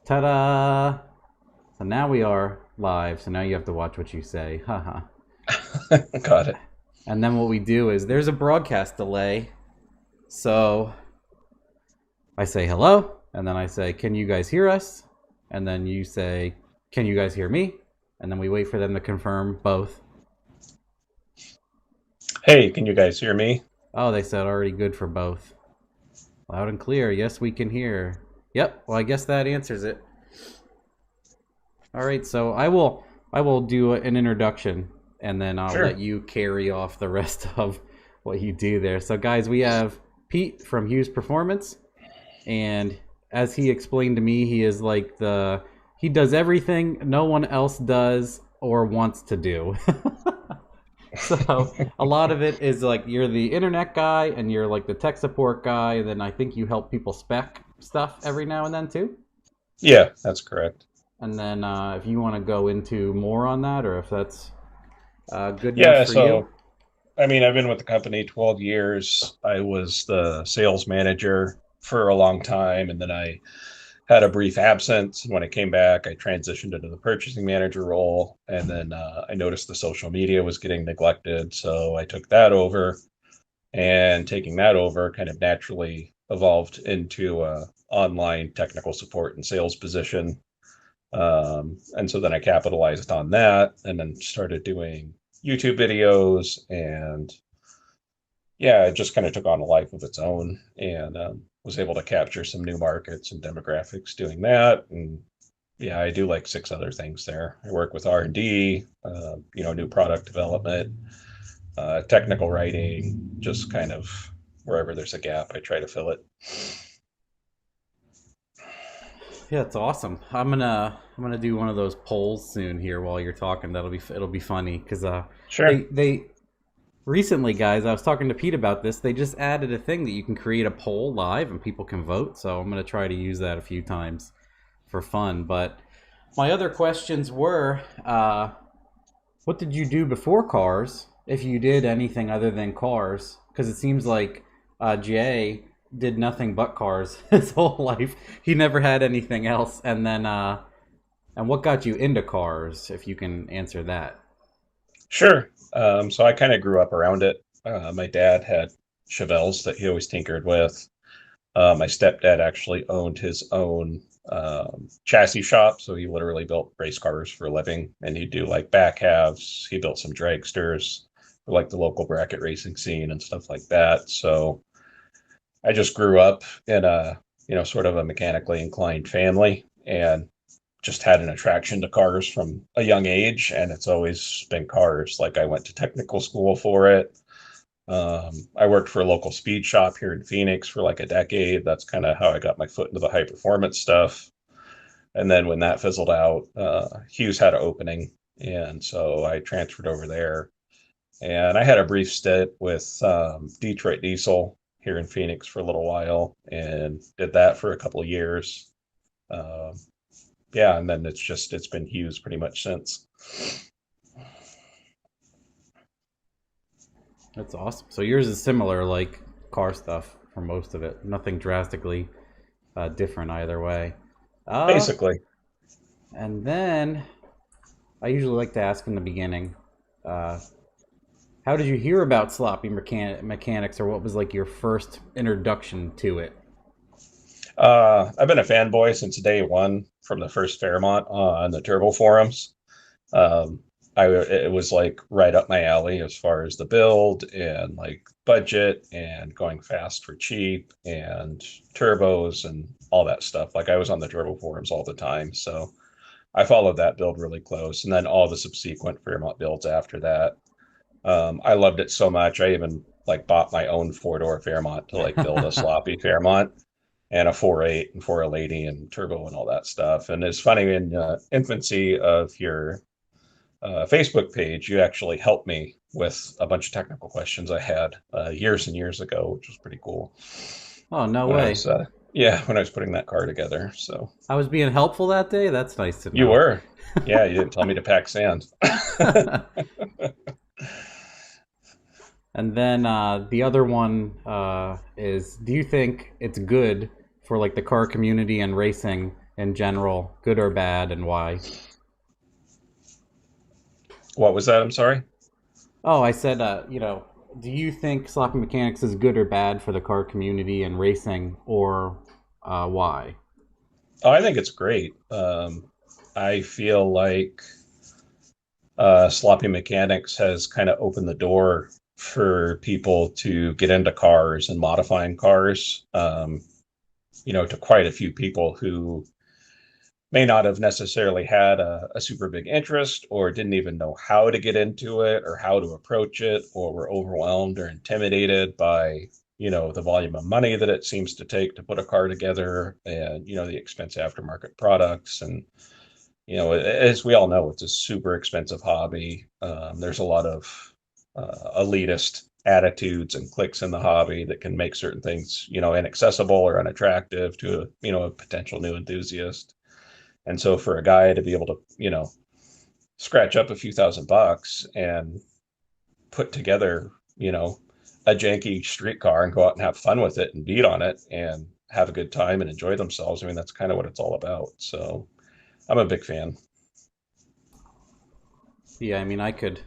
Ta-da! So now we are live, so now you have to watch what you say. Haha. Got it. And then what we do is there's a broadcast delay. So I say hello, and then I say, can you guys hear us? And then you say, can you guys hear me? And then we wait for them to confirm both. Hey, can you guys hear me? Oh, they said already good for both. Loud and clear. Yes, we can hear. Yep. Well, I guess that answers it. All right. So I will do an introduction, and then I'll Sure. let you carry off the rest of what you do there. So, guys, we have Pete from Hughes Performance, and as he explained to me, he is like he does everything no one else does or wants to do. So a lot of it is like you're the internet guy and you're like the tech support guy, and then I think you help people spec stuff every now and then too. Yeah, that's correct. And then if you want to go into more on that, or if that's good enough Yeah, for you. so I mean, I've been with the company 12 years. I was the sales manager for a long time, and then I had a brief absence. And when I came back, I transitioned into the purchasing manager role. And then I noticed the social media was getting neglected. So I took that over, and taking that over kind of naturally evolved into a online technical support and sales position. And so then I capitalized on that and then started doing YouTube videos. And yeah, it just kind of took on a life of its own, and was able to capture some new markets and demographics doing that. And yeah, I do like six other things there. I work with R&D, new product development, technical writing, just kind of wherever there's a gap, I try to fill it. Yeah, it's awesome. I'm gonna do one of those polls soon here while you're talking. It'll be funny because Sure. they recently, guys, I was talking to Pete about this. They just added a thing that you can create a poll live and people can vote. So I'm going to try to use that a few times for fun. But my other questions were what did you do before cars, if you did anything other than cars? Because it seems like Jay did nothing but cars his whole life. He never had anything else. And what got you into cars, if you can answer that? Sure. So I kind of grew up around it. My dad had Chevelles that he always tinkered with. My stepdad actually owned his own chassis shop, so he literally built race cars for a living, and he'd do like back halves. He built some dragsters for like the local bracket racing scene and stuff like that. So I just grew up in a sort of a mechanically inclined family, and just had an attraction to cars from a young age, and it's always been cars. Like I went to technical school for it. I worked for a local speed shop here in Phoenix for like a decade. That's kind of how I got my foot into the high performance stuff. And then when that fizzled out, Hughes had an opening, and so I transferred over there. And I had a brief stint with Detroit Diesel here in Phoenix for a little while, and did that for a couple of years. Um, yeah, and then it's been Hughes pretty much since. That's awesome. So yours is similar, like car stuff for most of it. Nothing drastically different either way. Uh, Basically. and then I usually like to ask in the beginning, uh, how did you hear about sloppy mechanics, or what was like your first introduction to it? I've been a fanboy since day one from the first Fairmont on the Turbo forums. Um, it was like right up my alley as far as the build and like budget and going fast for cheap and turbos and all that stuff. Like I was on the Turbo forums all the time, so I followed that build really close, and then all the subsequent Fairmont builds after that. I loved it so much. I even like bought my own four-door Fairmont to like build a sloppy Fairmont and a 4.8 and 480 and turbo and all that stuff. And it's funny, in infancy of your Facebook page, you actually helped me with a bunch of technical questions I had years and years ago, which was pretty cool Oh, no when I way. was, when I was putting that car together. So I was being helpful that day. That's nice to you know. were, yeah, you didn't tell me to pack sand. And then the other one is, do you think it's good for like the car community and racing in general, good or bad, and why? What was that? I'm sorry. Oh, I said, do you think sloppy mechanics is good or bad for the car community and racing, or why? Oh, I think it's great. I feel like sloppy mechanics has kind of opened the door for people to get into cars and modifying cars. To quite a few people who may not have necessarily had a super big interest or didn't even know how to get into it or how to approach it or were overwhelmed or intimidated by the volume of money that it seems to take to put a car together and the expensive aftermarket products. And as we all know, it's a super expensive hobby. There's a lot of elitist attitudes and cliques in the hobby that can make certain things inaccessible or unattractive to a potential new enthusiast. And so for a guy to be able to, scratch up a few $1,000 and put together, a janky street car and go out and have fun with it and beat on it and have a good time and enjoy themselves. I mean, that's kind of what it's all about. So I'm a big fan. Yeah, I mean, I could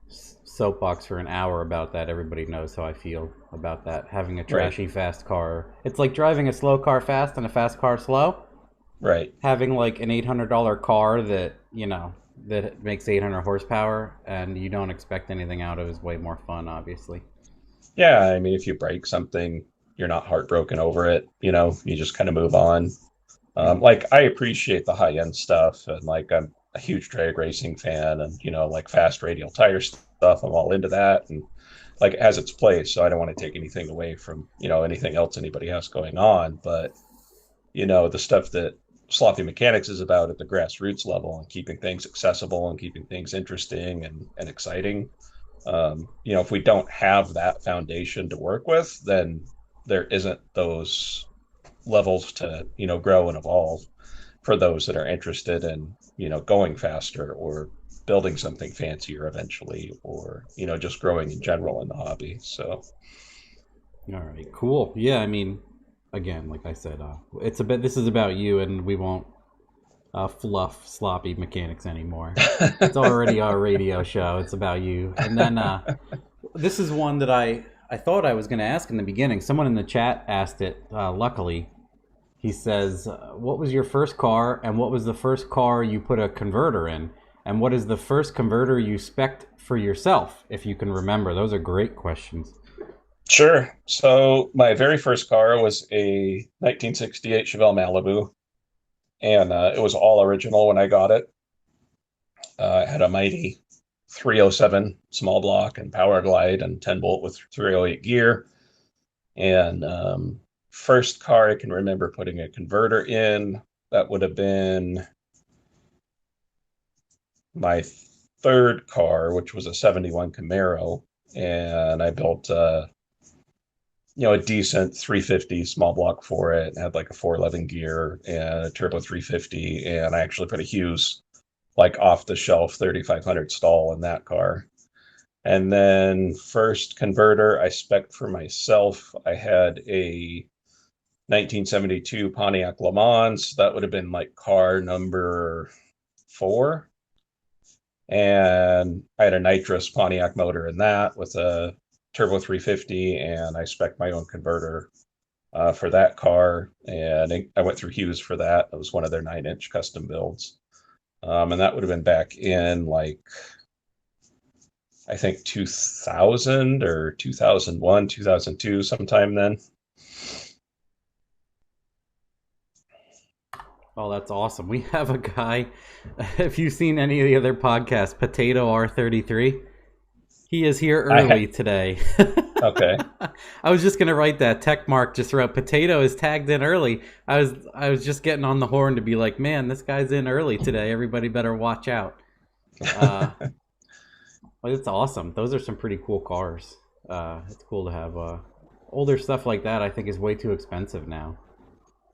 soapbox for an hour about that. Everybody knows how I feel about that. Having a Right. trashy fast car. It's like driving a slow car fast and a fast car slow. Right. Having like an $800 car that, that makes 800 horsepower and you don't expect anything out of is way more fun, obviously. Yeah. I mean, if you break something, you're not heartbroken over it. You just kind of move on. Like I appreciate the high end stuff, and like I'm a huge drag racing fan, and like fast radial tire stuff. I'm all into that, and like it has its place. So I don't want to take anything away from anything else anybody has going on. But the stuff that sloppy mechanics is about at the grassroots level and keeping things accessible and keeping things interesting and exciting. If we don't have that foundation to work with, then there isn't those levels to grow and evolve for those that are interested in going faster or building something fancier eventually, or just growing in general in the hobby. So All right, cool. Yeah, I mean, again, like I said, it's a bit. This is about you, and we won't fluff sloppy mechanics anymore. It's already our radio show. It's about you. And then this is one that I thought I was going to ask in the beginning. Someone in the chat asked it. Luckily, he says, "What was your first car, and what was the first car you put a converter in, and what is the first converter you spec'd for yourself, if you can remember?" Those are great questions. sure. So my very first car was a 1968 Chevelle Malibu, and it was all original when I got it. It had a mighty 307 small block and power glide and 10 bolt with 308 gear. And first car I can remember putting a converter in, that would have been my third car, which was a 71 Camaro. And I built a decent 350 small block for it. It had like a 411 gear and a turbo 350. And I actually put a Hughes like off the shelf 3500 stall in that car. And then first converter I spec'd for myself, I had a 1972 Pontiac Le Mans. That would have been like car number 4. And I had a nitrous Pontiac motor in that with a turbo 350, and I spec'd my own converter for that car. And I went through Hughes for that. It was one of their 9-inch custom builds. And that would have been back in like, I think 2000 or 2001, 2002, sometime then. Oh, that's awesome. We have a guy. If you've seen any of the other podcasts, Potato R33, he is here early today. Okay. I was just gonna write that. Tech Mark just wrote Potato is tagged in early. I was just getting on the horn to be like, man, this guy's in early today. Everybody better watch out. But it's awesome. Those are some pretty cool cars. It's cool to have older stuff like that. I think is way too expensive now.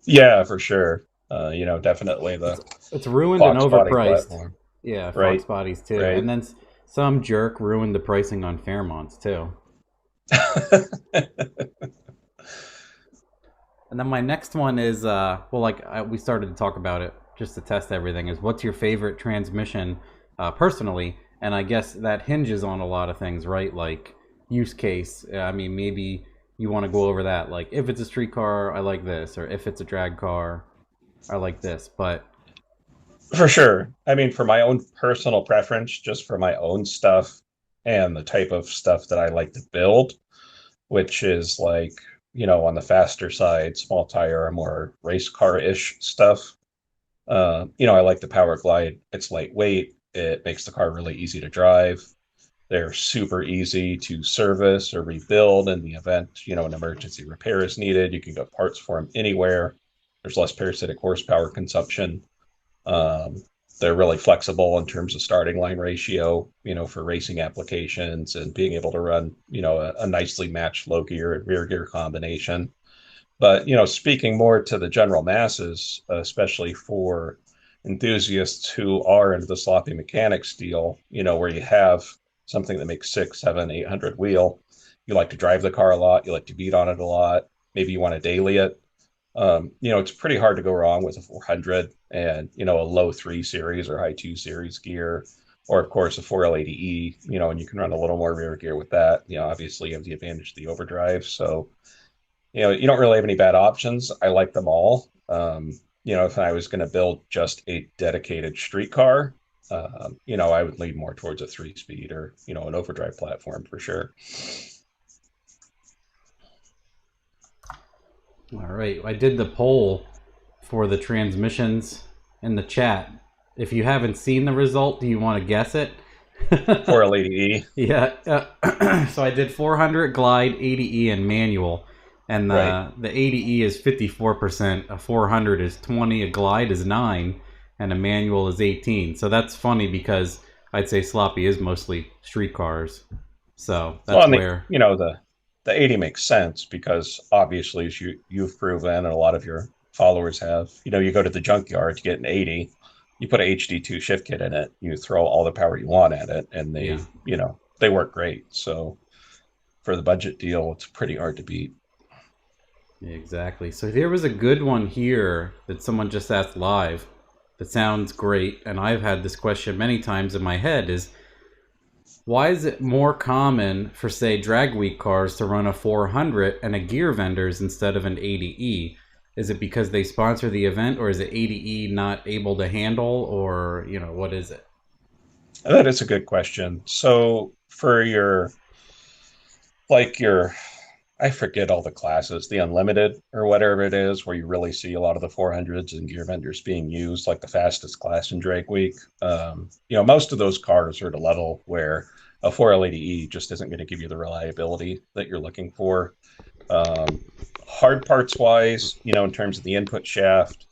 Yeah, for sure. Definitely the It's ruined and Fox body overpriced. platform. Yeah, Fox Right. bodies too. Right. And then some jerk ruined the pricing on Fairmonts too. And then my next one is, we started to talk about it just to test everything. Is what's your favorite transmission, personally? And I guess that hinges on a lot of things, right? Like use case. I mean, maybe you want to go over that. Like if it's a street car, I like this, or if it's a drag car, I like this. But For sure. I mean, for my own personal preference, just for my own stuff and the type of stuff that I like to build, which is like, on the faster side, small tire, or more race car-ish stuff. I like the Power Glide. It's lightweight. It makes the car really easy to drive. They're super easy to service or rebuild in the event, an emergency repair is needed. You can get parts for them anywhere. There's less parasitic horsepower consumption. Um, they're really flexible in terms of starting line ratio, for racing applications and being able to run, a nicely matched low gear and rear gear combination. But, speaking more to the general masses, especially for enthusiasts who are into the sloppy mechanics deal, where you have something that makes 6, 7, 800 wheel, you like to drive the car a lot, you like to beat on it a lot, maybe you want to daily it. It's pretty hard to go wrong with a 400 and, a low 3 series or high 2 series gear, or of course a 4L80E, and you can run a little more rear gear with that. Obviously you have the advantage of the overdrive. So, you don't really have any bad options. I like them all. If I was going to build just a dedicated street car, I would lean more towards a 3-speed or, an overdrive platform for sure. all right, I did the poll for the transmissions in the chat. If you haven't seen the result, do you want to guess it? 4L80E. Yeah. So I did 400 glide, 80E, and manual, and Right. the 80E is 54%. A 400 is 20. A glide is 9, and a manual is 18. So that's funny because I'd say sloppy is mostly street cars. So Well, that's and where. the 80 makes sense because obviously, as you've proven, and a lot of your followers have, you go to the junkyard to get an 80, you put a HD2 shift kit in it, you throw all the power you want at it, and Yeah. they work great. So for the budget deal, it's pretty hard to beat. Exactly. So there was a good one here that someone just asked live that sounds great, and I've had this question many times in my head is why is it more common for, say, drag week cars to run a 400 and a gear vendors instead of an 80E? Is it because they sponsor the event, or is it 80E not able to handle, or, what is it? That is a good question. So for your I forget all the classes, the unlimited or whatever it is, where you really see a lot of the 400s and gear vendors being used, like the fastest class in Drake Week. Most of those cars are at a level where a 4L80E just isn't going to give you the reliability that you're looking for. Hard parts wise, in terms of the input shaft,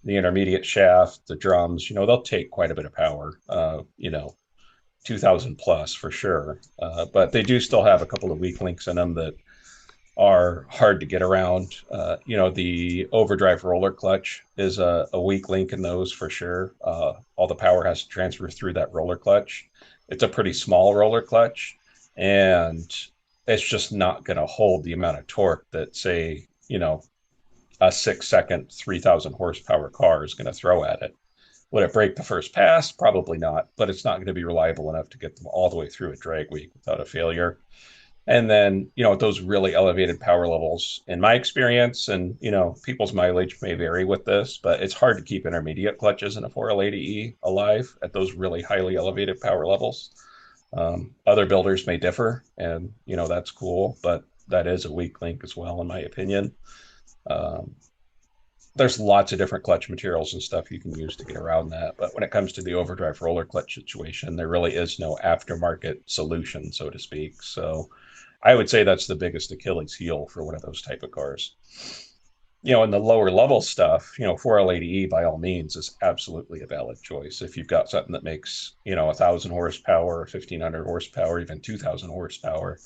the intermediate shaft, the drums, they'll take quite a bit of power. 2000 plus for sure. But they do still have a couple of weak links in them that are hard to get around. The overdrive roller clutch is a weak link in those for sure. All the power has to transfer through that roller clutch. It's a pretty small roller clutch, and it's just not going to hold the amount of torque that, say, a 6-second, 3,000 horsepower car is going to throw at it. Would it break the first pass? Probably not, but it's not going to be reliable enough to get them all the way through a drag week without a failure. And then, at those really elevated power levels, in my experience, and, people's mileage may vary with this, but it's hard to keep intermediate clutches in a 4L80E alive at those really highly elevated power levels. Other builders may differ, and, that's cool, but that is a weak link as well, in my opinion. Um, there's lots of different clutch materials and stuff you can use to get around that. But when it comes to the overdrive roller clutch situation, there really is no aftermarket solution, so to speak. So I would say that's the biggest Achilles heel for one of those type of cars. In the lower level stuff, 4L80E by all means is absolutely a valid choice. If you've got something that makes, 1,000 horsepower, 1,500 horsepower, even 2,000 horsepower,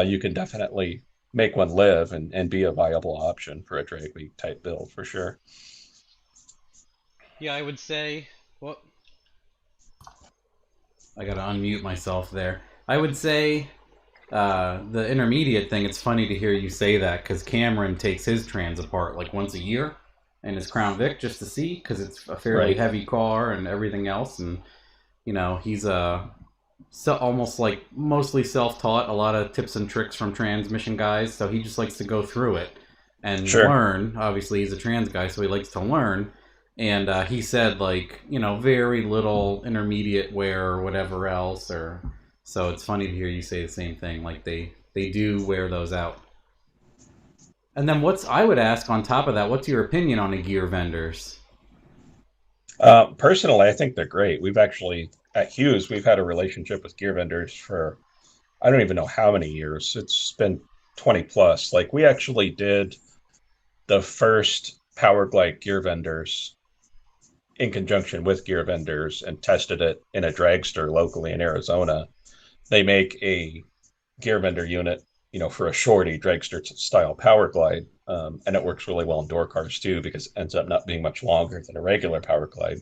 you can definitely make one live and be a viable option for a drag week type build for sure. Yeah, I would say, well, I gotta unmute myself there. I would say The intermediate thing, it's funny to hear you say that because Cameron takes his trans apart like once a year in his Crown Vic just to see, because it's a fairly Right. heavy car and everything else. And, he's so almost like mostly self-taught, a lot of tips and tricks from transmission guys. So he just likes to go through it and Sure. learn. Obviously, he's a trans guy, so he likes to learn. And he said, like, very little intermediate wear or whatever else. Or so it's funny to hear you say the same thing. Like they do wear those out. And then I would ask on top of that, what's your opinion on the gear vendors? Personally, I think they're great. We've actually, at Hughes, we've had a relationship with gear vendors for, I don't even know how many years. It's been 20 plus. Like, we actually did the first Power Glide gear vendors in conjunction with gear vendors and tested it in a dragster locally in Arizona. They make a gear vendor unit, for a shorty dragster style Power Glide, and it works really well in door cars too because it ends up not being much longer than a regular Power Glide.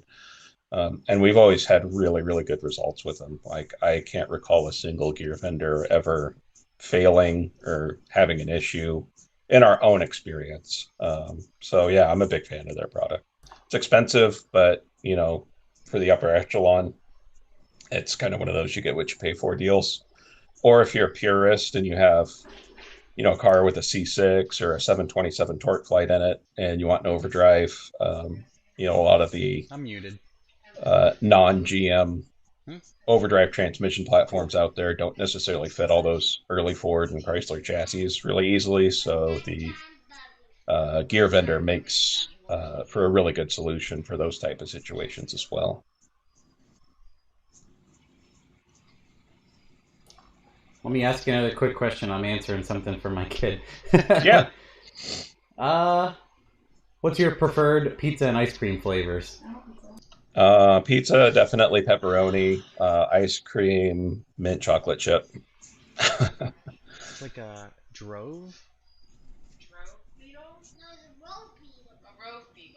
And we've always had really, really good results with them. Like, I can't recall a single gear vendor ever failing or having an issue in our own experience. So yeah, I'm a big fan of their product. It's expensive, but for the upper echelon, it's kind of one of those you get what you pay for deals. Or if you're a purist and you have, a car with a C6 or a 727 torque flight in it, and you want an overdrive, a lot of the I'm muted. non-GM overdrive transmission platforms out there don't necessarily fit all those early Ford and Chrysler chassis really easily. So the gear vendor makes for a really good solution for those type of situations as well. Let me ask you another quick question. I'm answering something for my kid. Yeah. What's your preferred pizza and ice cream flavors? Pizza, definitely pepperoni. Ice cream, mint chocolate chip. It's like a drove?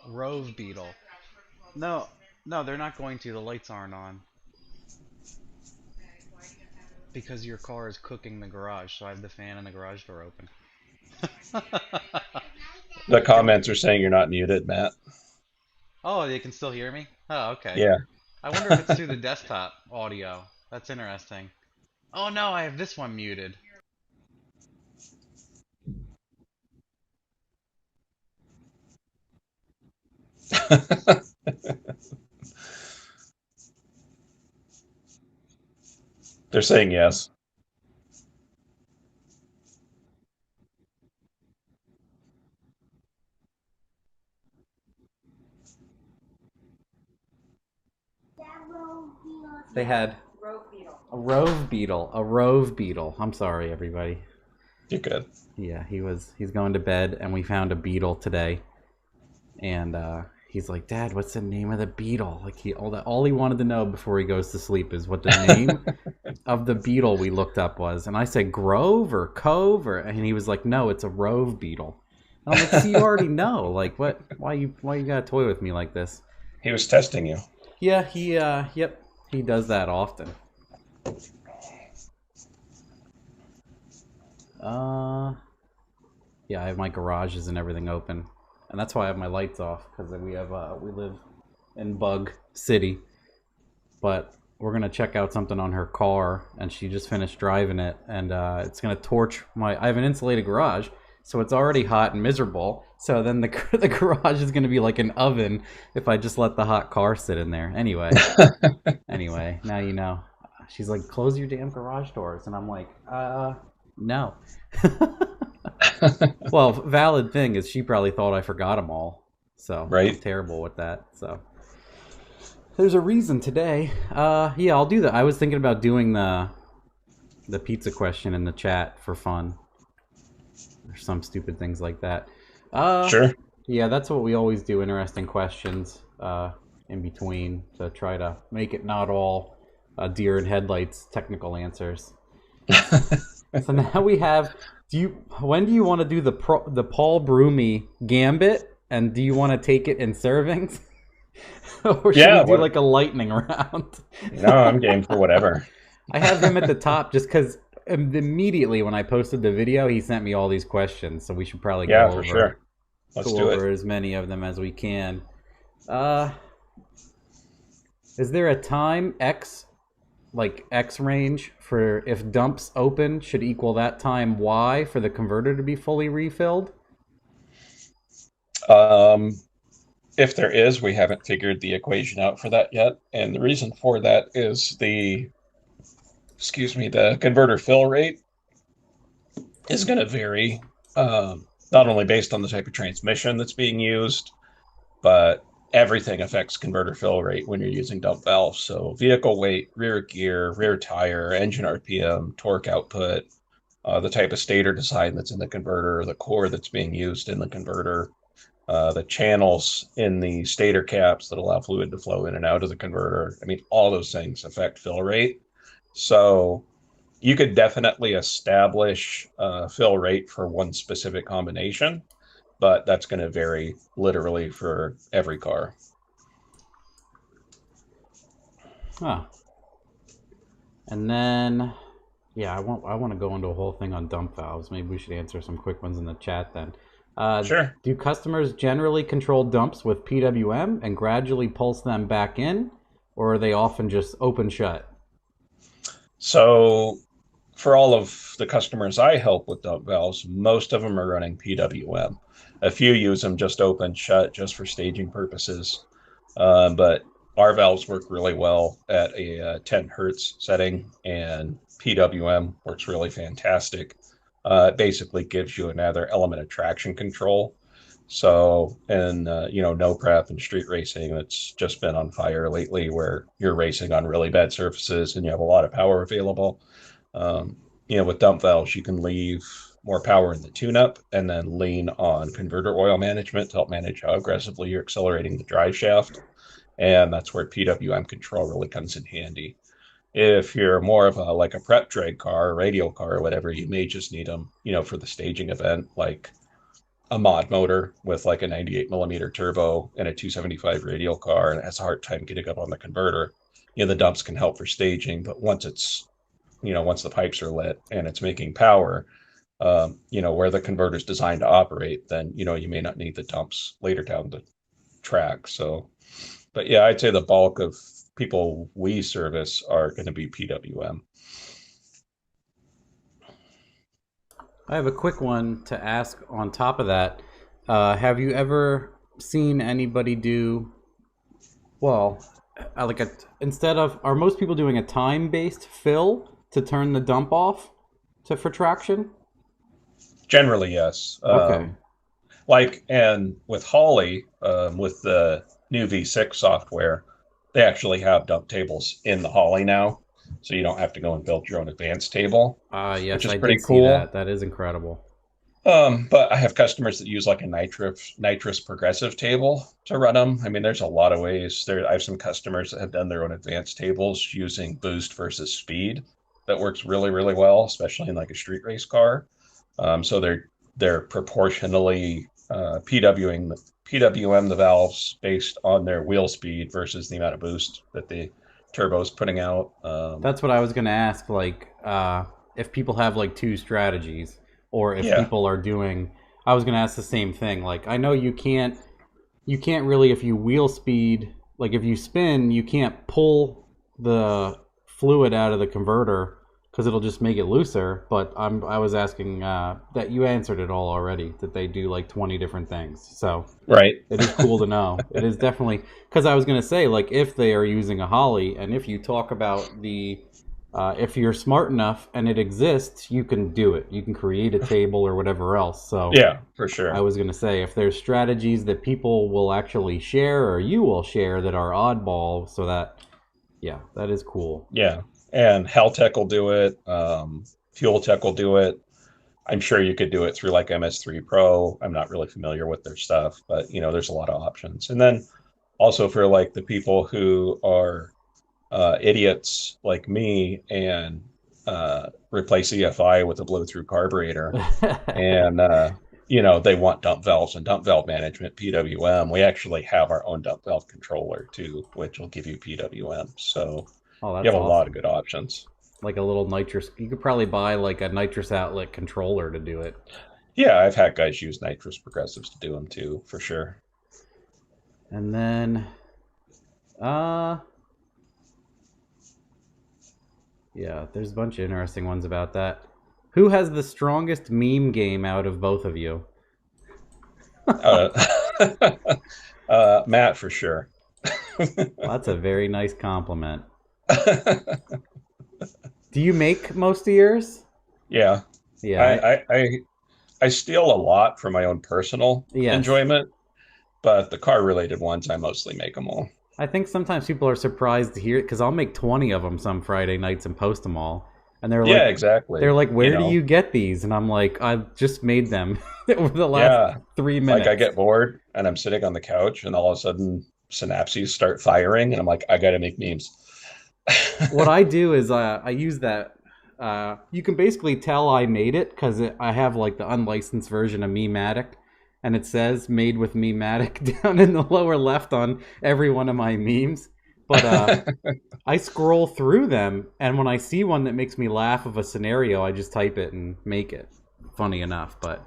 Rove beetle. No, they're not going to. The lights aren't on. Because your car is cooking the garage, so I have the fan and the garage door open. The comments are saying you're not muted, Matt. Oh, they can still hear me? Oh, okay. Yeah. I wonder if it's through the desktop audio. That's interesting. Oh no, I have this one muted. They're saying yes. They had a rove beetle. I'm sorry, everybody. You're good. Yeah, he's going to bed, and we found a beetle today, and he's like, "Dad, what's the name of the beetle?" Like all he wanted to know before he goes to sleep is what the name of the beetle we looked up was, and I said Grove or Cove, and he was like, "No, it's a rove beetle." And I'm like, "See, you already know. Like, what? Why you gotta toy with me like this?" He was testing you. Yeah, he does that often. Yeah, I have my garages and everything open, and that's why I have my lights off because we live in Bug City, but we're gonna check out something on her car, and she just finished driving it, and it's gonna torch I have an insulated garage, so it's already hot and miserable. So then the garage is gonna be like an oven if I just let the hot car sit in there. Anyway, now you know. She's like, "Close your damn garage doors," and I'm like, no. Well, valid thing is she probably thought I forgot them all, so Right. I'm terrible with that. So there's a reason today. Yeah, I'll do that. I was thinking about doing the pizza question in the chat for fun, or some stupid things like that. Sure. Yeah, that's what we always do. Interesting questions in between to try to make it not all deer in headlights technical answers. So now we have. When do you want to do the Paul Broomy gambit, and do you want to take it in servings, or should we do like a lightning round? No, I'm game for whatever. I have him at the top just because immediately when I posted the video, he sent me all these questions, so we should probably Yeah, for sure. Let's go do over it. as many of them as we can. Uh, is there a time X, like X range, for if dumps open should equal that time Y for the converter to be fully refilled? Um, if there is, we haven't figured the equation out for that yet. And the reason for that is the converter fill rate is going to vary, not only based on the type of transmission that's being used, but everything affects converter fill rate when you're using dump valves. So vehicle weight, rear gear, rear tire, engine RPM, torque output, the type of stator design that's in the converter, the core that's being used in the converter, the channels in the stator caps that allow fluid to flow in and out of the converter. I mean, all those things affect fill rate. So you could definitely establish fill rate for one specific combination, but that's going to vary literally for every car. Huh. And then, yeah, I want to go into a whole thing on dump valves. Maybe we should answer some quick ones in the chat then. Sure. Do customers generally control dumps with PWM and gradually pulse them back in, or are they often just open shut? So for all of the customers I help with dump valves, most of them are running PWM. A few use them just open shut just for staging purposes. But our valves work really well at a 10 hertz setting, and PWM works really fantastic. It basically gives you another element of traction control. So, and no prep and street racing that's just been on fire lately, where you're racing on really bad surfaces and you have a lot of power available. With dump valves, you can leave more power in the tune-up and then lean on converter oil management to help manage how aggressively you're accelerating the drive shaft. And that's where PWM control really comes in handy. If you're more of a prep drag car, or radial car, or whatever, you may just need them, for the staging event, like a mod motor with like a 98 millimeter turbo and a 275 radial car, and it has a hard time getting up on the converter. The dumps can help for staging, but once the pipes are lit and it's making power, where the converter is designed to operate, then, you may not need the dumps later down the track. So, but yeah, I'd say the bulk of people we service are going to be PWM. I have a quick one to ask on top of that. Have you ever seen anybody do, well, are most people doing a time-based fill to turn the dump off for traction? Generally, yes. Okay. And with Holly, with the new V6 software, they actually have dump tables in the Holly now, so you don't have to go and build your own advanced table. Yes, which is I pretty did see cool. that. That is incredible. But I have customers that use like a nitrous progressive table to run them. I mean, there's a lot of ways. I have some customers that have done their own advanced tables using boost versus speed. That works really, really well, especially in like a street race car. So they're proportionally PWM the valves based on their wheel speed versus the amount of boost that the turbo's putting out. That's what I was going to ask. If people have like two strategies, or if Yeah. people are doing, I was going to ask the same thing. Like, I know you can't really, if you wheel speed, like if you spin, you can't pull the fluid out of the converter because it'll just make it looser. But I was asking that you answered it all already, that they do like 20 different things. So Right. it is cool to know. It is definitely, because I was going to say, like, if they are using a Holly, and if you talk about if you're smart enough and it exists, you can do it. You can create a table or whatever else. So Yeah, for sure. I was going to say, if there's strategies that people will actually share or you will share that are oddball, so that, yeah, that is cool. Yeah. And Haltech will do it. Fuel Tech will do it. I'm sure you could do it through like MS3 Pro. I'm not really familiar with their stuff, but there's a lot of options. And then also for like the people who are idiots like me and replace EFI with a blow-through carburetor, and they want dump valves and dump valve management, PWM. We actually have our own dump valve controller too, which will give you PWM. So Oh, that's you have awesome. a lot of good options. like a little nitrous. You could probably buy like a nitrous outlet controller to do it. Yeah, I've had guys use nitrous progressives to do them too, for sure. And then, uh, yeah, there's a bunch of interesting ones about that. Who has the strongest meme game out of both of you? Uh, Matt, for sure. Well, that's a very nice compliment. Do you make most of yours? Yeah, Yeah. I steal a lot for my own personal Yes. enjoyment, but the car-related ones, I mostly make them all. I think sometimes people are surprised to hear it because I'll make 20 of them some Friday nights and post them all. And Yeah, exactly. they're like, You where do know, you get these? And I'm like, I've just made them over the last yeah, 3 minutes. like I get bored and I'm sitting on the couch and all of a sudden synapses start firing and I'm like, I gotta make memes. What I do is I use that. You can basically tell I made it because I have like the unlicensed version of Mematic, and it says "made with Mematic" down in the lower left on every one of my memes. But I scroll through them, and when I see one that makes me laugh of a scenario, I just type it and make it. Funny enough, but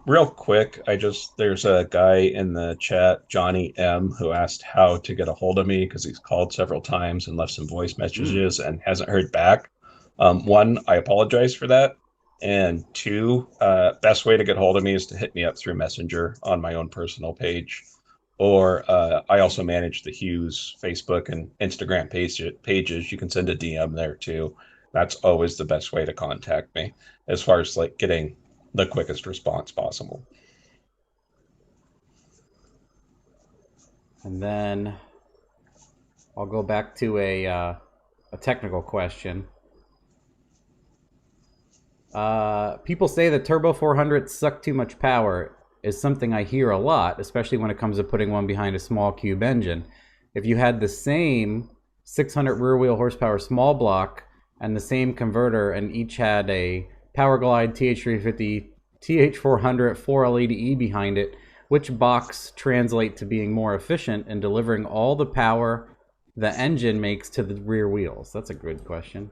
Real quick, there's a guy in the chat, Johnny M, who asked how to get a hold of me because he's called several times and left some voice messages and hasn't heard back. One, I apologize for that. And two, best way to get hold of me is to hit me up through Messenger on my own personal page. Or I also manage the Hughes Facebook and Instagram pages. You can send a DM there too. That's always the best way to contact me as far as like getting the quickest response possible. and then I'll go back to a technical question. People say that Turbo 400 suck too much power is something I hear a lot, especially when it comes to putting one behind a small cube engine. If you had the same 600 rear wheel horsepower small block and the same converter and each had a Powerglide TH350 TH400 4L80E behind it, which box translate to being more efficient in delivering all the power the engine makes to the rear wheels? That's a good question.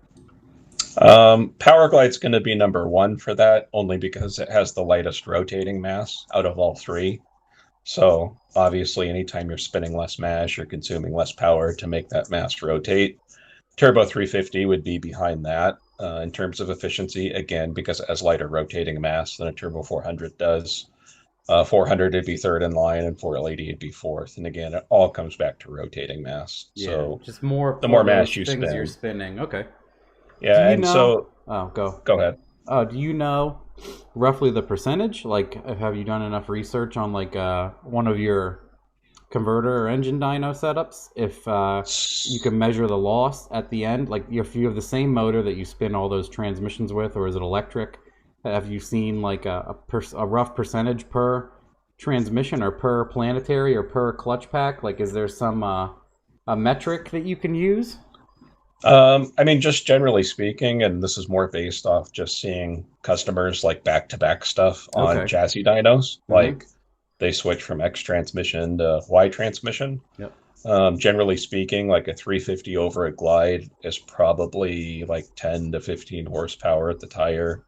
Powerglide's going to be number one for that, only because it has the lightest rotating mass out of all three. So obviously, anytime you're spinning less mass, you're consuming less power to make that mass rotate. Turbo 350 would be behind that in terms of efficiency, again, because it has lighter rotating mass than a Turbo 400 does. 400 would be third in line, and 4L80 would be fourth. And again, it all comes back to rotating mass. Yeah, so just more the more for mass those you things you're spin, spinning. Okay. Do yeah. you And know? so, Oh, go. go ahead. Do you know roughly the percentage? Like, have you done enough research on like one of your converter or engine dyno setups? If you can measure the loss at the end, like if you have the same motor that you spin all those transmissions with, or is it electric? Have you seen like a rough percentage per transmission or per planetary or per clutch pack? Like, is there some a metric that you can use? I mean, just generally speaking, and this is more based off just seeing customers like back-to-back stuff on Okay. chassis dynos, Mm-hmm. like they switch from X transmission to Y transmission. Yep. Generally speaking, like a 350 over a glide is probably like 10 to 15 horsepower at the tire,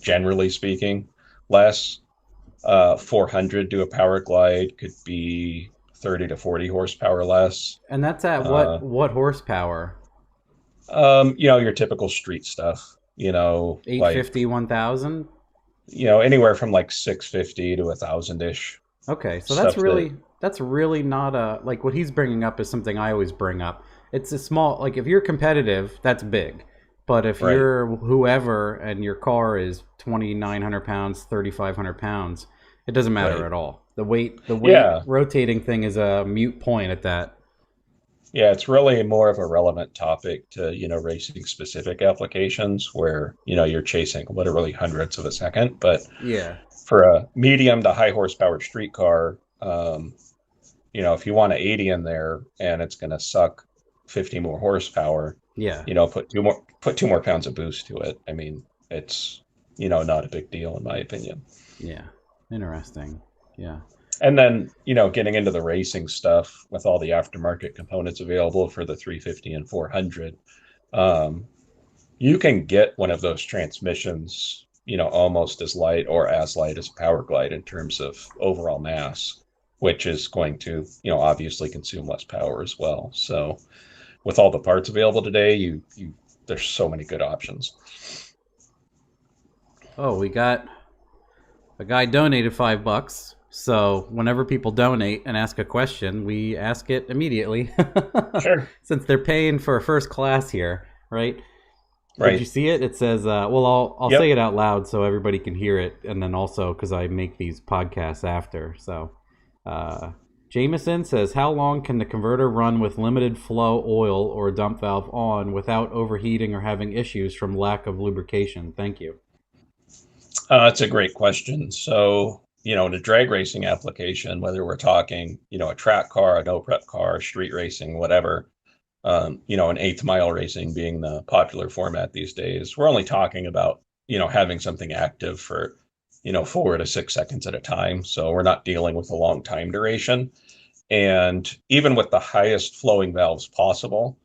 generally speaking. Less 400 to a power glide could be 30 to 40 horsepower less. And that's at Uh, what horsepower? Your typical street stuff, Eight like, fifty, 1000. anywhere from like 650 to 1,000-ish Okay, so stuff that, that's really not a like what he's bringing up is something I always bring up. It's a small like if you're competitive, that's big. But if right. you're whoever and your car is 2,900 pounds, 3,500 pounds, it doesn't matter Right. at all. The weight Yeah. rotating thing is a mute point at that. Yeah, it's really more of a relevant topic to, racing specific applications where, you're chasing literally hundreds of a second. But Yeah. for a medium to high horsepower street car, if you want an 80 in there and it's going to suck 50 more horsepower, Yeah. put two more pounds of boost to it. I mean, it's, not a big deal in my opinion. Yeah. Interesting. Yeah. And then, getting into the racing stuff with all the aftermarket components available for the 350 and 400, you can get one of those transmissions, almost as light or as light as a Power Glide in terms of overall mass, which is going to, obviously consume less power as well. So with all the parts available today, there's so many good options. Oh, we got a guy donated $5. So whenever people donate and ask a question, we ask it immediately. Sure. Since they're paying for a first class here, right? Right. Did you see it? It says, I'll Yep. say it out loud so everybody can hear it. And then also because I make these podcasts after. So Jameson says, how long can the converter run with limited flow oil or dump valve on without overheating or having issues from lack of lubrication? Thank you. That's a great question. So, in a drag racing application, whether we're talking, a track car, a no prep car, street racing, whatever, an eighth mile racing being the popular format these days, we're only talking about, having something active for, 4 to 6 seconds at a time. So we're not dealing with a long time duration. And even with the highest flowing valves possible,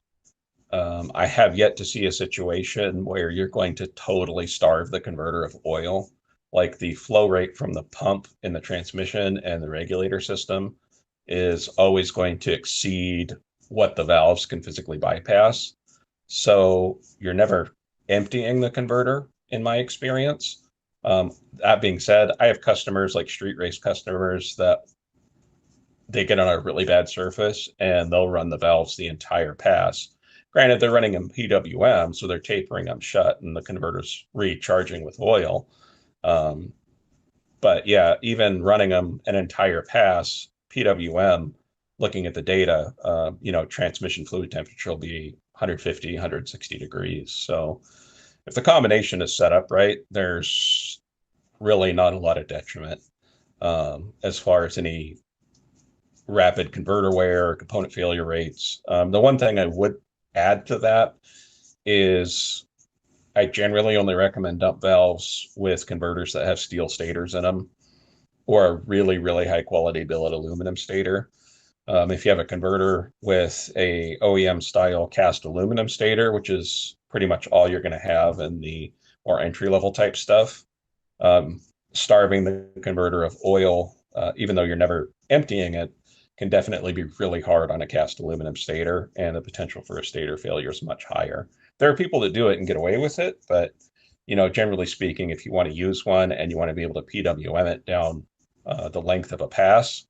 I have yet to see a situation where you're going to totally starve the converter of oil. Like the flow rate from the pump in the transmission and the regulator system is always going to exceed what the valves can physically bypass. So you're never emptying the converter, in my experience. That being said, I have customers like street race customers that they get on a really bad surface and they'll run the valves the entire pass. Granted, they're running them PWM, so they're tapering them shut and the converter's recharging with oil. But yeah, even running them an entire pass PWM, looking at the data, transmission fluid temperature will be 150, 160 degrees. So if the combination is set up right, there's really not a lot of detriment as far as any rapid converter wear or component failure rates. The one thing I would add to that is I generally only recommend dump valves with converters that have steel stators in them or a really, really high quality billet aluminum stator. If you have a converter with a OEM style cast aluminum stator, which is pretty much all you're going to have in the more entry level type stuff, starving the converter of oil, even though you're never emptying it, can definitely be really hard on a cast aluminum stator, and the potential for a stator failure is much higher. There are people that do it and get away with it, but generally speaking, if you want to use one and you want to be able to PWM it down the length of a pass,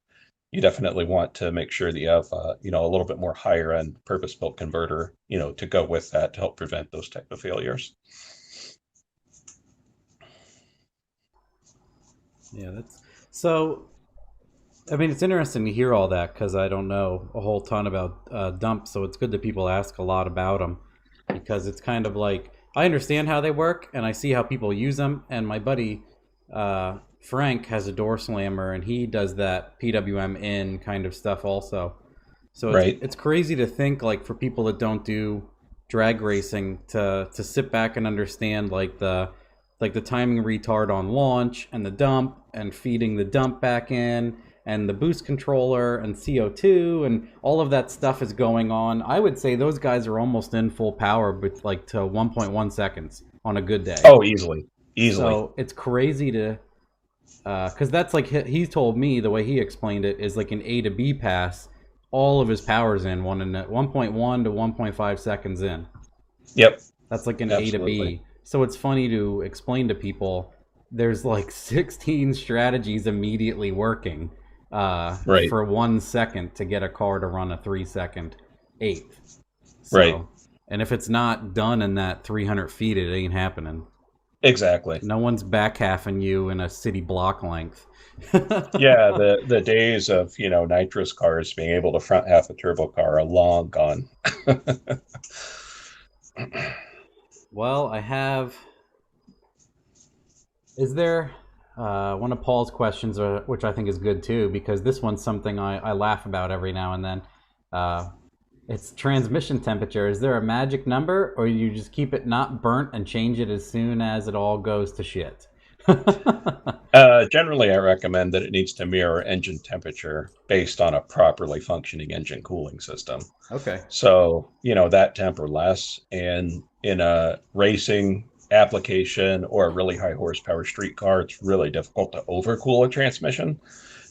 you definitely want to make sure that you have a little bit more higher end purpose built converter to go with that to help prevent those type of failures. Yeah, that's so. I mean, it's interesting to hear all that because I don't know a whole ton about dumps, so it's good that people ask a lot about them because it's kind of like I understand how they work and I see how people use them. And my buddy Frank has a door slammer and he does that PWM in kind of stuff also. So Right. it's crazy to think like for people that don't do drag racing to sit back and understand like the timing retard on launch and the dump and feeding the dump back in and the boost controller and CO2 and all of that stuff is going on. I would say those guys are almost in full power with like to 1.1 seconds on a good day. Oh, easily. So it's crazy to, because that's like he told me the way he explained it is like an A to B pass. All of his power's in 1.1 to 1.5 seconds in. Yep. That's like an Absolutely. A to B. So it's funny to explain to people. There's like 16 strategies immediately working Right. for 1 second to get a car to run a 3-second eighth. So, Right. And if it's not done in that 300 feet, it ain't happening. Exactly. No one's back halfing you in a city block length. Yeah, the days of nitrous cars being able to front half a turbo car are long gone. Well, I have. Is there one of Paul's questions, which I think is good too, because this one's something I laugh about every now and then. It's transmission temperature. Is there a magic number, or you just keep it not burnt and change it as soon as it all goes to shit? Generally, I recommend that it needs to mirror engine temperature based on a properly functioning engine cooling system. Okay. So, that temp or less. And in a racing application or a really high horsepower street car, it's really difficult to overcool a transmission.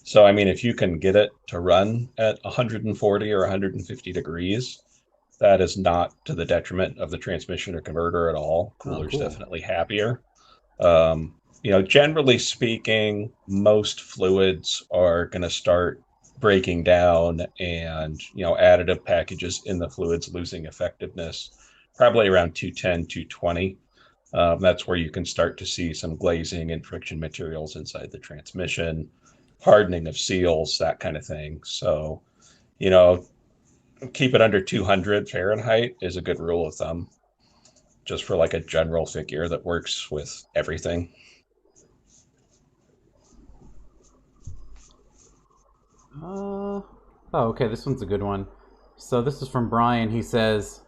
So, I mean, if you can get it to run at 140 or 150 degrees, that is not to the detriment of the transmission or converter at all. Oh, Cooler's cool. definitely happier. Generally speaking, most fluids are going to start breaking down and, additive packages in the fluids losing effectiveness probably around 210, 220. That's where you can start to see some glazing and friction materials inside the transmission, hardening of seals, that kind of thing. So, you know, keep it under 200 Fahrenheit is a good rule of thumb, just for like a general figure that works with everything. Oh, okay, this one's a good one. So this is from Brian. He says,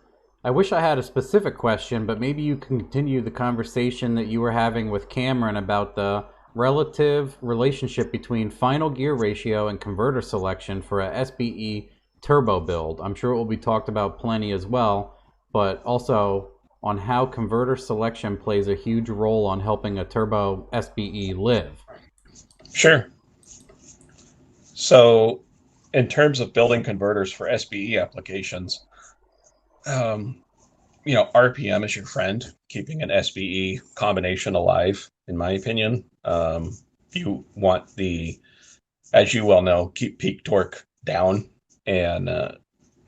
I wish I had a specific question, but maybe you can continue the conversation that you were having with Cameron about the relative relationship between final gear ratio and converter selection for a SBE turbo build. I'm sure it will be talked about plenty as well, but also on how converter selection plays a huge role on helping a turbo SBE live. Sure. So, in terms of building converters for SBE applications, um, RPM is your friend, keeping an SBE combination alive, in my opinion. You want as you well know, keep peak torque down and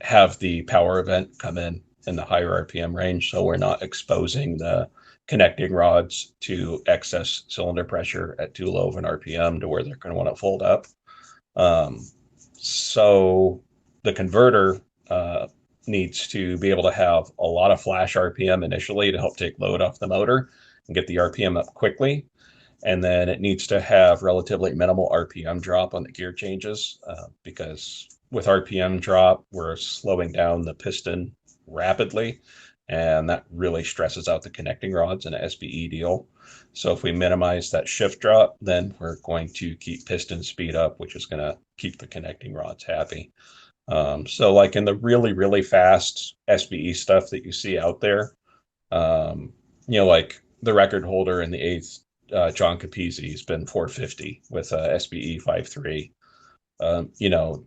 have the power event come in the higher RPM range, so we're not exposing the connecting rods to excess cylinder pressure at too low of an RPM to where they're going to want to fold up. Um, so the converter needs to be able to have a lot of flash RPM initially to help take load off the motor and get the RPM up quickly. And then it needs to have relatively minimal RPM drop on the gear changes because with RPM drop, we're slowing down the piston rapidly, and that really stresses out the connecting rods in an SBE deal. So if we minimize that shift drop, then we're going to keep piston speed up, which is going to keep the connecting rods happy. So like in the really, really fast SBE stuff that you see out there, like the record holder in the eighth, John Capizzi, has been 450 with SBE 5.3.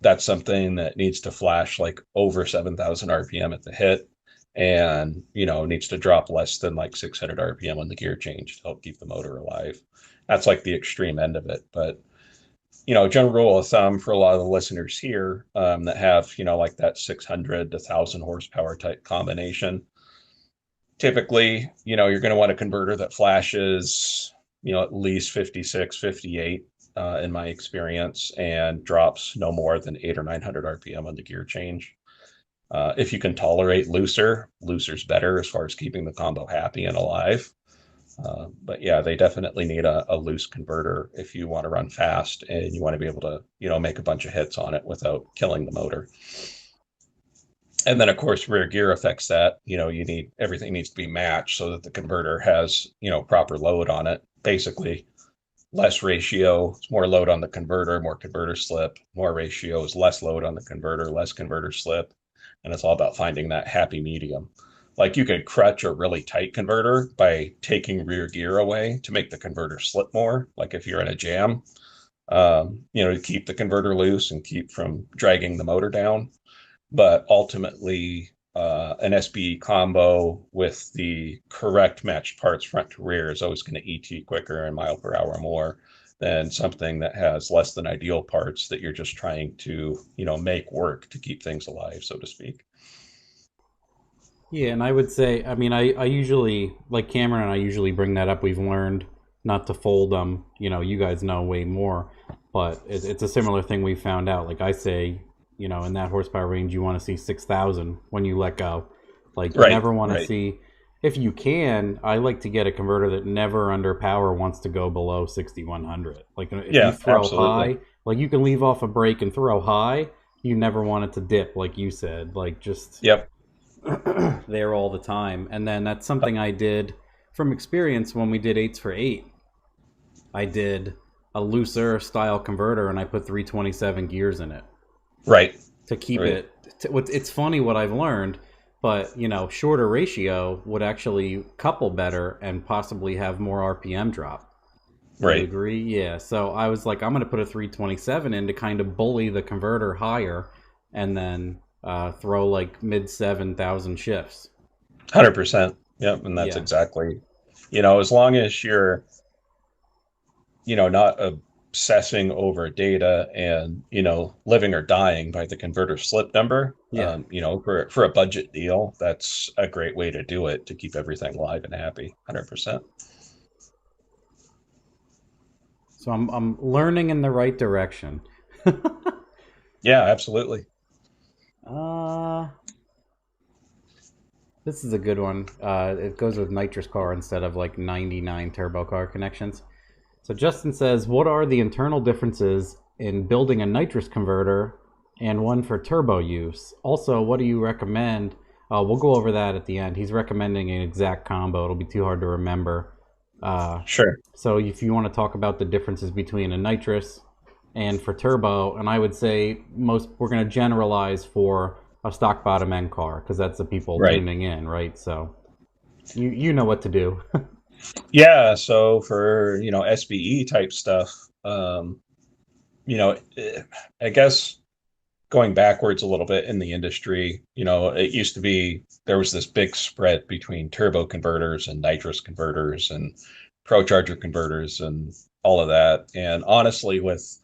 That's something that needs to flash like over 7,000 RPM at the hit and, needs to drop less than like 600 RPM on the gear change to help keep the motor alive. That's like the extreme end of it. But, general rule of thumb for a lot of the listeners here that have, like that 600 to 1,000 horsepower type combination, typically, you're going to want a converter that flashes, at least 56, 58 in my experience, and drops no more than 800 or 900 RPM on the gear change. If you can tolerate looser's better as far as keeping the combo happy and alive. But yeah, they definitely need a loose converter if you want to run fast and you want to be able to, make a bunch of hits on it without killing the motor. And then of course rear gear affects that. Everything needs to be matched so that the converter has, proper load on it. Basically, less ratio is more load on the converter, more converter slip. More ratio is less load on the converter, less converter slip. And it's all about finding that happy medium. Like you could crutch a really tight converter by taking rear gear away to make the converter slip more. Like if you're in a jam, to keep the converter loose and keep from dragging the motor down. But ultimately, an SBE combo with the correct matched parts front to rear is always going to ET quicker and mile per hour more than something that has less than ideal parts that you're just trying to, make work to keep things alive, so to speak. Yeah, and I would say, I mean, I usually, like Cameron and I usually bring that up. We've learned not to fold them. You guys know way more, but it's a similar thing we found out. Like I say, in that horsepower range, you want to see 6,000 when you let go. Like you never want to see, if you can, I like to get a converter that never under power wants to go below 6,100. Like if you throw high, like you can leave off a brake and throw high, you never want it to dip, like you said, like just there all the time. And then that's something I did from experience when we did 8s for 8. I did a looser style converter and I put 327 gears in it Right. to keep Right. it. It's funny what I've learned, but shorter ratio would actually couple better and possibly have more RPM drop. Do you Right. agree? Yeah. So I was like, I'm going to put a 327 in to kind of bully the converter higher, and then throw like mid 7,000 shifts. 100%. Yep. And that's Yeah. exactly, as long as you're, not obsessing over data and, living or dying by the converter slip number, Yeah. for a budget deal, that's a great way to do it to keep everything live and happy. 100%. So I'm learning in the right direction. Yeah, absolutely. uh this is a good one. It goes with nitrous car instead of like 99 turbo car connections. So Justin says, what are the internal differences in building a nitrous converter and one for turbo use? Also, what do you recommend? We'll go over that at the end. He's recommending an exact combo. It'll be too hard to remember. Uh, Sure. so if you want to talk about the differences between a nitrous and for turbo, and I would say we're going to generalize for a stock bottom end car because that's the people Right. tuning in, right? So you know what to do. Yeah. So for, SBE type stuff, I guess going backwards a little bit in the industry, it used to be there was this big spread between turbo converters and nitrous converters and procharger converters and all of that. And honestly, with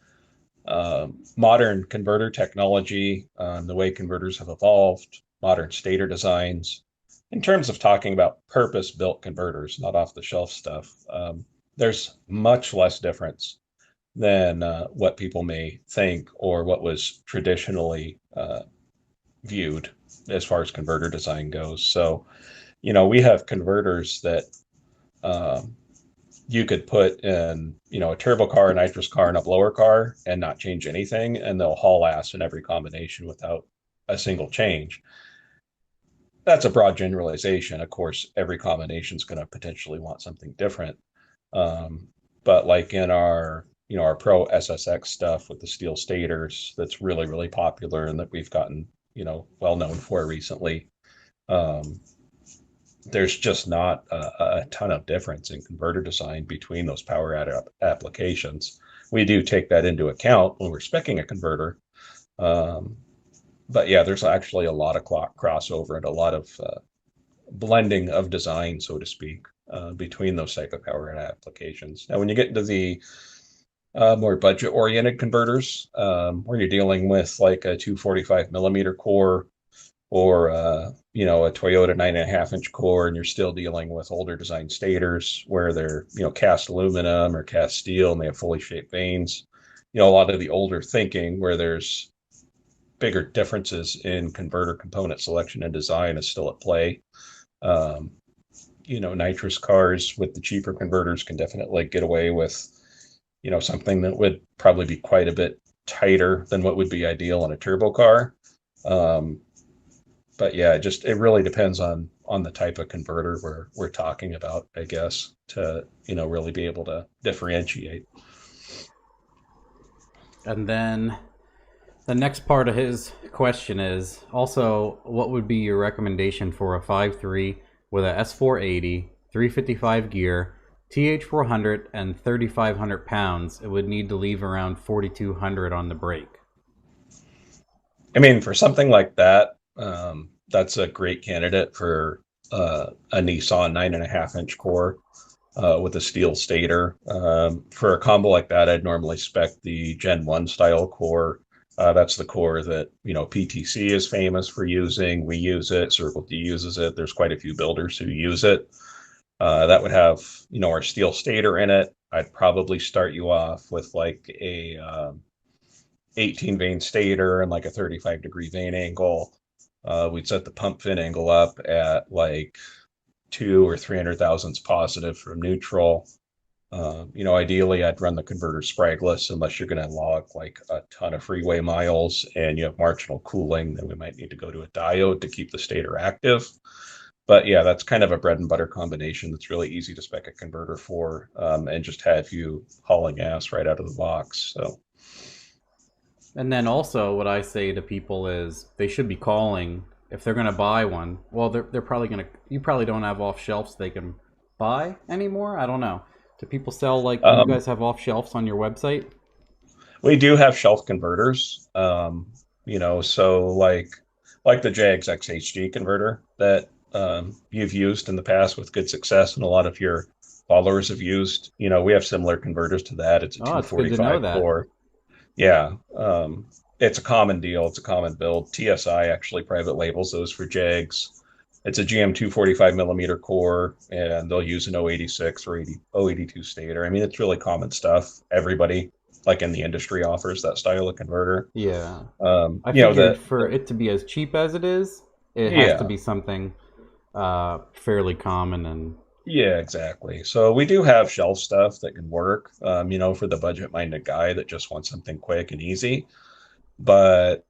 modern converter technology, the way converters have evolved, modern stator designs, in terms of talking about purpose-built converters, not off-the-shelf stuff, there's much less difference than what people may think or what was traditionally viewed as far as converter design goes. So, we have converters that um, you could put in, a turbo car, a nitrous car, and a blower car and not change anything, and they'll haul ass in every combination without a single change. That's a broad generalization. Of course, every combination is going to potentially want something different. Um, but like in our Pro SSX stuff with the steel stators, that's really, really popular and that we've gotten, well known for recently. Um, there's just not a ton of difference in converter design between those power applications. We do take that into account when we're specing a converter. Um, but yeah, there's actually a lot of crossover and a lot of blending of design, so to speak, between those type of power applications. Now, when you get into the more budget-oriented converters, where you're dealing with like a 245 millimeter core or a Toyota 9.5-inch core, and you're still dealing with older design stators where they're cast aluminum or cast steel and they have fully shaped vanes. A lot of the older thinking where there's bigger differences in converter component selection and design is still at play. Um, nitrous cars with the cheaper converters can definitely get away with something that would probably be quite a bit tighter than what would be ideal in a turbo car. Um, but yeah, it really depends on the type of converter we're talking about, I guess, to really be able to differentiate. And then the next part of his question is also, what would be your recommendation for a 5.3 with a S480, 355 gear, TH400, and 3,500 pounds? It would need to leave around 4,200 on the brake. I mean, for something like that, that's a great candidate for a Nissan 9.5-inch core with a steel stator. For a combo like that, I'd normally spec the Gen 1 style core. That's the core that PTC is famous for using. We use it. Circle D uses it. There's quite a few builders who use it. That would have our steel stator in it. I'd probably start you off with like a 18 vane stator and like a 35-degree vane angle. We'd set the pump fin angle up at like 2 or 300 thousandths positive from neutral. Ideally, I'd run the converter spragless unless you're going to log like a ton of freeway miles and you have marginal cooling. Then we might need to go to a diode to keep the stator active. But yeah, that's kind of a bread and butter combination that's really easy to spec a converter for, and just have you hauling ass right out of the box. So And then also, what I say to people is they should be calling if they're going to buy one. Well, they're probably going to. You probably don't have off shelves they can buy anymore. I don't know. Do people sell like? Do you um, guys have off shelves on your website? we do have shelf converters. So like the JAGS XHG converter that you've used in the past with good success, and a lot of your followers have used. We have similar converters to that. It's a Oh, it's good to know 245 that. core. Yeah, it's a common deal. It's a common build. TSI actually private labels those for JAGS. It's a GM 245 millimeter core, and they'll use an 086 or 082 stator. I mean, it's really common stuff. Everybody, like in the industry, offers that style of converter. Yeah, Um, I you know, figured the, for the it to be as cheap as it is, it has to yeah, be something fairly common and yeah, exactly. So we do have shelf stuff that can work, for the budget-minded guy that just wants something quick and easy. But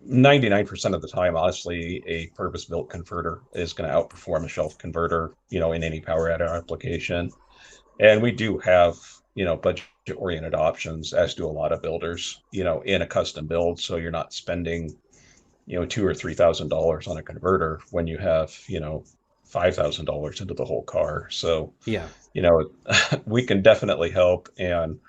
99% of the time, honestly, a purpose-built converter is going to outperform a shelf converter, in any power add application. And we do have, budget-oriented options, as do a lot of builders, in a custom build. So you're not spending, $2,000 or $3,000 on a converter when you have, $5,000 into the whole car. So, yeah. you know, we can definitely help. And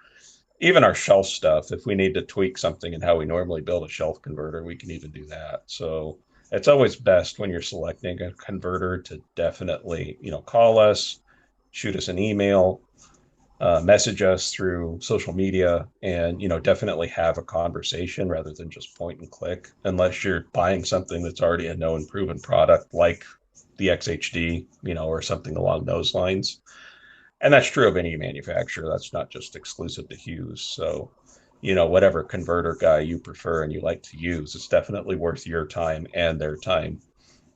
even our shelf stuff, if we need to tweak something in how we normally build a shelf converter, we can even do that. So it's always best when you're selecting a converter to definitely, call us, shoot us an email, message us through social media, and definitely have a conversation rather than just point and click, unless you're buying something that's already a known proven product like the XHD, or something along those lines. And that's true of any manufacturer. That's not just exclusive to Hughes. So, whatever converter guy you prefer and you like to use, it's definitely worth your time and their time,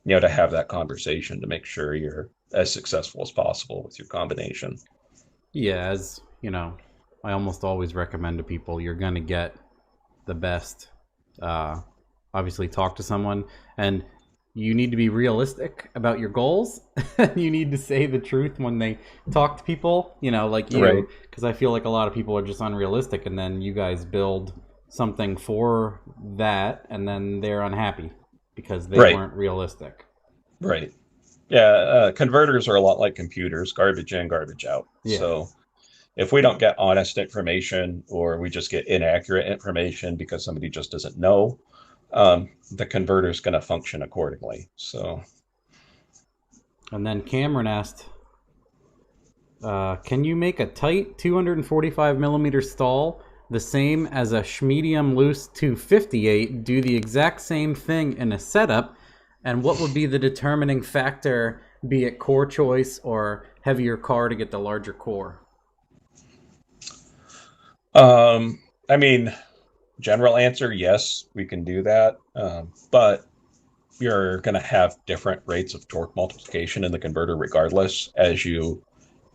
to have that conversation to make sure you're as successful as possible with your combination. Yeah, as you know, I almost always recommend to people you're gonna get the best. Uh, Obviously, talk to someone, and you need to be realistic about your goals. You need to say the truth when they talk to people. Like Right. you, because I feel like a lot of people are just unrealistic, and then you guys build something for that, and then they're unhappy because they Right. weren't realistic. Right. Yeah. Converters are a lot like computers, garbage in, garbage out. Yeah. So if we don't get honest information or we just get inaccurate information because somebody just doesn't know, the converter is going to function accordingly. So, And then Cameron asked, can you make a tight 245 millimeter stall the same as a schmedium loose 258, do the exact same thing in a setup, and what would be the determining factor, be it core choice or heavier car to get the larger core? um, I mean, general answer, yes, we can do that. But you're going to have different rates of torque multiplication in the converter regardless as you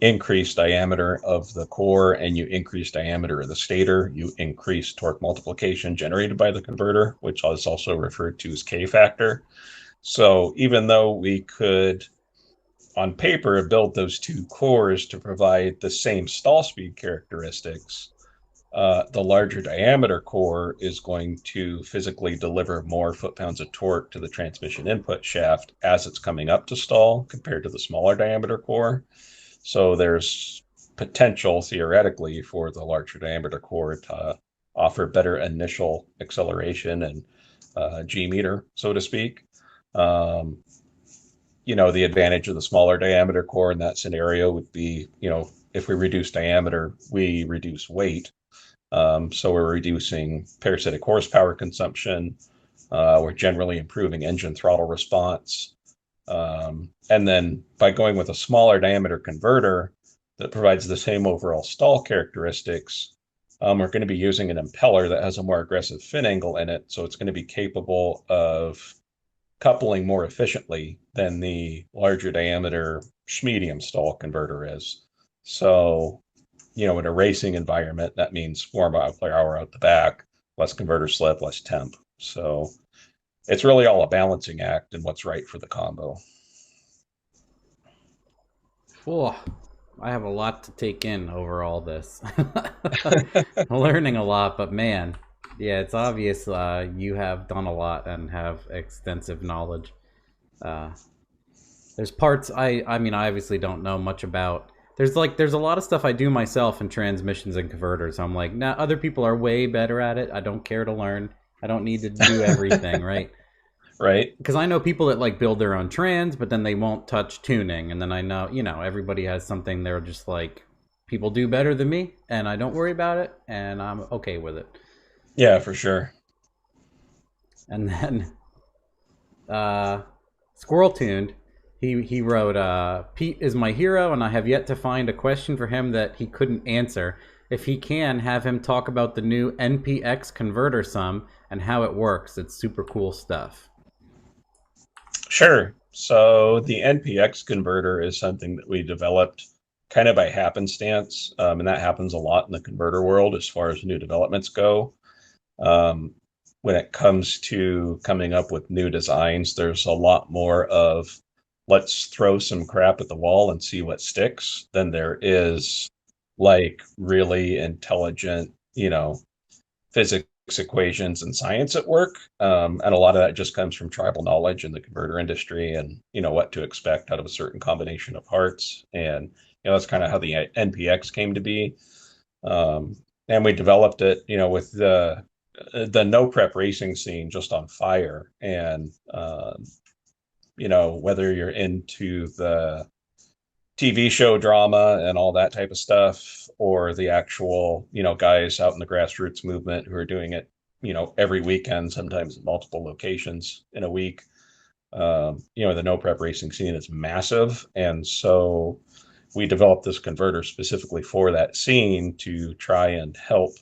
increase diameter of the core and you increase diameter of the stator, you increase torque multiplication generated by the converter, which is also referred to as K factor. So even though we could, on paper, build those two cores to provide the same stall speed characteristics, the larger diameter core is going to physically deliver more foot-pounds of torque to the transmission input shaft as it's coming up to stall compared to the smaller diameter core. So there's potential theoretically for the larger diameter core to offer better initial acceleration and G meter, so to speak. Um, the advantage of the smaller diameter core in that scenario would be, if we reduce diameter, we reduce weight. So we're reducing parasitic horsepower consumption. We're generally improving engine throttle response. And then by going with a smaller diameter converter that provides the same overall stall characteristics, we're going to be using an impeller that has a more aggressive fin angle in it. So it's going to be capable of coupling more efficiently than the larger diameter medium stall converter is. So, in a racing environment, that means more mile per hour out the back, less converter slip, less temp. So it's really all a balancing act and what's right for the combo. Oh, I have a lot to take in over all this. I'm learning a lot, but man, yeah, it's obvious you have done a lot and have extensive knowledge. Uh, there's parts I mean, I obviously don't know much about. There's a lot of stuff I do myself in transmissions and converters. I'm like, nah, other people are way better at it. I don't care to learn. I don't need to do everything, right? Right? Because I know people that like build their own trans, but then they won't touch tuning. And then I know, everybody has something they're just like, people do better than me, and I don't worry about it, and I'm okay with it. Yeah, for sure. And then Squirrel Tuned, he wrote, Pete is my hero, and I have yet to find a question for him that he couldn't answer. If he can, have him talk about the new Npx Converter sum and how it works. It's super cool stuff. Sure. So the NPX converter is something that we developed kind of by happenstance, and that happens a lot in the converter world as far as new developments go. Um, when it comes to coming up with new designs, there's a lot more of let's throw some crap at the wall and see what sticks than there is like really intelligent, physics equations and science at work. And a lot of that just comes from tribal knowledge in the converter industry and, what to expect out of a certain combination of parts. And, that's kind of how the NPX came to be. And we developed it, with the no prep racing scene just on fire. And, whether you're into the TV show drama and all that type of stuff, or the actual, guys out in the grassroots movement who are doing it, every weekend, sometimes in multiple locations in a week. The no prep racing scene is massive. And so we developed this converter specifically for that scene to try and help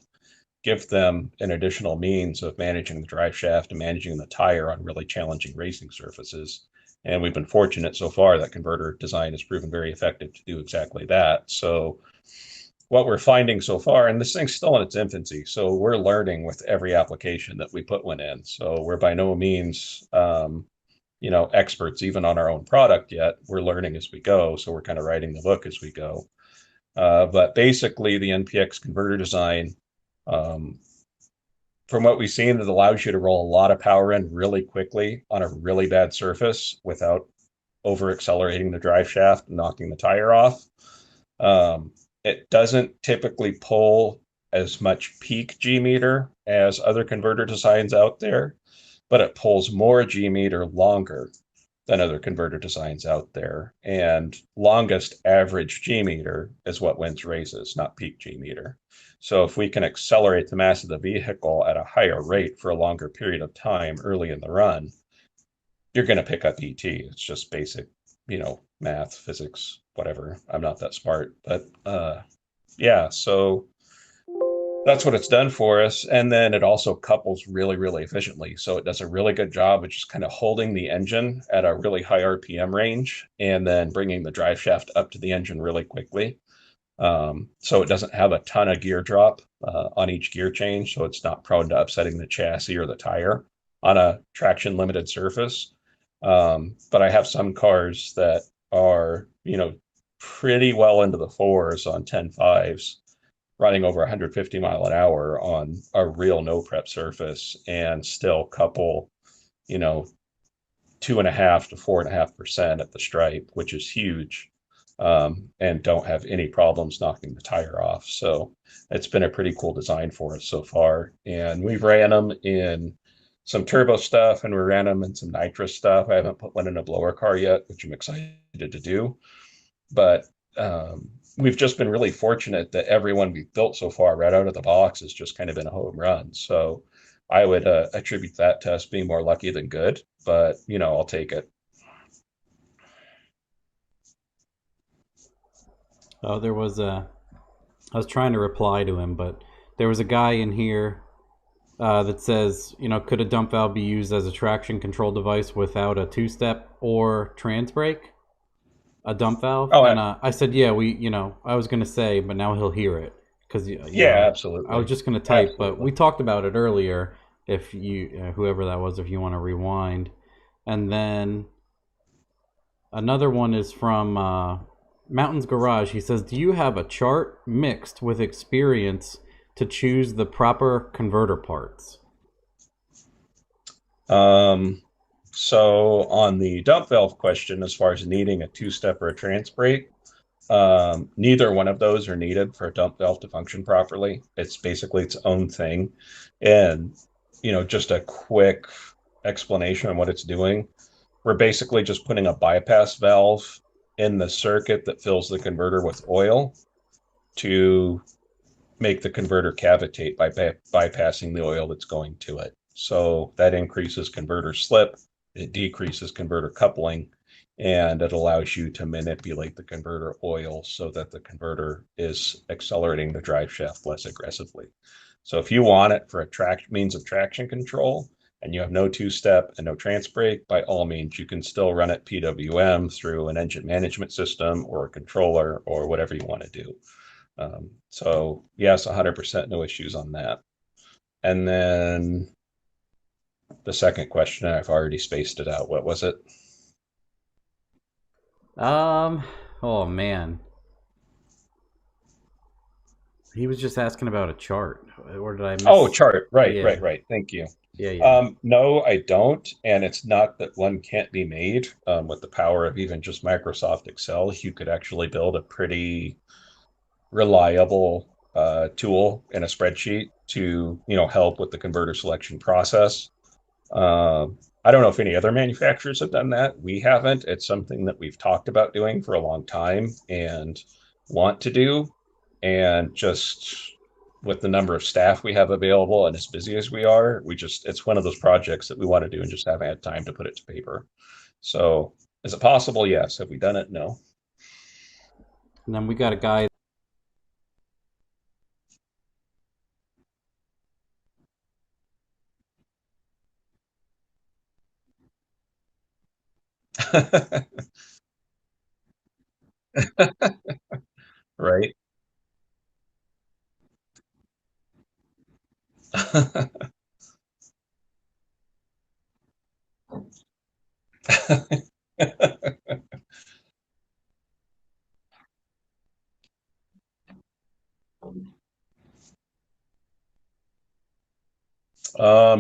give them an additional means of managing the drive shaft and managing the tire on really challenging racing surfaces. And we've been fortunate so far that converter design has proven very effective to do exactly that. So what we're finding so far, and this thing's still in its infancy, so we're learning with every application that we put one in. So we're by no means, experts even on our own product yet. We're learning as we go. So we're kind of writing the book as we go. But basically the NPX converter design, from what we've seen, it allows you to roll a lot of power in really quickly on a really bad surface without over accelerating the drive shaft and knocking the tire off. It doesn't typically pull as much peak G meter as other converter designs out there, but it pulls more G meter longer than other converter designs out there. And longest average G meter is what wins races, not peak G meter. So if we can accelerate the mass of the vehicle at a higher rate for a longer period of time early in the run, you're going to pick up ET. It's just basic, math, physics, whatever. I'm not that smart, but yeah, so that's what it's done for us. And then it also couples really, really efficiently. So it does a really good job of just kind of holding the engine at a really high RPM range and then bringing the drive shaft up to the engine really quickly. So it doesn't have a ton of gear drop on each gear change. So it's not prone to upsetting the chassis or the tire on a traction limited surface. But I have some cars that are, pretty well into the fours on 10.5s, running over 150 mile an hour on a real no prep surface and still couple, 2.5 to 4.5% at the stripe, which is huge, and don't have any problems knocking the tire off. So it's been a pretty cool design for us so far. And we've ran them in some turbo stuff and we ran them in some nitrous stuff. I haven't put one in a blower car yet, which I'm excited to do. But we've just been really fortunate that everyone we've built so far right out of the box has just kind of been a home run. So I would attribute that to us being more lucky than good, but I'll take it. Oh, I was trying to reply to him, but there was a guy in here that says, could a dump valve be used as a traction control device without a two-step or trans brake? A dump valve? Oh, And I said, yeah, I was going to say, but now he'll hear it. Because, yeah, absolutely. I was just going to type, Absolutely. but we talked about it earlier, if you, whoever that was, if you want to rewind. And then another one is from Mountains Garage, he says, do you have a chart mixed with experience to choose the proper converter parts? So on the dump valve question, as far as needing a two-step or a trans brake, neither one of those are needed for a dump valve to function properly. It's basically its own thing. And, just a quick explanation on what it's doing. We're basically just putting a bypass valve in the circuit that fills the converter with oil to make the converter cavitate by bypassing the oil that's going to it. So that increases converter slip, it decreases converter coupling, and it allows you to manipulate the converter oil so that the converter is accelerating the drive shaft less aggressively. So if you want it for a means of traction control and you have no two-step and no trans brake, by all means, you can still run it PWM through an engine management system or a controller or whatever you want to do. So yes, 100% no issues on that. And then the second question, I've already spaced it out. What was it? Oh man. He was just asking about a chart. Or did I miss? Oh, chart. Right, Yeah. right. Thank you. Yeah. No, I don't. And it's not that one can't be made. With the power of even just Microsoft Excel, you could actually build a pretty reliable tool in a spreadsheet to, help with the converter selection process. I don't know if any other manufacturers have done that. We haven't. It's something that we've talked about doing for a long time and want to do. And just with the number of staff we have available and as busy as we are, it's one of those projects that we want to do and just haven't had time to put it to paper. So is it possible? Yes. Have we done it? No. And then we got a guy. Right.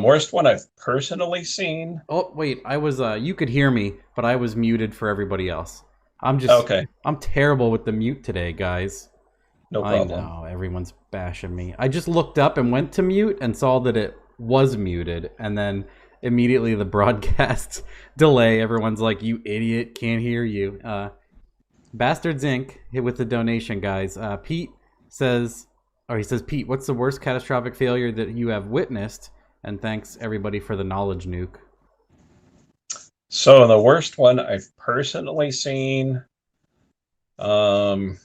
Worst one I've personally seen. Oh wait, I was. You could hear me, but I was muted for everybody else. Okay, I'm terrible with the mute today, guys. no I problem. know, everyone's bashing me. I just looked up and went to mute and saw that it was muted, and then immediately the broadcast delay. Everyone's like, "You idiot, can't hear you." Bastards Inc. hit with the donation, guys. Pete says, he says, Pete, what's the worst catastrophic failure that you have witnessed? And thanks everybody for the knowledge nuke. So the worst one I've personally seen, the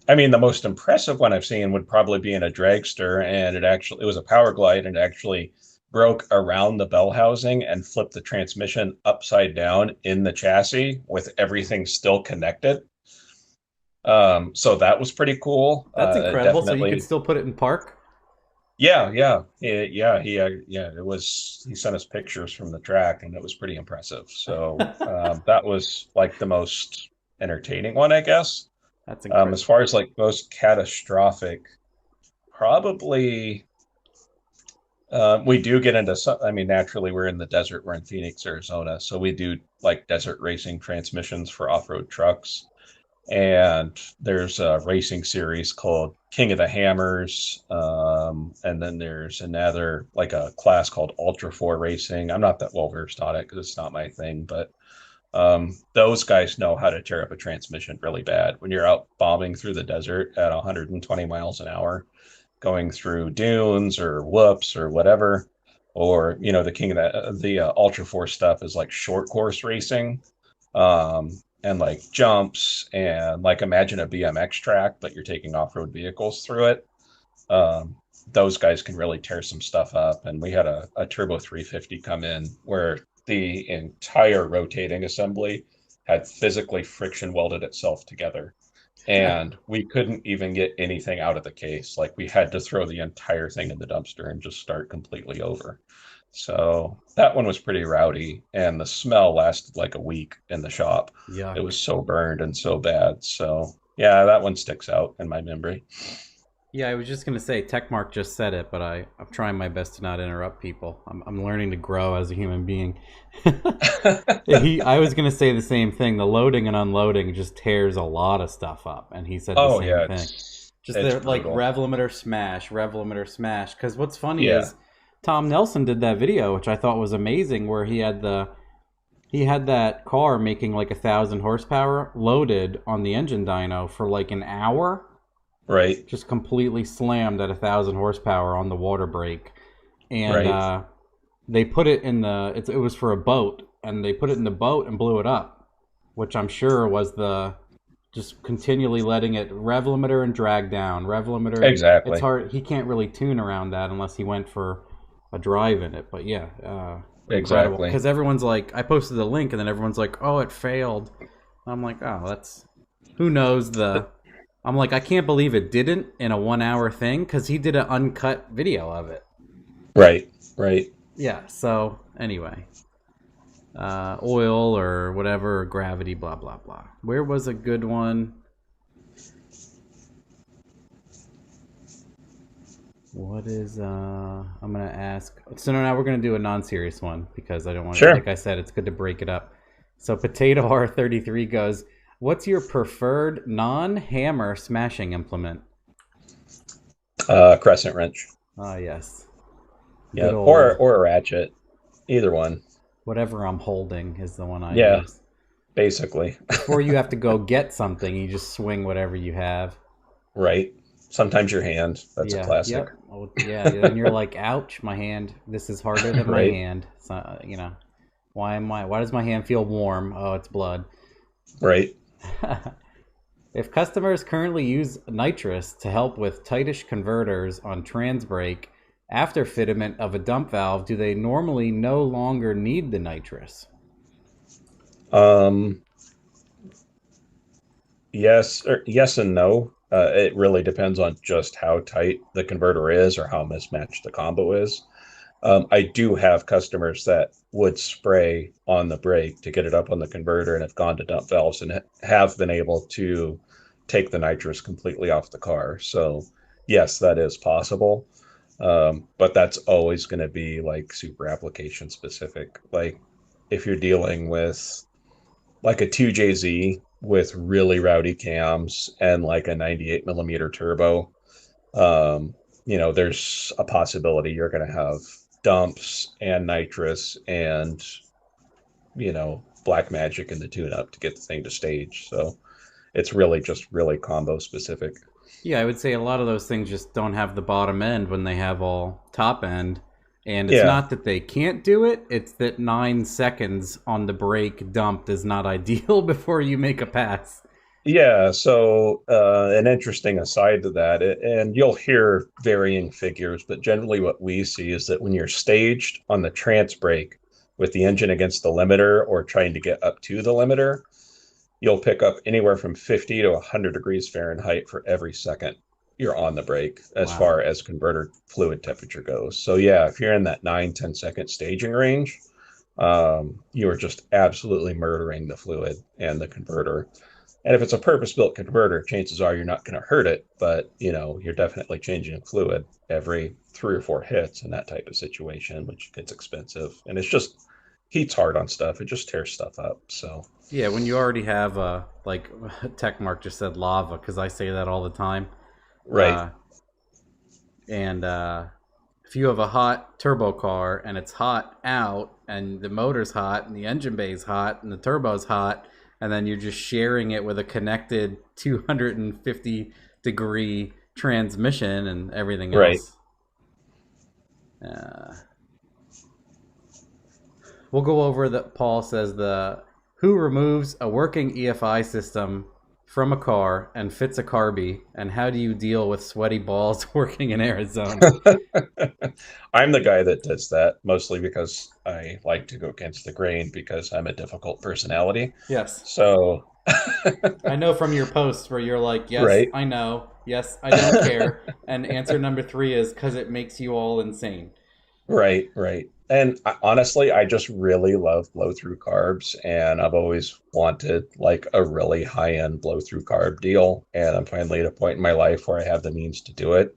most impressive one I've seen would probably be in a dragster, and it was a power glide, and it actually broke around the bell housing and flipped the transmission upside down in the chassis with everything still connected. So that was pretty cool. That's incredible. So you could Definitely. still put it in park? It was. He sent us pictures from the track, and it was pretty impressive. So that was like the most entertaining one, I guess. That's incredible. As far as like most catastrophic, probably we do get into some. Naturally, we're in the desert. We're in Phoenix, Arizona, so we do like desert racing transmissions for off-road trucks. And there's a racing series called King of the Hammers, and then there's another like a class called Ultra 4 Racing. I'm not that well versed on it because it's not my thing, but those guys know how to tear up a transmission really bad when you're out bombing through the desert at 120 miles an hour, going through dunes or whoops or whatever. Or the king of the Ultra 4 stuff is like short course racing. And like jumps and like imagine a BMX track, but you're taking off-road vehicles through it. Those guys can really tear some stuff up. And we had a Turbo 350 come in where the entire rotating assembly had physically friction welded itself together. And we couldn't even get anything out of the case. Like we had to throw the entire thing in the dumpster and just start completely over. So that one was pretty rowdy, and the smell lasted like a week in the shop. It Yuck. was so burned and so bad. So yeah, that one sticks out in my memory. Yeah, I was just gonna say, Techmark just said it, but I'm trying my best to not interrupt people. I'm learning to grow as a human being. I was gonna say the same thing. The loading and unloading just tears a lot of stuff up, and he said the Oh same yeah, thing. Just it's the like brutal. rev limiter smash. Because what's funny Yeah, is Tom Nelson did that video, which I thought was amazing, where he had that car making like 1,000 horsepower loaded on the engine dyno for like an hour, right, just completely slammed at 1,000 horsepower on the water brake, and right. they put it in it was for a boat, and they put it in the boat and blew it up, which I'm sure was the just continually letting it rev limiter and drag down, rev limiter, and it's Exactly, hard. He can't really tune around that unless he went for a drive in it. But yeah, incredible. exactly. Because everyone's like, I posted the link, and then everyone's like, oh, it failed. I'm like, oh, that's who knows the. I'm like, I can't believe it didn't in a 1 hour thing because he did an uncut video of it. Right, right. Yeah. So anyway, oil or whatever, gravity, blah blah blah. Where was a good one? What is I'm gonna ask. So now we're gonna do a non-serious one because I don't want to. Sure. Like I said, it's good to break it up. So Potato R33 goes, "What's your preferred non-hammer smashing implement?" Crescent wrench. Ah, yes. Yeah, Good old or a ratchet. Either one. whatever I'm holding is the one I Yeah, use. basically. Before you have to go get something, you just swing whatever you have. Right. Sometimes your hand. That's a Yeah, classic. yep. Oh, yeah, and you're like, ouch, my hand. This is harder than my Right. hand. So, why does my hand feel warm? Oh, it's blood. Right. If customers currently use nitrous to help with tightish converters on trans brake after fitment of a dump valve, do they normally no longer need the nitrous? Um, yes and no. It really depends on just how tight the converter is or how mismatched the combo is. I do have customers that would spray on the brake to get it up on the converter and have gone to dump valves and have been able to take the nitrous completely off the car. So yes, that is possible. But that's always going to be like super application specific. Like if you're dealing with like a 2JZ with really rowdy cams and like a 98 millimeter turbo, there's a possibility you're going to have dumps and nitrous and, black magic in the tune up to get the thing to stage. So it's really just really combo specific. Yeah, I would say a lot of those things just don't have the bottom end when they have all top end. And it's Yeah. not that they can't do it, it's that 9 seconds on the brake dumped is not ideal before you make a pass. Yeah, so an interesting aside to that, and you'll hear varying figures, but generally what we see is that when you're staged on the trans brake with the engine against the limiter or trying to get up to the limiter, you'll pick up anywhere from 50 to 100 degrees Fahrenheit for every second you're on the brake as Wow. far as converter fluid temperature goes. So yeah, if you're in that 9-10 second staging range, you are just absolutely murdering the fluid and the converter. And if it's a purpose-built converter, chances are you're not going to hurt it, but you're definitely changing fluid every 3 or 4 hits in that type of situation, which gets expensive. And it's just heats hard on stuff. It just tears stuff up. So Yeah, when you already have, like, Techmark just said lava, because I say that all the time. right, Uh, and if you have a hot turbo car and it's hot out and the motor's hot and the engine bay's hot and the turbo's hot, and then you're just sharing it with a connected 250 degree transmission and everything right. else. Uh, we'll go over that. Paul says who removes a working EFI system from a car and fits a carby, and how do you deal with sweaty balls working in Arizona? I'm the guy that does that mostly because I like to go against the grain because I'm a difficult personality. Yes. So, I know from your posts where you're like, yes, right. I know. Yes, I don't care. And answer number 3 is because it makes you all insane. Right, right. And honestly, I just really love blow through carbs, and I've always wanted like a really high end blow through carb deal. And I'm finally at a point in my life where I have the means to do it.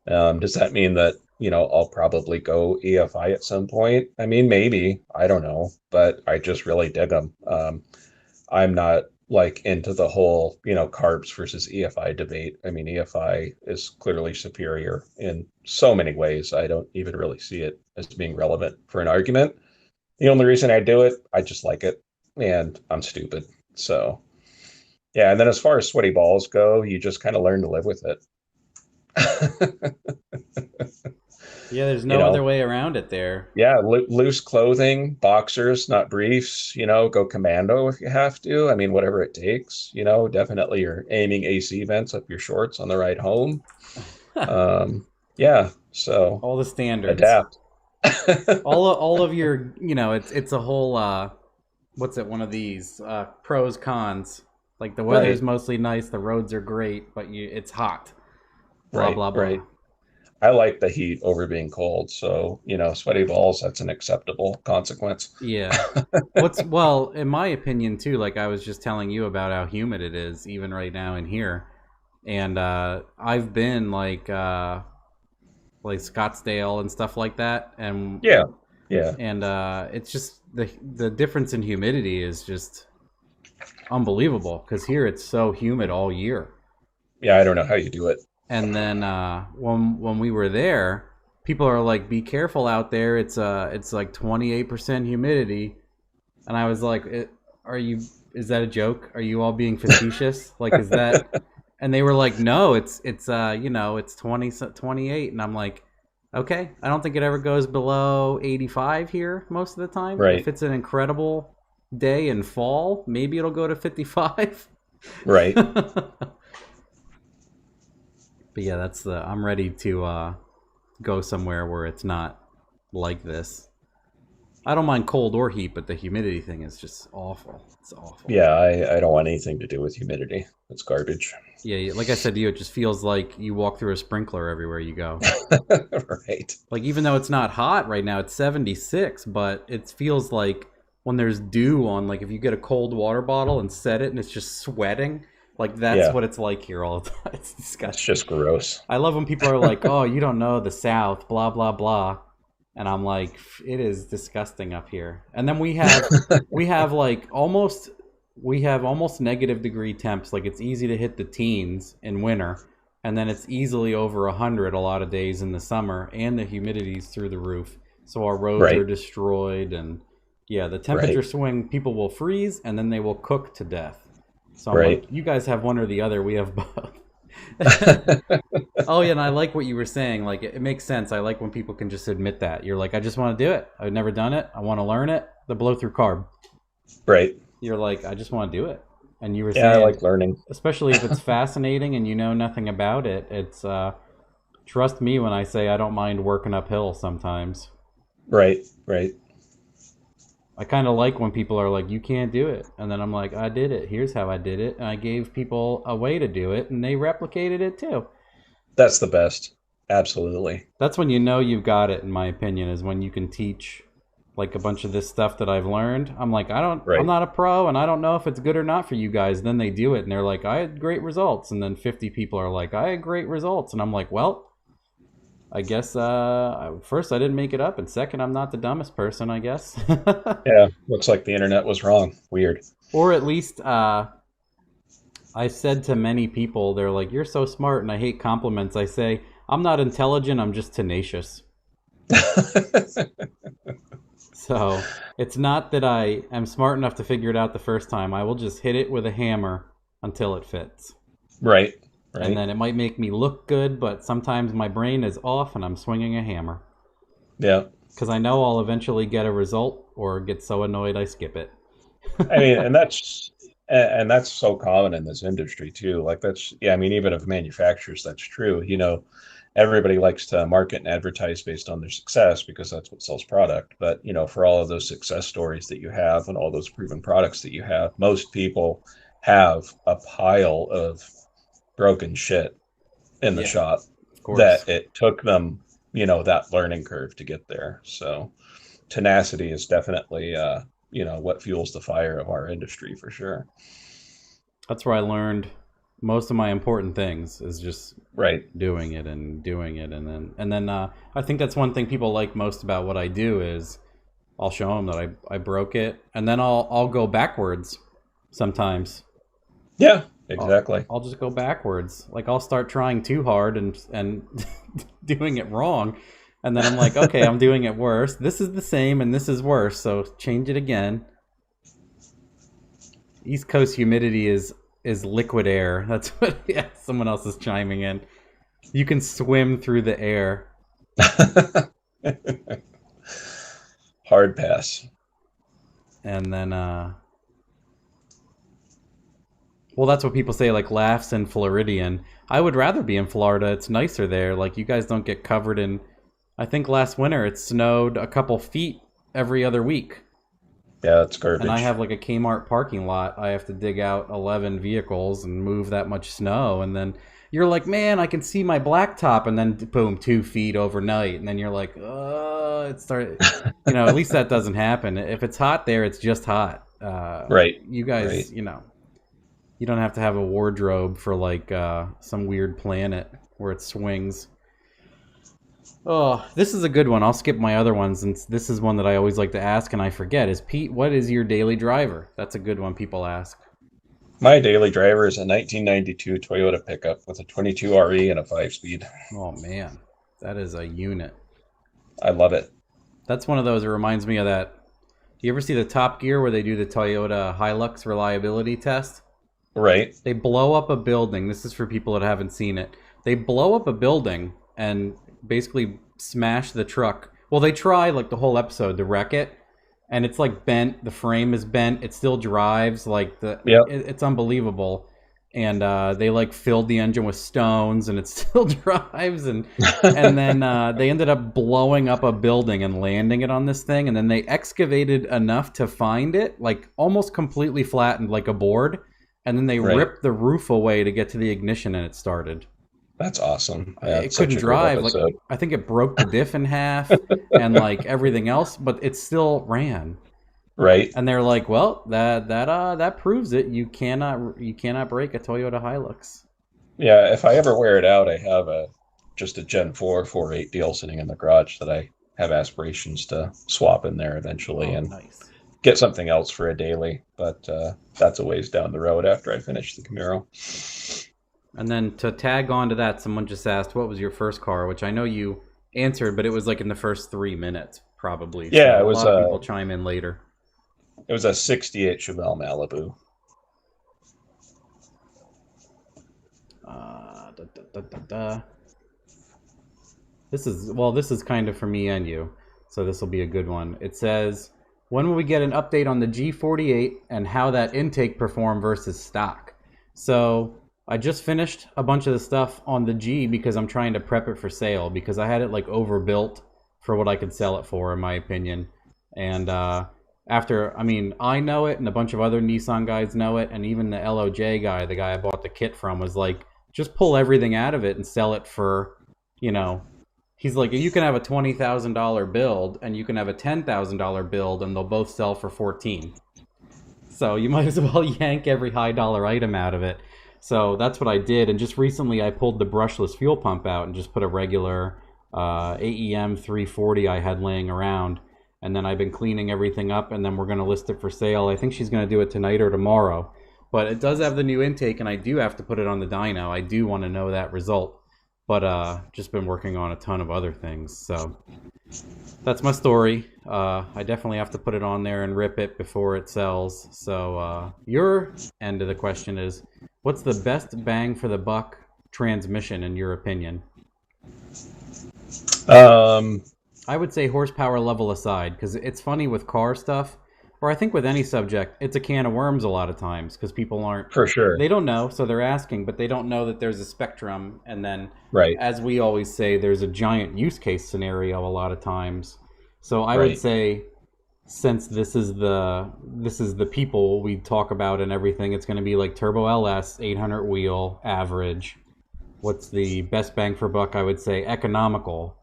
Does that mean that, I'll probably go EFI at some point? I mean, maybe, I don't know, but I just really dig them. I'm not like into the whole, carbs versus EFI debate. I mean, EFI is clearly superior in so many ways. I don't even really see it as being relevant for an argument. The only reason I do it, I just like it, and I'm stupid. So, yeah. And then as far as sweaty balls go, you just kind of learn to live with it. Yeah, there's you no other know, way around it there. yeah, loose clothing, boxers, not briefs, go commando if you have to. I mean, whatever it takes, definitely you're aiming AC vents up your shorts on the ride home. Yeah, so All the standards. adapt. All of your, it's a whole what's it, one of these pros cons. Like the weather's Right, mostly nice, the roads are great, but it's hot. Blah right, blah blah. right. I like the heat over being cold, so, sweaty balls, that's an acceptable consequence. Yeah. Well, in my opinion too, like I was just telling you about how humid it is even right now in here. And I've been like Scottsdale and stuff like that, Yeah, yeah, and it's just the difference in humidity is just unbelievable because here it's so humid all year. yeah, I don't know how you do it. And then when we were there, people are like, "Be careful out there. It's like 28% humidity." And I was like, "Are you? Is that a joke? Are you all being facetious? Like, is that?" And they were like, "No, it's 28." And I'm like, "Okay, I don't think it ever goes below 85 here most of the time. If Right, it's an incredible day in fall, maybe it'll go to 55." right. But yeah, I'm ready to go somewhere where it's not like this. I don't mind cold or heat, but the humidity thing is just awful. It's awful. Yeah, I don't want anything to do with humidity. It's garbage. Yeah, like I said to you, it just feels like you walk through a sprinkler everywhere you go. Right. Like even though it's not hot right now, it's 76, but it feels like when there's dew on, like if you get a cold water bottle and set it and it's just sweating, like that's Yeah, what it's like here all the time. It's it's disgusting. just gross. I love when people are like, "Oh, you don't know the South, blah blah blah," and I'm like, "It is disgusting up here." And then we have like almost negative degree temps. Like it's easy to hit the teens in winter, and then it's easily over 100 a lot of days in the summer, and the humidity's through the roof. So our roads are Right, destroyed, and yeah, the temperature right, swing, people will freeze, and then they will cook to death. So I'm like, right. you guys have one or the other. We have both. Oh yeah, and I like what you were saying. Like it makes sense. I like when people can just admit that. You're like, I just want to do it. I've never done it. I want to learn it. The blow through carb. Right. You're like, I just want to do it. And you were Yeah, I saying, like learning. especially if it's fascinating and you know nothing about it, it's trust me when I say I don't mind working uphill sometimes. Right, right. I kind of like when people are like, you can't do it. And then I'm like, I did it. Here's how I did it. And I gave people a way to do it, and they replicated it too. That's the best. Absolutely. That's when you know you've got it, in my opinion, is when you can teach like a bunch of this stuff that I've learned. I'm like, I'm Right. not a pro and I don't know if it's good or not for you guys. Then they do it and they're like, I had great results. And then 50 people are like, I had great results. And I'm like, well, I guess first I didn't make it up, and second I'm not the dumbest person, I guess. Yeah, looks like the internet was wrong. Weird. Or at least I said to many people, they're like, you're so smart, and I hate compliments. I say, I'm not intelligent, I'm just tenacious. So it's not that I am smart enough to figure it out the first time. I will just hit it with a hammer until it fits. Right, And right. then it might make me look good, but sometimes my brain is off and I'm swinging a hammer. Yeah. Because I know I'll eventually get a result or get so annoyed I skip it. I mean, and that's so common in this industry too. Like that's yeah, I mean, even of manufacturers, that's true. Everybody likes to market and advertise based on their success because that's what sells product. But, for all of those success stories that you have and all those proven products that you have, most people have a pile of broken shit in the Yeah, shop of course. that it took them, that learning curve to get there. So, tenacity is definitely, what fuels the fire of our industry for sure. That's where I learned most of my important things is just Right. doing it and doing it, and then I think that's one thing people like most about what I do is I'll show them that I broke it, and then I'll go backwards sometimes. Yeah, exactly. I'll just go backwards. Like I'll start trying too hard and doing it wrong, and then I'm like, okay, I'm doing it worse. This is the same, and this is worse. So change it again. East Coast humidity is liquid air. That's what. Yeah, someone else is chiming in. You can swim through the air. Hard pass. And then, well, that's what people say, like, laughs in Floridian. I would rather be in Florida. It's nicer there. Like, you guys don't get covered in, I think last winter it snowed a couple feet every other week. Yeah, that's garbage. And I have, like, a Kmart parking lot. I have to dig out 11 vehicles and move that much snow. And then you're like, man, I can see my blacktop. And then, boom, 2 feet overnight. And then you're like, it started. At least that doesn't happen. If it's hot there, it's just hot. Right. You guys, right. You don't have to have a wardrobe for like some weird planet where it swings. Oh, this is a good one. I'll skip my other ones, and this is one that I always like to ask, and I forget. Is Pete, what is your daily driver? That's a good one people ask. My daily driver is a 1992 Toyota pickup with a 22 RE and a 5-speed. Oh, man. That is a unit. I love it. That's one of those, it reminds me of that. You ever see the Top Gear where they do the Toyota Hilux reliability test? Right. They blow up a building. This is for people that haven't seen it. They blow up a building and basically smash the truck. Well, they try like the whole episode to wreck it, and it's like bent. The frame is bent. It still drives. Like it's unbelievable. And they like filled the engine with stones, and it still drives. And then they ended up blowing up a building and landing it on this thing. And then they excavated enough to find it, like almost completely flattened, like a board. And then they ripped the roof away to get to the ignition, and it started. That's awesome. It couldn't drive. Like I think it broke the diff in half and like everything else, but it still ran. Right. And they're like, well, that proves it. You cannot break a Toyota Hilux. Yeah, if I ever wear it out, I have just a Gen 4 4.8 deal sitting in the garage that I have aspirations to swap in there eventually nice. Get something else for a daily. But that's a ways down the road after I finish the Camaro. And then to tag on to that, someone just asked, what was your first car? Which I know you answered, but it was like in the first 3 minutes, probably. Yeah, so it was. A lot of people chime in later. It was a 68 Chevelle Malibu. This is kind of for me and you, so this will be a good one. It says, when will we get an update on the G48 and how that intake performed versus stock? So I just finished a bunch of the stuff on the G because I'm trying to prep it for sale because I had it like overbuilt for what I could sell it for, in my opinion. And I know it, and a bunch of other Nissan guys know it, and even the LOJ guy, the guy I bought the kit from, was like, just pull everything out of it and sell it for, he's like, you can have a $20,000 build, and you can have a $10,000 build, and they'll both sell for $14,000. So you might as well yank every high dollar item out of it. So that's what I did, and just recently I pulled the brushless fuel pump out and just put a regular AEM 340 I had laying around. And then I've been cleaning everything up, and then we're going to list it for sale. I think she's going to do it tonight or tomorrow. But it does have the new intake, and I do have to put it on the dyno. I do want to know that result. But just been working on a ton of other things. So that's my story. I definitely have to put it on there and rip it before it sells. So your end of the question is, what's the best bang for the buck transmission in your opinion? I would say horsepower level aside, because it's funny with car stuff, or I think with any subject, it's a can of worms a lot of times, because people aren't... For sure. They don't know, so they're asking, but they don't know that there's a spectrum, and then, right. As we always say, there's a giant use case scenario a lot of times. So I would say, since this is the people we talk about and everything, it's going to be like Turbo LS, 800 wheel, average. What's the best bang for buck? I would say economical.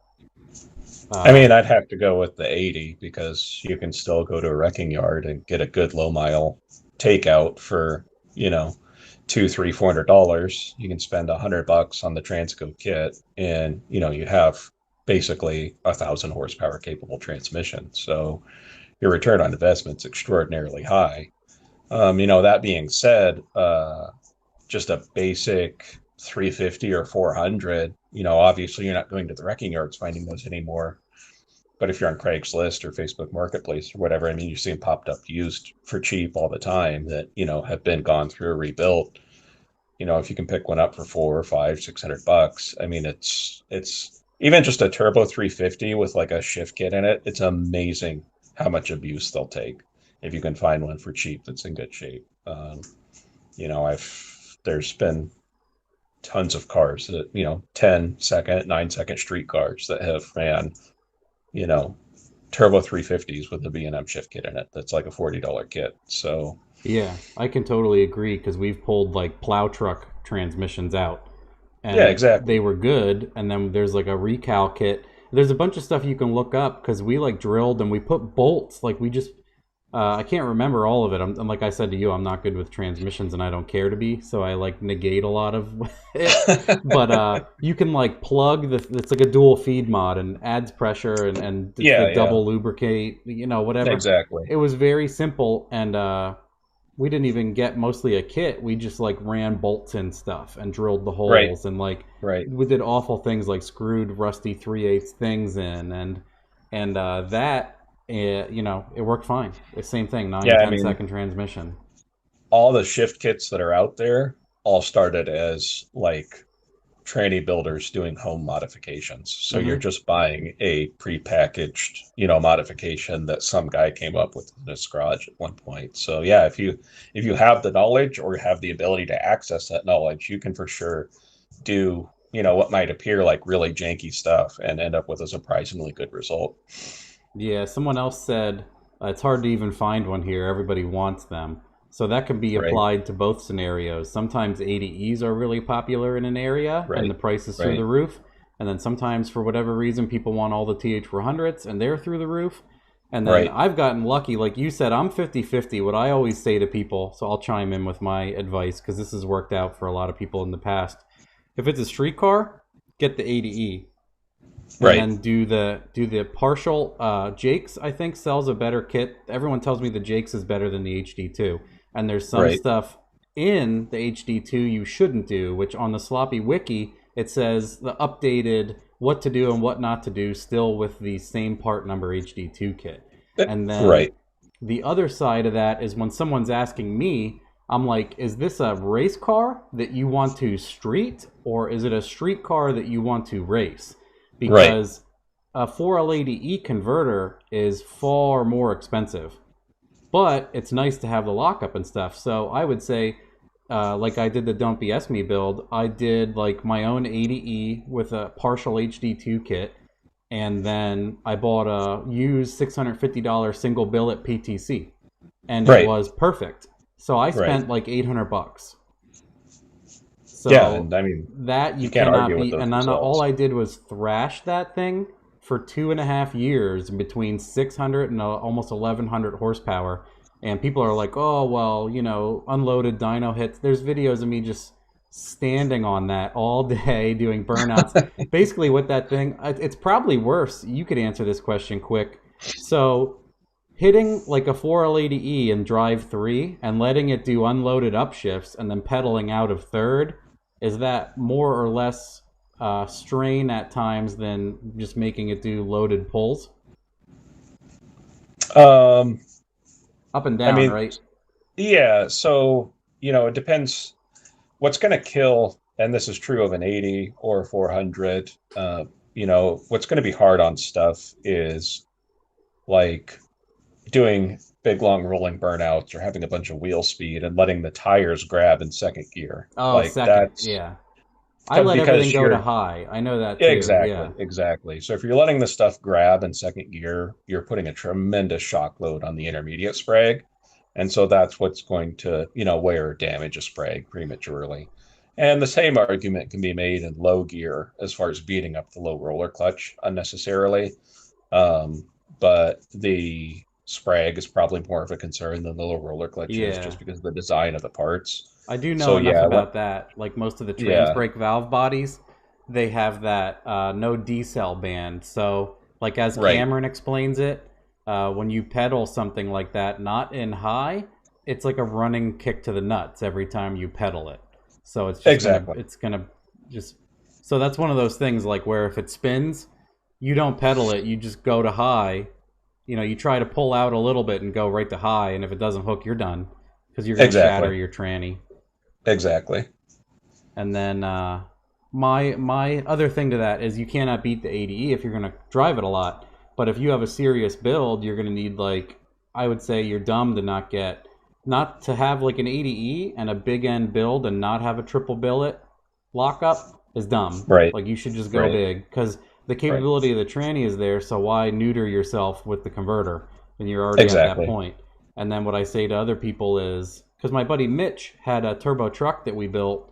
I Uh, mean, I'd have to go with the 80 because you can still go to a wrecking yard and get a good low mile takeout for, you know, two, three, $400. You can spend $100 on the Transco kit, and you have basically 1,000 horsepower capable transmission. So your return on investment's extraordinarily high. That being said, just a basic 350 or 400, obviously you're not going to the wrecking yards finding those anymore. But if you're on Craigslist or Facebook Marketplace or whatever, I mean, you see them popped up used for cheap all the time that, have been gone through a rebuilt. If you can pick one up for 4 or 5, $600, I mean, it's even just a turbo 350 with like a shift kit in it. It's amazing how much abuse they'll take if you can find one for cheap that's in good shape. There's been tons of cars that, 10-second, 9-second street cars that have ran, you know, turbo 350s with a B&M shift kit in it. That's like a $40 kit. So yeah, I can totally agree because we've pulled like plow truck transmissions out yeah, and they exactly. were good. And then there's like a recal kit. There's a bunch of stuff you can look up because we like drilled and we put bolts. Like we just, I can't remember all of it. And like I said to you, I'm not good with transmissions and I don't care to be. So I like negate a lot of it. But you can like plug it's like a dual feed mod and adds pressure and it's the Yeah, yeah, double lubricate, whatever. exactly. It was very simple and we didn't even get mostly a kit. We just like ran bolts and stuff and drilled the Right, holes and like right. we did awful things like screwed rusty 3/8 things in and that it worked fine. The same thing, nine Yeah, I ten mean, second transmission. all the shift kits that are out there all started as like tranny builders doing home modifications. So you're Hmm. just buying a prepackaged, modification that some guy came up with in his garage at one point. So yeah, if you have the knowledge or have the ability to access that knowledge, you can for sure do, what might appear like really janky stuff and end up with a surprisingly good result. Yeah, someone else said it's hard to even find one here. Everybody wants them. So that can be Right, applied to both scenarios. Sometimes ADEs are really popular in an area and the right, price is through the right, roof. And then sometimes, for whatever reason, people want all the TH400s and they're through the roof. And then right. I've gotten lucky. Like you said, I'm 50-50. What I always say to people, so I'll chime in with my advice because this has worked out for a lot of people in the past. If it's a street car, get the ADE and Right, then do the partial. Jake's I think sells a better kit. Everyone tells me the Jake's is better than the HD2, and there's some right. stuff in the HD2 you shouldn't do, which on the sloppy wiki it says the updated what to do and what not to do still with the same part number HD2 kit. And then Right, the other side of that is when someone's asking me, I'm like, is this a race car that you want to street, or is it a street car that you want to race? right. Because a 4L80E converter is far more expensive, but it's nice to have the lockup and stuff. So I would say, like I did the Don't BS Me build, I did like my own 80E with a partial HD2 kit, and then I bought a used $650 single billet PTC, and it Right, was perfect. So I right. spent like $800. Yeah, So and I mean, that you you can't cannot argue with beat. those And then all results. I did was thrash that thing for 2.5 years between 600 and almost 1100 horsepower. And people are like, oh, well, unloaded dyno hits. There's videos of me just standing on that all day doing burnouts. Basically, what that thing, it's probably worse. You could answer this question quick. So hitting like a 4L80E in drive 3 and letting it do unloaded upshifts and then pedaling out of third, is that more or less strain at times than just making it do loaded pulls? Um, Up and I down, mean, right? yeah, so, it depends what's going to kill, and this is true of an 80 or a 400. What's going to be hard on stuff is like doing big, long rolling burnouts or having a bunch of wheel speed and letting the tires grab in second gear. Oh, Like second, that's yeah. I let everything because go to you're high. I know that too, exactly, yeah. exactly. So if you're letting the stuff grab in second gear, you're putting a tremendous shock load on the intermediate sprag. And so that's what's going to, wear or damage a sprag prematurely. And the same argument can be made in low gear as far as beating up the low roller clutch unnecessarily. Um, but the sprag is probably more of a concern than the low roller clutch is, Yeah. just because of the design of the parts. I do So know enough yeah, what? about that. Like most of the trans Yeah, brake valve bodies, they have that no decel band. So, like as right, Cameron explains it, when you pedal something like that, not in high, it's like a running kick to the nuts every time you pedal it. So exactly, it's gonna just. So that's one of those things like where if it spins, you don't pedal it, you just go to high. You know, you try to pull out a little bit and go right to high, and if it doesn't hook, you're done because you're gonna shatter exactly, your tranny. exactly. And then my other thing to that is you cannot beat the ADE if you're going to drive it a lot. But if you have a serious build, you're going to need like I would say you're dumb to not to have like an ADE and a big end build and not have a triple billet lockup is dumb. Right, Like you should just go right, big because the right. capability of the tranny is there. So why neuter yourself with the converter when you're already at that Exactly. point? And then what I say to other people is because my buddy Mitch had a turbo truck that we built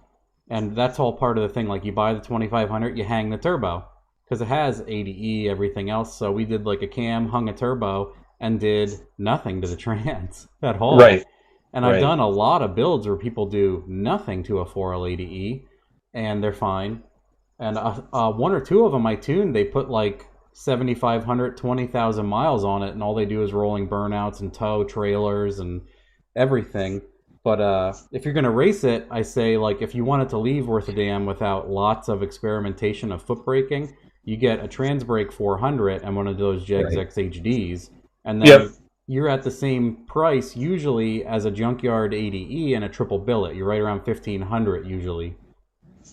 and that's all part of the thing. Like you buy the 2500, you hang the turbo because it has ADE, everything else. So we did like a cam, hung a turbo, and did nothing to the trans at Right, all. And I've right, done a lot of builds where people do nothing to a 4L ADE, and they're fine. And one or two of them I tuned. They put like 7,500, 20,000 miles on it, and all they do is rolling burnouts and tow trailers and everything. But if you're gonna race it, I say like if you want it to leave worth a damn without lots of experimentation of foot braking, you get a Transbrake 400 and one of those Jegs right. XHDs, and Yep, then you're at the same price usually as a junkyard ADE and a triple billet. You're right around 1,500 usually.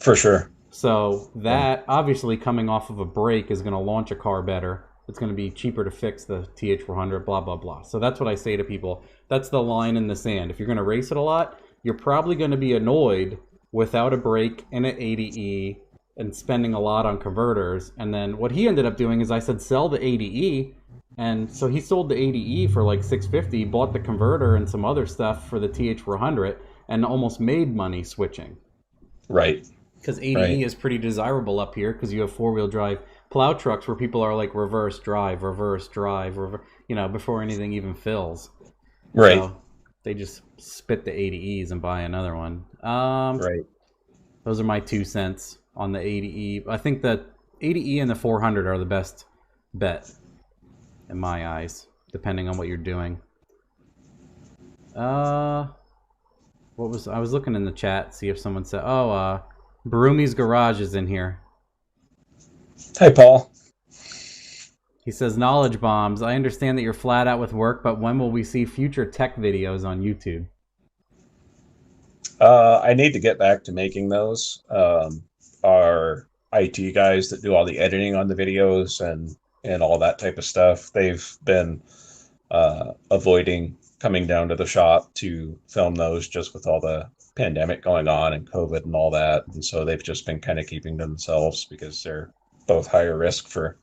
for sure. So Yeah. that obviously coming off of a brake is going to launch a car better. It's going to be cheaper to fix the TH400, blah, blah, blah. So that's what I say to people. That's the line in the sand. If you're going to race it a lot, you're probably going to be annoyed without a brake and an ADE and spending a lot on converters. And then what he ended up doing is I said, sell the ADE. And so he sold the ADE for like 650, bought the converter and some other stuff for the TH400 and almost made money switching Right, because right, ADE is pretty desirable up here because you have four-wheel drive plow trucks where people are like reverse drive, before anything even fills. right, So they just spit the ADEs and buy another one. right. Those are my 2 cents on the ADE. I think that ADE and the 400 are the best bet in my eyes, depending on what you're doing. Uh, I was looking in the chat, see if someone said, Barumi's Garage is in here. Hey, Paul. He says, knowledge bombs. I understand that you're flat out with work, but when will we see future tech videos on YouTube? I need to get back to making those. Our IT guys that do all the editing on the videos and all that type of stuff, they've been avoiding coming down to the shop to film those just with all the pandemic going on and COVID and all that. And so they've just been kind of keeping to themselves because they're both higher risk for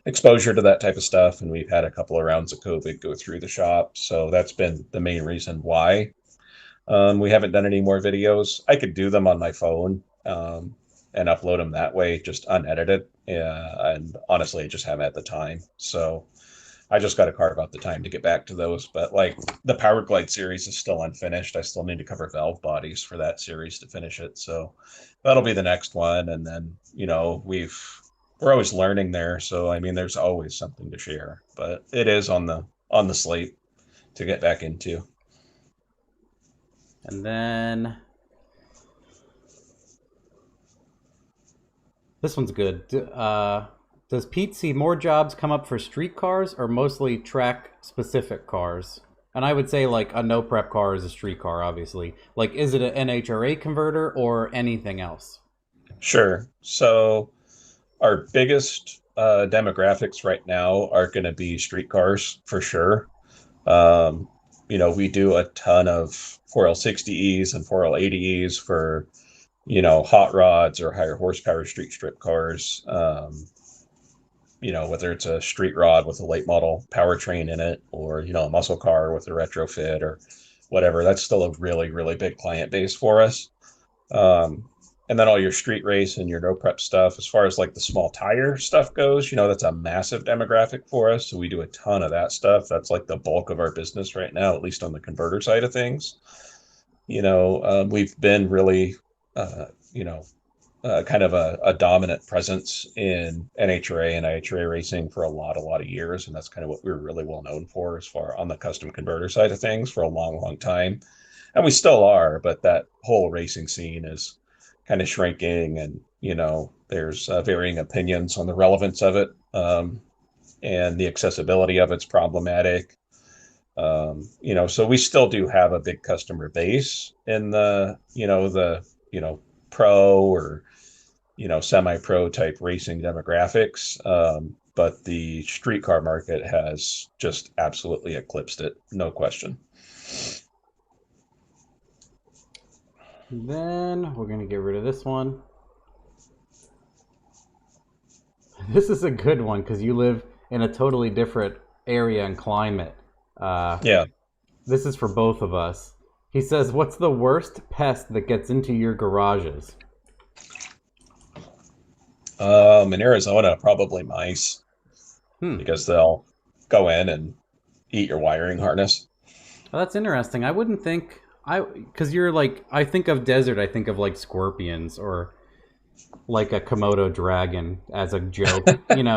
exposure to that type of stuff. And we've had a couple of rounds of COVID go through the shop. So that's been the main reason why we haven't done any more videos. I could do them on my phone and upload them that way, just unedited. And honestly, I just haven't had the time. So I just got to carve out the time to get back to those. But like the Power Glide series is still unfinished. I still need to cover valve bodies for that series to finish it. So that'll be the next one. And then, we're always learning there. So I mean, there's always something to share, but it is on the slate to get back into. And then this one's good. Does Pete see more jobs come up for street cars or mostly track specific cars? And I would say like a no prep car is a street car, obviously. Like, is it an NHRA converter or anything else? Sure. So our biggest demographics right now are going to be street cars for sure. Um, we do a ton of 4L60Es and 4L80Es for, hot rods or higher horsepower street strip cars. Whether it's a street rod with a late model powertrain in it or, a muscle car with a retrofit or whatever, that's still a really, really big client base for us. Um, and then all your street race and your no prep stuff. As far as like the small tire stuff goes, that's a massive demographic for us. So we do a ton of that stuff. That's like the bulk of our business right now, at least on the converter side of things. We've been really, kind of a dominant presence in NHRA and IHRA racing for a lot of years. And that's kind of what we were really well known for as far on the custom converter side of things for a long time. And we still are, but that whole racing scene is kind of shrinking, and there's varying opinions on the relevance of it, and the accessibility of it's problematic. So we still do have a big customer base in the pro or semi-pro type racing demographics, but the street car market has just absolutely eclipsed it, no question. Then we're going to get rid of this one. This is a good one because you live in a totally different area and climate. Yeah. This is for both of us. He says, what's the worst pest that gets into your garages? In Arizona, probably mice, because they'll go in and eat your wiring harness. Well, that's interesting. I wouldn't think... because you're like, I think of desert, I think of like scorpions or like a Komodo dragon as a joke,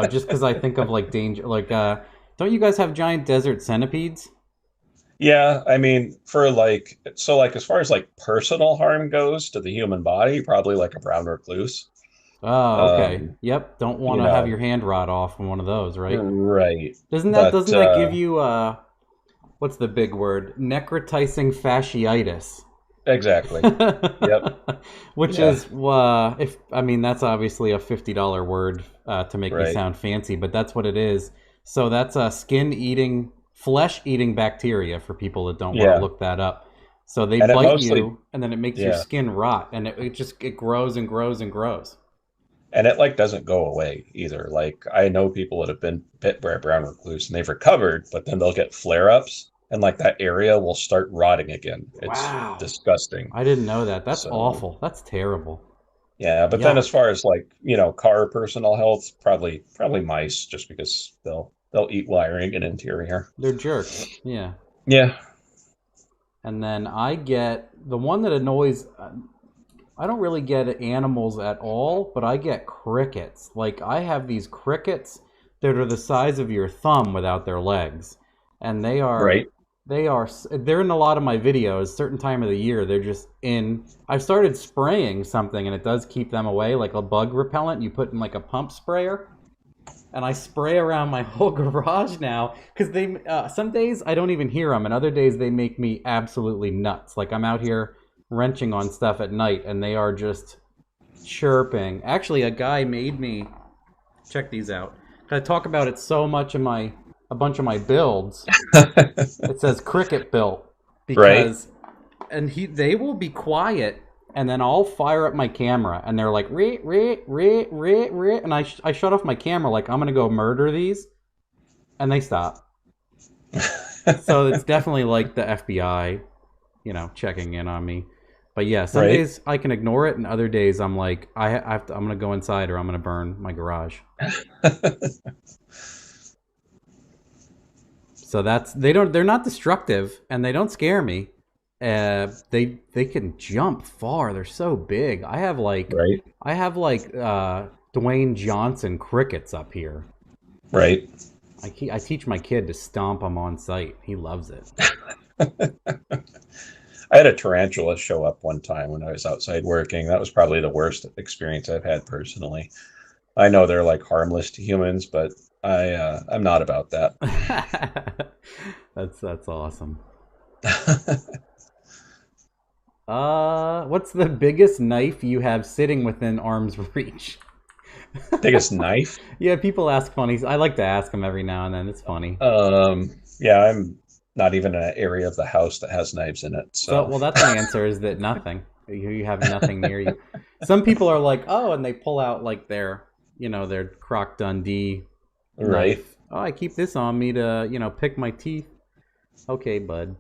just because I think of like danger, like, don't you guys have giant desert centipedes? Yeah, I mean, as far as like personal harm goes to the human body, probably like a brown recluse. Oh, okay. Yep. Don't want to have your hand rot off from one of those, right? Right. Doesn't that give you, what's the big word? Necrotizing fasciitis. Exactly. Yep. Which is, that's obviously a $50 word to make me sound fancy, but that's what it is. So that's a flesh-eating bacteria for people that don't want to look that up. So they bite you, and then it makes your skin rot, and it grows and grows and grows. And it like doesn't go away either. Like I know people that have been bit by a brown recluse and they've recovered, but then they'll get flare-ups and like that area will start rotting again. It's disgusting. I didn't know that. That's awful. That's terrible. Yeah, but then as far as like, car personal health, probably mice, just because they'll eat wiring and interior. They're jerks. Yeah. Yeah. And then I get the one that annoys. I don't really get animals at all, but I get crickets. Like I have these crickets that are the size of your thumb without their legs, and they are they're in a lot of my videos. Certain time of the year, they're just in. I've started spraying something, and it does keep them away, like a bug repellent. You put in like a pump sprayer, and I spray around my whole garage now because they. Some days I don't even hear them, and other days they make me absolutely nuts. Like I'm out here wrenching on stuff at night, and they are just chirping. Actually, a guy made me check these out. I talk about it so much in a bunch of my builds. It says cricket built because, and they will be quiet, and then I'll fire up my camera, and they're like re, and I shut off my camera like I'm gonna go murder these, and they stop. So it's definitely like the FBI, checking in on me. But yeah, some days I can ignore it, and other days I'm like, I'm gonna go inside or I'm gonna burn my garage. So they're not destructive, and they don't scare me. They can jump far. They're so big. I have like Dwayne Johnson crickets up here. Right. I teach my kid to stomp them on site. He loves it. I had a tarantula show up one time when I was outside working. That was probably the worst experience I've had personally. I know they're like harmless to humans, but I'm not about that. That's awesome. What's the biggest knife you have sitting within arm's reach? Biggest knife? Yeah, people ask funny. I like to ask them every now and then. It's funny. Yeah, I'm not even in an area of the house that has knives in it. So well, that's the answer, is that nothing. You have nothing near you. Some people are like, oh, and they pull out like their Croc Dundee knife. Oh, I keep this on me to, pick my teeth. Okay, bud.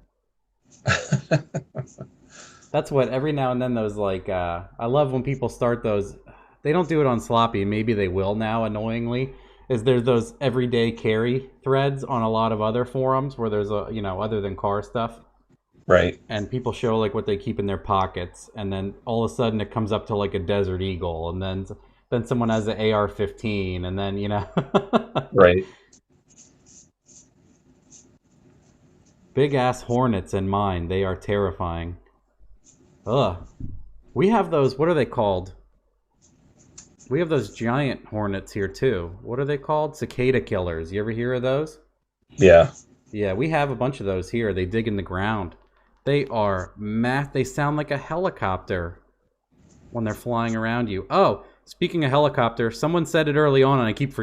That's what every now and then those like I love when people start those. They don't do it on Sloppy. Maybe they will now. Annoyingly, is there's those everyday carry threads on a lot of other forums where there's a other than car stuff, Right. and people show like what they keep in their pockets, and then all of a sudden it comes up to like a Desert Eagle, and then someone has an AR-15, and then Right. big ass Hornets in mine. They are terrifying. Ugh. We have those. What are they called? We have those giant hornets here too. What are they called? Cicada killers. You ever hear of those? Yeah. Yeah, we have a bunch of those here. They dig in the ground. They are They sound like a helicopter when they're flying around you. Oh, speaking of helicopter, someone said it early on, and I keep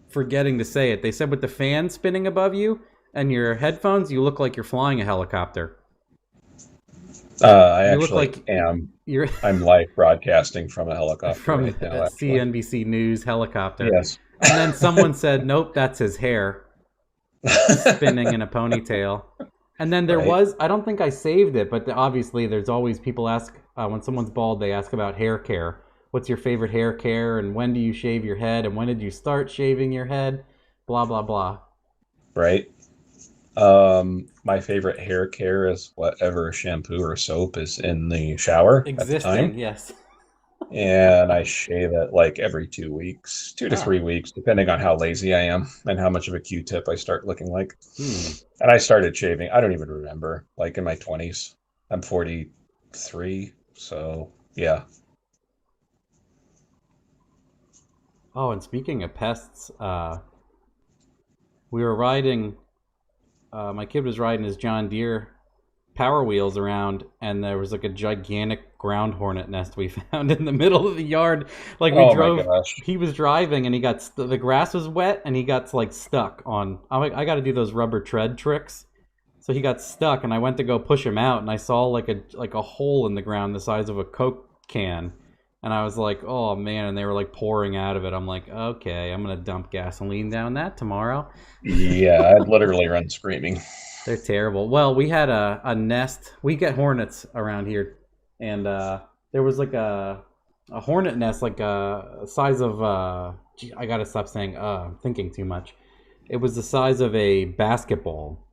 forgetting to say it. They said with the fan spinning above you and your headphones, you look like you're flying a helicopter. I You look actually like am. you're I'm live broadcasting from a helicopter from right now, actually. CNBC News helicopter. Yes. And then someone said, nope, that's his hair spinning in a ponytail. And then there Right. was, I don't think I saved it, but obviously there's always people ask, when someone's bald, they ask about hair care. What's your favorite hair care? And when do you shave your head? And when did you start shaving your head? Blah, blah, blah. Right. My favorite hair care is whatever shampoo or soap is in the shower at the Existing, time. yes. And I shave it like every 2 weeks, 2 to 3 Ah. weeks, depending on how lazy I am and how much of a Q-tip I start looking like. Hmm. And I started shaving, I don't even remember, like in my 20s. I'm 43, so yeah. Oh, and speaking of pests, we were riding, my kid was riding his John Deere Power Wheels around, and there was like a gigantic ground hornet nest we found in the middle of the yard. Like we Oh my drove, gosh. he was driving, and he got the grass was wet, and he got like stuck on. I'm like, I got to do those rubber tread tricks. So he got stuck, and I went to go push him out, and I saw like a hole in the ground the size of a Coke can, and I was like, oh man, and they were like pouring out of it. I'm like, okay, I'm gonna dump gasoline down that tomorrow. Yeah, I'd literally run screaming. They're terrible. Well, we had a nest. We get hornets around here, and there was like a hornet nest, like a size of gee, I gotta stop saying I'm thinking too much. It was the size of a basketball,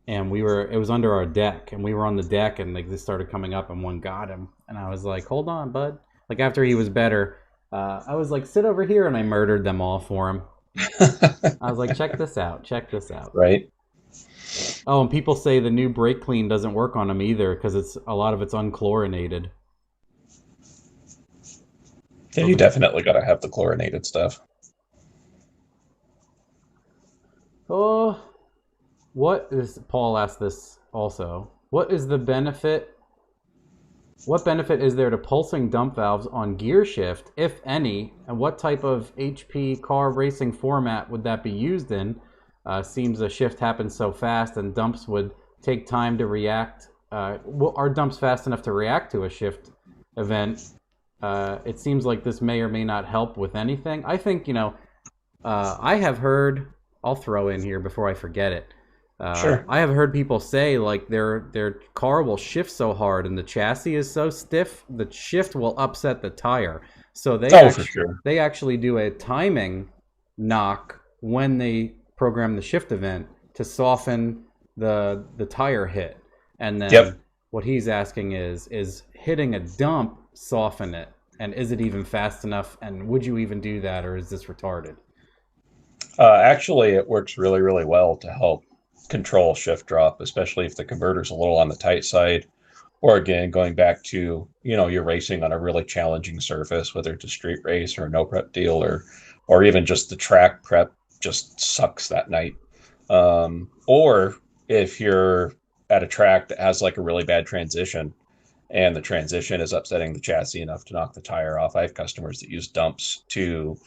and it was under our deck, and we were on the deck, and like this started coming up, and one got him, and I was like, hold on, bud. Like after he was better, I was like, sit over here, and I murdered them all for him. I was like, check this out, check this out. Right? Oh, and people say the new brake clean doesn't work on them either because a lot of it's unchlorinated. Yeah, you definitely got to have the chlorinated stuff. Oh, Paul asked this also. What is the benefit? What benefit is there to pulsing dump valves on gear shift, if any, and what type of HP car racing format would that be used in? Seems a shift happens so fast, and dumps would take time to react. Are dumps fast enough to react to a shift event? It seems like this may or may not help with anything. I think, I have heard, I'll throw in here before I forget it. Sure. I have heard people say like their car will shift so hard and the chassis is so stiff, the shift will upset the tire. So For sure. they actually do a timing knock when they program the shift event to soften the tire hit. And then what he's asking is hitting a dump soften it? And is it even fast enough? And would you even do that, or is this retarded? Actually, it works really, really well to help control shift drop, especially if the converter's a little on the tight side. Or again, going back to, you're racing on a really challenging surface, whether it's a street race or a no prep deal, or even just the track prep just sucks that night. Or if you're at a track that has like a really bad transition and the transition is upsetting the chassis enough to knock the tire off. I have customers that use dumps to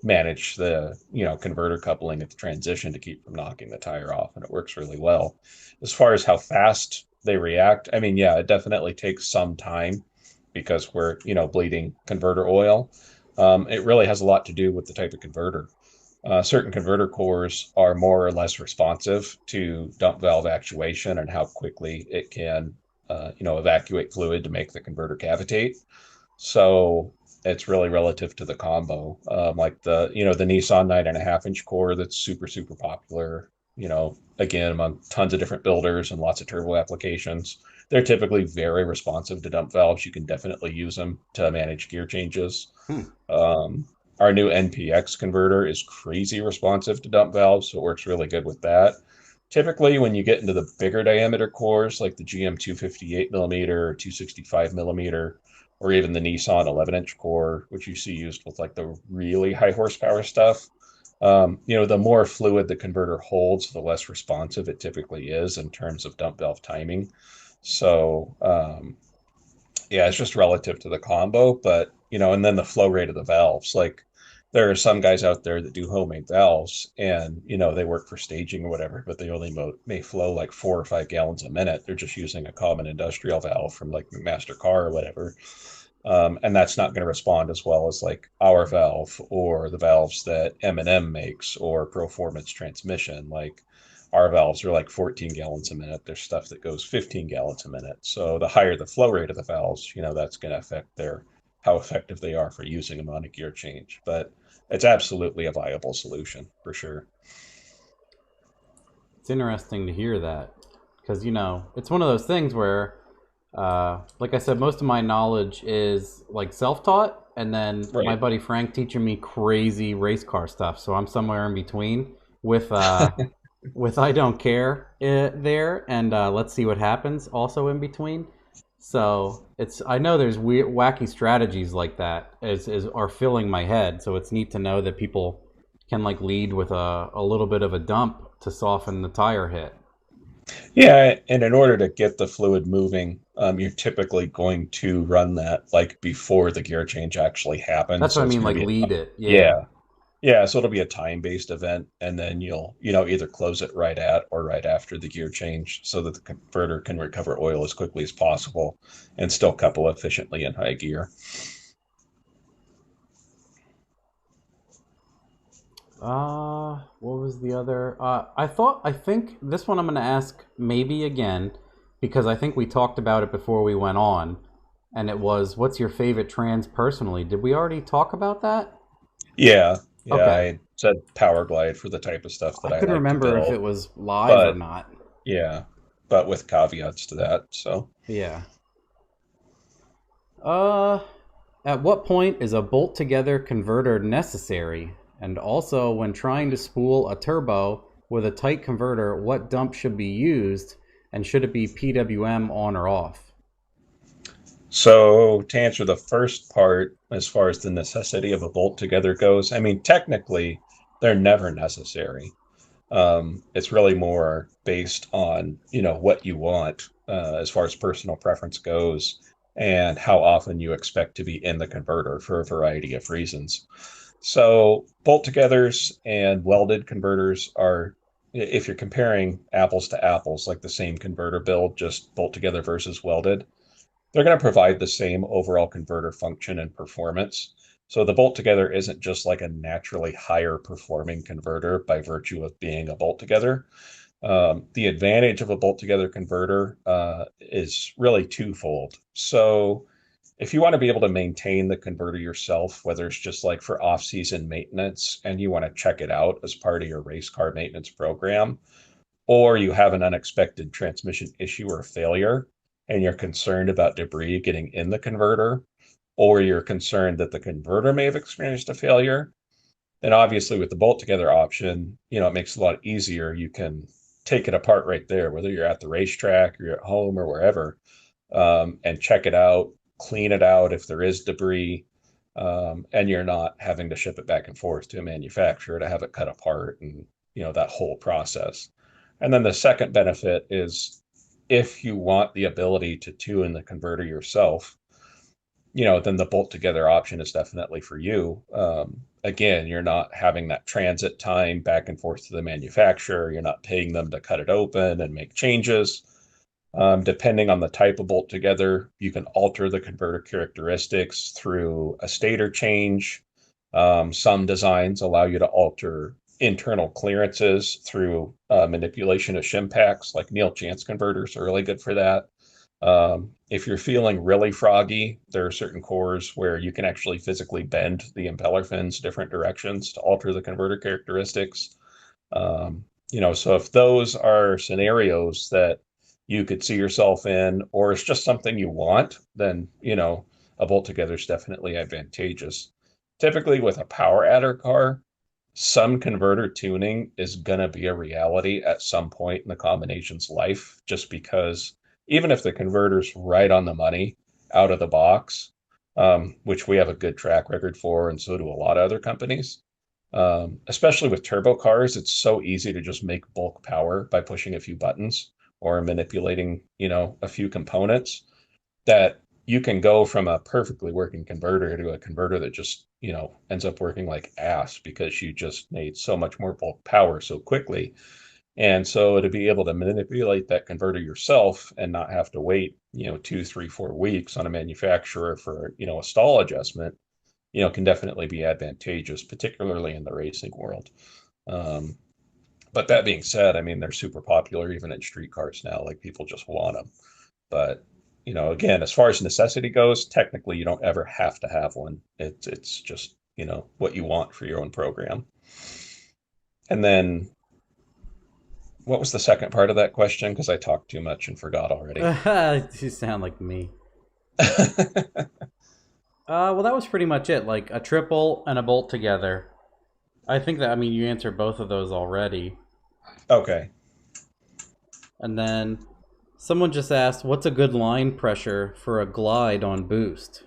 manage the converter coupling at the transition to keep from knocking the tire off, and it works really well. As far as how fast they react, I mean, yeah, it definitely takes some time because we're bleeding converter oil. It really has a lot to do with the type of converter. Certain converter cores are more or less responsive to dump valve actuation and how quickly it can evacuate fluid to make the converter cavitate. So it's really relative to the combo. Like the Nissan 9.5 inch core that's super, super popular, again, among tons of different builders and lots of turbo applications. They're typically very responsive to dump valves. You can definitely use them to manage gear changes. Hmm. Our new Npx converter is crazy responsive to dump valves, so it works really good with that. Typically, when you get into the bigger diameter cores, like the GM 258 millimeter or 265 millimeter, or even the Nissan 11-inch core, which you see used with like the really high horsepower stuff, the more fluid the converter holds, the less responsive it typically is in terms of dump valve timing. So, yeah, it's just relative to the combo, but and then the flow rate of the valves. Like there are some guys out there that do homemade valves, and they work for staging or whatever, but they only may flow like 4 or 5 gallons a minute. They're just using a common industrial valve from like Master Car or whatever. And that's not going to respond as well as like our valve or the valves that M&M makes or Performance Transmission. Like our valves are like 14 gallons a minute. There's stuff that goes 15 gallons a minute. So the higher the flow rate of the valves, that's going to affect how effective they are for using them on a gear change. But it's absolutely a viable solution for sure. It's interesting to hear that because it's one of those things where, like I said, most of my knowledge is like self-taught, and then Right. my buddy Frank teaching me crazy race car stuff. So I'm somewhere in between with with I don't care there, and let's see what happens. Also in between. So I know there's weird, wacky strategies like that are filling my head. So it's neat to know that people can like lead with a little bit of a dump to soften the tire hit. Yeah, and in order to get the fluid moving, you're typically going to run that like before the gear change actually happens. That's what So I it's mean, going like to be lead it. Yeah. yeah, yeah. So it'll be a time-based event, and then you'll either close it right at or right after the gear change, so that the converter can recover oil as quickly as possible and still couple efficiently in high gear. What was the other? I think this one I'm going to ask maybe again because I think we talked about it before we went on, and it was, what's your favorite trans personally? Did we already talk about that? Yeah, yeah. Okay. I said Power Glide for the type of stuff I that I couldn't like to remember if build, it was live or but not. yeah, but with caveats to that. So. Yeah. Uh, at what point is a bolt together converter necessary? And also, when trying to spool a turbo with a tight converter, what dump should be used? And should it be PWM on or off? So to answer the first part, as far as the necessity of a bolt together goes, I mean, technically, they're never necessary. It's really more based on, what you want as far as personal preference goes and how often you expect to be in the converter for a variety of reasons. So bolt togethers and welded converters are, if you're comparing apples to apples, like the same converter build, just bolt together versus welded, they're going to provide the same overall converter function and performance. So the bolt together isn't just like a naturally higher performing converter by virtue of being a bolt together. The advantage of a bolt together converter is really twofold. So if you want to be able to maintain the converter yourself, whether it's just like for off-season maintenance and you want to check it out as part of your race car maintenance program, or you have an unexpected transmission issue or failure and you're concerned about debris getting in the converter, or you're concerned that the converter may have experienced a failure, then obviously with the bolt together option, it makes it a lot easier. You can take it apart right there, whether you're at the racetrack or you're at home or wherever, and check it out, clean it out if there is debris, and you're not having to ship it back and forth to a manufacturer to have it cut apart and that whole process. And then the second benefit is if you want the ability to tune the converter yourself, then the bolt together option is definitely for you. Again, you're not having that transit time back and forth to the manufacturer. You're not paying them to cut it open and make changes. Depending on the type of bolt together, you can alter the converter characteristics through a stator change. Some designs allow you to alter internal clearances through manipulation of shim packs, like Neil Chance converters are really good for that. If you're feeling really froggy, there are certain cores where you can actually physically bend the impeller fins different directions to alter the converter characteristics. So if those are scenarios that you could see yourself in, or it's just something you want, then, a bolt together is definitely advantageous. Typically with a power adder car, some converter tuning is going to be a reality at some point in the combination's life, just because even if the converter's right on the money out of the box, which we have a good track record for, and so do a lot of other companies, especially with turbo cars, it's so easy to just make bulk power by pushing a few buttons or manipulating, a few components, that you can go from a perfectly working converter to a converter that just, ends up working like ass because you just made so much more bulk power so quickly. And so to be able to manipulate that converter yourself and not have to wait, 2, 3, 4 weeks on a manufacturer for, a stall adjustment, can definitely be advantageous, particularly in the racing world. Um, but that being said, I mean, they're super popular even in street cars now. Like, people just want them. But, again, as far as necessity goes, technically you don't ever have to have one. It's just, what you want for your own program. And then what was the second part of that question? Because I talked too much and forgot already. You sound like me. Well, that was pretty much it. Like a triple and a bolt together. I think that, I mean, you answered both of those already. Okay. And then someone just asked, what's a good line pressure for a glide on boost?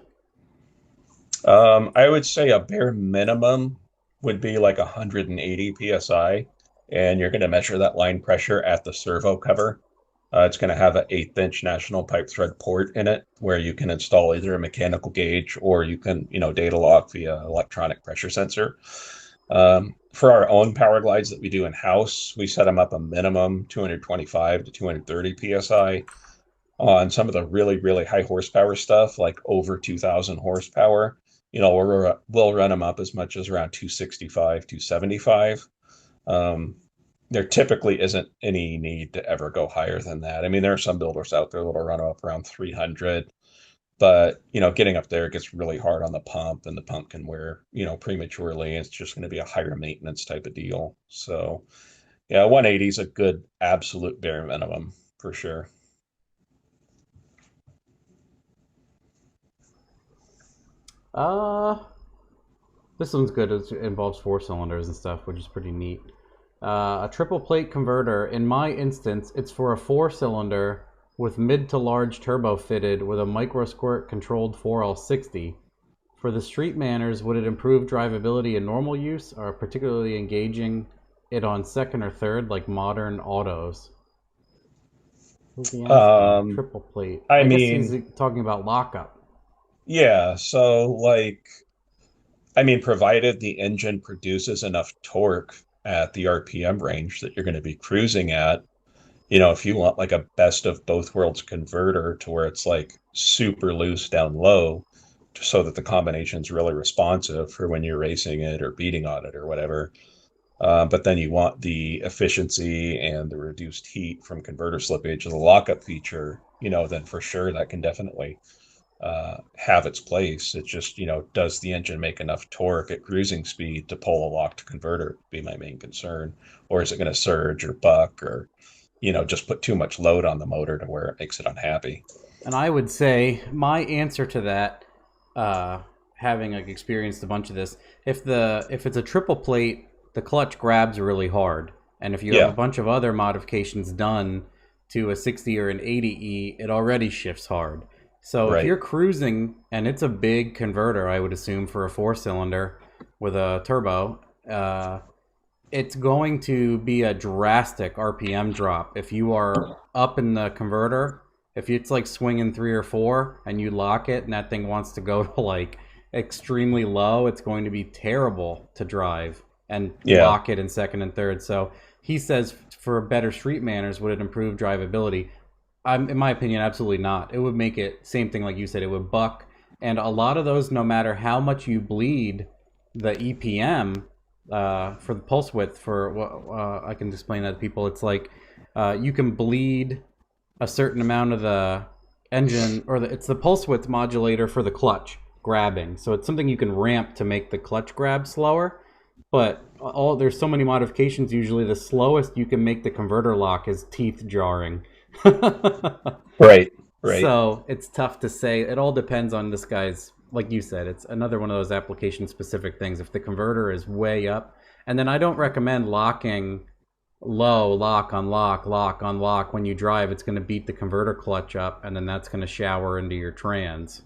I would say a bare minimum would be like 180 psi, and you're going to measure that line pressure at the servo cover. It's going to have an 1/8-inch national pipe thread port in it, where you can install either a mechanical gauge or you can, data log via electronic pressure sensor. For our own power glides that we do in house, we set them up a minimum 225 to 230 psi. On some of the really, really high horsepower stuff, like over 2000 horsepower, we'll run them up as much as around 265, 275. Um, there typically isn't any need to ever go higher than that. I mean, there are some builders out there that'll run up around 300, but, getting up there gets really hard on the pump, and the pump can wear, prematurely. It's just going to be a higher maintenance type of deal. So, yeah, 180 is a good absolute bare minimum for sure. Uh, this one's good. It involves 4 cylinders and stuff, which is pretty neat. A triple plate converter. In my instance, it's for a 4 cylinder with mid to large turbo fitted with a micro squirt controlled 4L60. For the street manners, would it improve drivability in normal use, or particularly engaging it on second or third, like modern autos? Who's he asking? Um, Triple plate. I I guess he's mean, talking about lockup. yeah, so like, I mean, provided the engine produces enough torque at the RPM range that you're going to be cruising at, if you want like a best of both worlds converter to where it's like super loose down low, so that the combination's really responsive for when you're racing it or beating on it or whatever. But then you want the efficiency and the reduced heat from converter slippage and the lockup feature, then for sure that can definitely have its place. It's just, does the engine make enough torque at cruising speed to pull a locked converter? Be my main concern. Or is it going to surge or buck, or, just put too much load on the motor to where it makes it unhappy? And I would say my answer to that, having like experienced a bunch of this, if it's a triple plate, the clutch grabs really hard, and if you have a Yeah, bunch of other modifications done to a 60 or an 80E, it already shifts hard. So if right. you're cruising and it's a big converter, I would assume for a 4 cylinder with a turbo, it's going to be a drastic RPM drop. If you are up in the converter, if it's like swinging 3 or 4 and you lock it and that thing wants to go to like extremely low, it's going to be terrible to drive and Yeah. lock it in second and third. So he says for better street manners, would it improve drivability? In my opinion, absolutely not. It would make it, same thing like you said, it would buck. And a lot of those, no matter how much you bleed the EPM, for the pulse width, I can explain that to people. It's like you can bleed a certain amount of the engine, or it's the pulse width modulator for the clutch grabbing. So it's something you can ramp to make the clutch grab slower. But there's so many modifications. Usually, the slowest you can make the converter lock is teeth jarring. Right. So it's tough to say. It all depends on this guy's. Like you said, it's another one of those application-specific things. If the converter is way up, and then I don't recommend locking low, lock, unlock. When you drive, it's going to beat the converter clutch up, and then that's going to shower into your trans.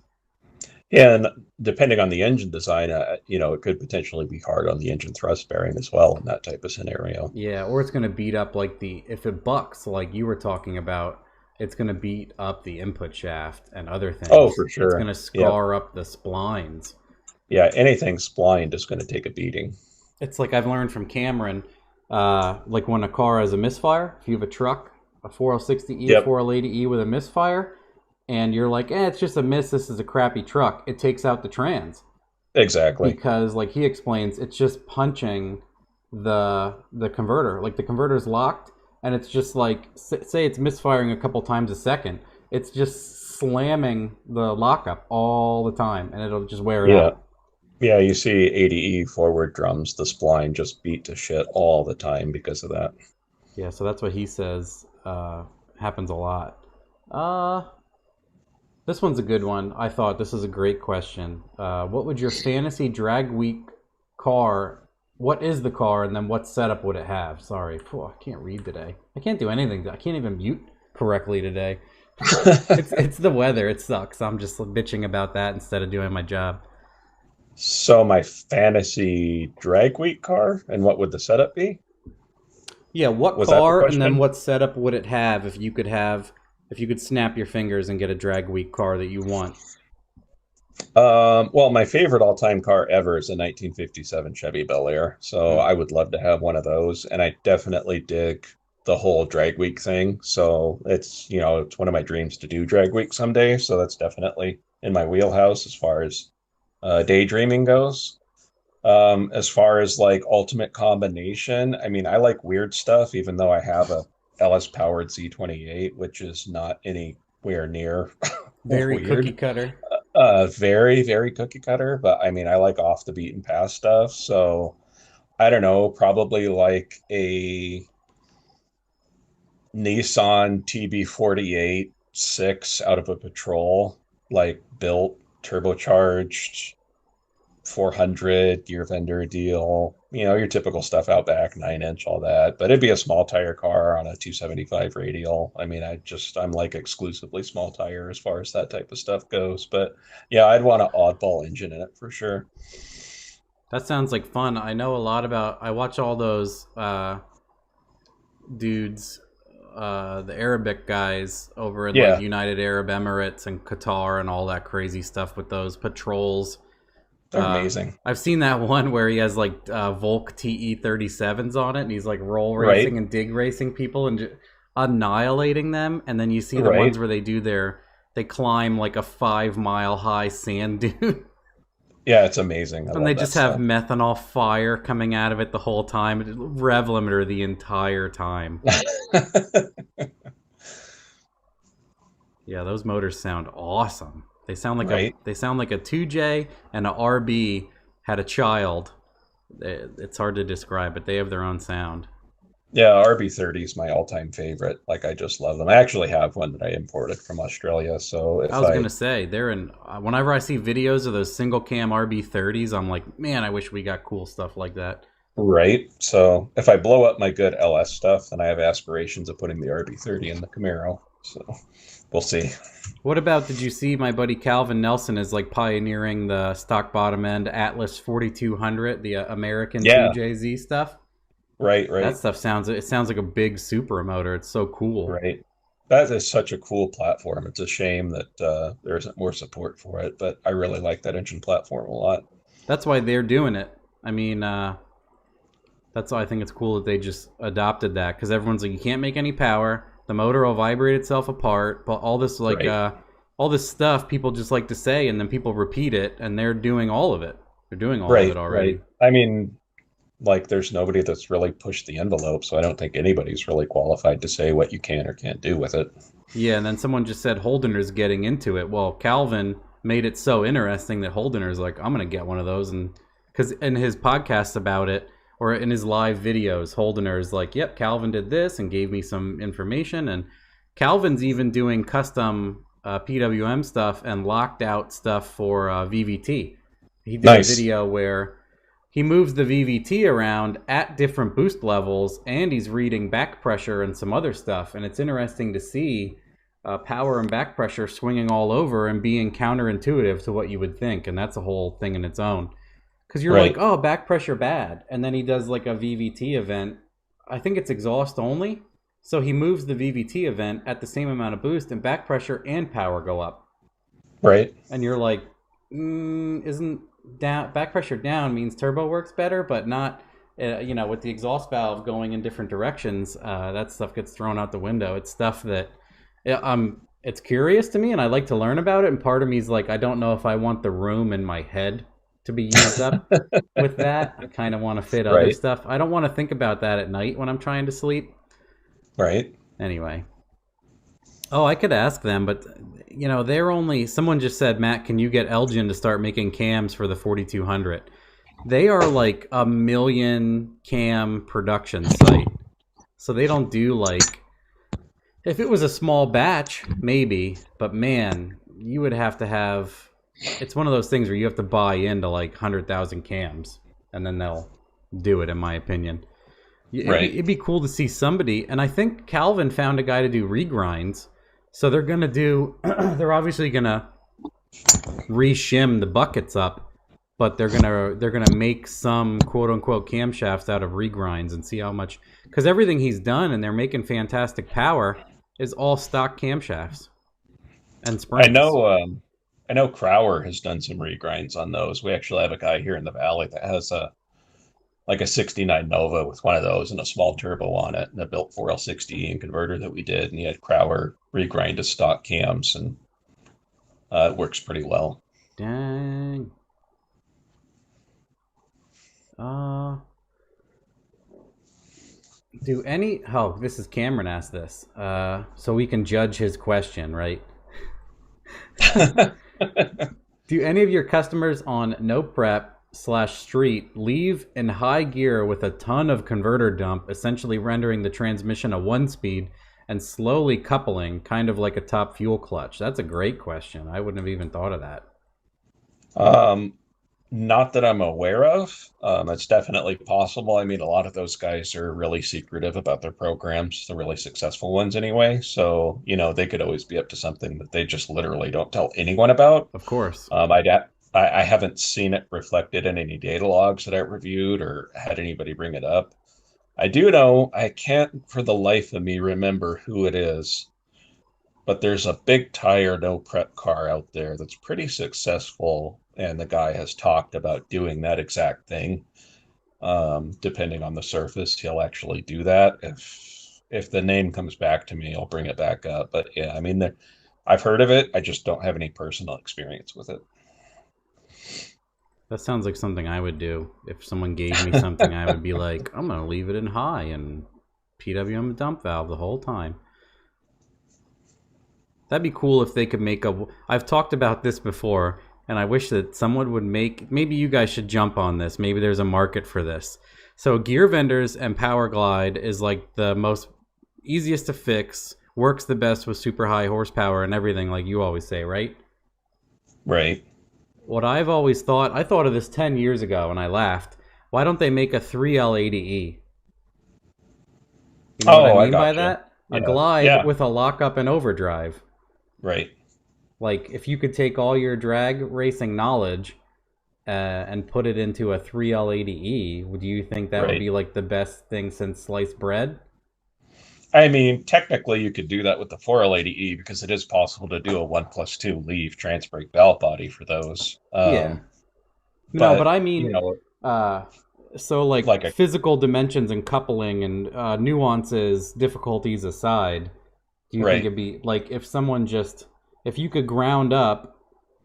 Yeah, and depending on the engine design, it could potentially be hard on the engine thrust bearing as well in that type of scenario. Yeah, or it's going to beat up if it bucks, like you were talking about, it's going to beat up the input shaft and other things. Oh, for sure. It's going to scar up the splines. Yeah, anything splined is going to take a beating. It's like I've learned from Cameron, like when a car has a misfire, if you have a truck, a 4060E, 480E with a misfire, and you're like, it's just a miss, this is a crappy truck, it takes out the trans. Exactly. Because, like he explains, it's just punching the converter. Like the converter's locked, and it's just like, say it's misfiring a couple times a second. It's just slamming the lockup all the time, and it'll just wear it out. Yeah, you see 80E forward drums, the spline just beat to shit all the time because of that. Yeah, so that's what he says happens a lot. This one's a good one. I thought this is a great question. What would your fantasy drag week car... What is the car, and then what setup would it have? Sorry, I can't read today. I can't do anything. I can't even mute correctly today. It's the weather. It sucks. I'm just bitching about that instead of doing my job. So my fantasy drag week car, and what would the setup be? Yeah, what car, and then what setup would it have if you could snap your fingers and get a drag week car that you want? Well, my favorite all-time car ever is a 1957 Chevy Bel Air. So I would love to have one of those. And I definitely dig the whole drag week thing. So it's one of my dreams to do drag week someday. So that's definitely in my wheelhouse as far as daydreaming goes. As far as like ultimate combination, I mean, I like weird stuff, even though I have a LS powered Z28, which is not anywhere near very weird. Cookie cutter. Very, very cookie cutter, but I mean, I like off the beaten path stuff. So I don't know, probably like a Nissan TB48 6 out of a patrol, like built, turbocharged, 400 year vendor deal, your typical stuff out back, 9-inch, all that. But it'd be a small tire car on a 275 radial. I mean, I'm like exclusively small tire as far as that type of stuff goes. But yeah, I'd want an oddball engine in it for sure. That sounds like fun. I know a lot about, I watch all those dudes, the Arabic guys over in like United Arab Emirates and Qatar and all that crazy stuff with those patrols. They're amazing. I've seen that one where he has like Volk TE37s on it, and he's like roll racing and dig racing people and annihilating them. And then you see the ones where they climb like a 5-mile high sand dune. Yeah, it's amazing. And they just have methanol fire coming out of it the whole time. Rev limiter the entire time. Yeah, those motors sound awesome. They sound like a 2J and a RB had a child. It's hard to describe, but they have their own sound. Yeah, RB30 is my all-time favorite. Like, I just love them. I actually have one that I imported from Australia. So I was gonna say they're in. Whenever I see videos of those single cam RB30s, I'm like, man, I wish we got cool stuff like that. Right. So if I blow up my good LS stuff, then I have aspirations of putting the RB30 in the Camaro. So we'll see. What about, did you see my buddy Calvin Nelson is like pioneering the stock bottom end Atlas 4200, the American 2JZ stuff? Right. That stuff sounds like a big super motor. It's so cool. Right. That is such a cool platform. It's a shame that there isn't more support for it, but I really like that engine platform a lot. That's why they're doing it. I mean, that's why I think it's cool that they just adopted that, because everyone's like, you can't make any power. The motor will vibrate itself apart, but all this all this stuff people just like to say, and then people repeat it, and they're doing all of it. They're doing all of it already. Right. I mean, like there's nobody that's really pushed the envelope, so I don't think anybody's really qualified to say what you can or can't do with it. Yeah, and then someone just said Holdener's getting into it. Well, Calvin made it so interesting that Holdener's like, I'm gonna get one of those, and because in his podcast about it or in his live videos, Holdener's like, yep, Calvin did this and gave me some information, and Calvin's even doing custom PWM stuff and locked out stuff for VVT. He did a video where he moves the VVT around at different boost levels, and he's reading back pressure and some other stuff. And it's interesting to see power and back pressure swinging all over and being counterintuitive to what you would think. And that's a whole thing in its own. Because you're like, oh, back pressure bad. And then he does like a VVT event. I think it's exhaust only. So he moves the VVT event at the same amount of boost, and back pressure and power go up. Right. And you're like, isn't down back pressure down means turbo works better, but not, with the exhaust valve going in different directions, that stuff gets thrown out the window. It's stuff that it's curious to me, and I like to learn about it. And part of me is like, I don't know if I want the room in my head to be used up with that. I kind of want to fit other stuff. I don't want to think about that at night when I'm trying to sleep. Right. Anyway. Oh, I could ask them, but they're only. Someone just said, Matt, can you get Elgin to start making cams for the 4200? They are like a 1 million cam production site, so they don't do like. If it was a small batch, maybe, but man, you would have to have. It's one of those things where you have to buy into like 100,000 cams, and then they'll do it. In my opinion, it'd be cool to see somebody, and I think Calvin found a guy to do regrinds. So they're gonna do. They're obviously gonna re-shim the buckets up, but they're gonna make some quote unquote camshafts out of regrinds and see how much. Because everything he's done, and they're making fantastic power, is all stock camshafts and springs. I know Crower has done some regrinds on those. We actually have a guy here in the valley that has a 69 Nova with one of those and a small turbo on it, and a built 4L60 converter that we did, and he had Crower regrind his stock cams, and it works pretty well. Dang. This is Cameron asked this, so we can judge his question, right? Do any of your customers on no prep/street leave in high gear with a ton of converter dump, essentially rendering the transmission a 1-speed and slowly coupling, kind of like a top fuel clutch? That's a great question. I wouldn't have even thought of that. Not that I'm aware of. It's definitely possible. I mean, a lot of those guys are really secretive about their programs, the really successful ones anyway. So, they could always be up to something that they just literally don't tell anyone about. Of course. I haven't seen it reflected in any data logs that I've reviewed or had anybody bring it up. I do know, I can't for the life of me remember who it is, but there's a big tire no prep car out there that's pretty successful, and the guy has talked about doing that exact thing. Depending on the surface, he'll actually do that. If the name comes back to me, I'll bring it back up. But yeah, I mean, I've heard of it. I just don't have any personal experience with it. That sounds like something I would do. If someone gave me something, I would be like, I'm going to leave it in high and PWM dump valve the whole time. That'd be cool if they could make I've talked about this before, and I wish that someone would make, maybe you guys should jump on this. Maybe there's a market for this. So Gear Vendors and Power Glide is like the most easiest to fix, works the best with super high horsepower and everything, like you always say, right? Right. What I've always thought, I thought of this 10 years ago and I laughed. Why don't they make a 3L80E? You know what I mean by that? A Glide with a lockup and overdrive. Right. Like, if you could take all your drag racing knowledge and put it into a 3L80E, would you think that would be like the best thing since sliced bread? I mean, technically you could do that with the 4L80E because it is possible to do a 1+2 leaf trans-brake valve body for those. But I mean, so like physical dimensions and coupling and nuances, difficulties aside, do you think it'd be like if you could ground up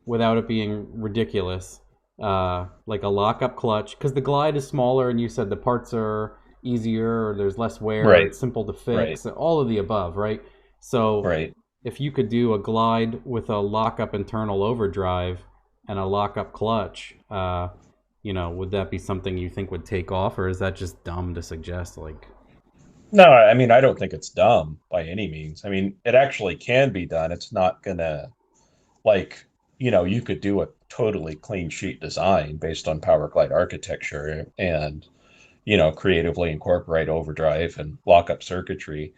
without it being ridiculous, like a lockup clutch, because the Glide is smaller, and you said the parts are easier, or there's less wear, or Right. it's simple to Right. fix, all of the above, right? So Right. if you could do a Glide with a lockup internal overdrive and a lockup clutch, would that be something you think would take off, or is that just dumb to suggest? Like, No, I mean, I don't think it's dumb by any means. I mean, it actually can be done. It's not gonna like, you could do a totally clean sheet design based on Power Glide architecture and, creatively incorporate overdrive and lockup circuitry.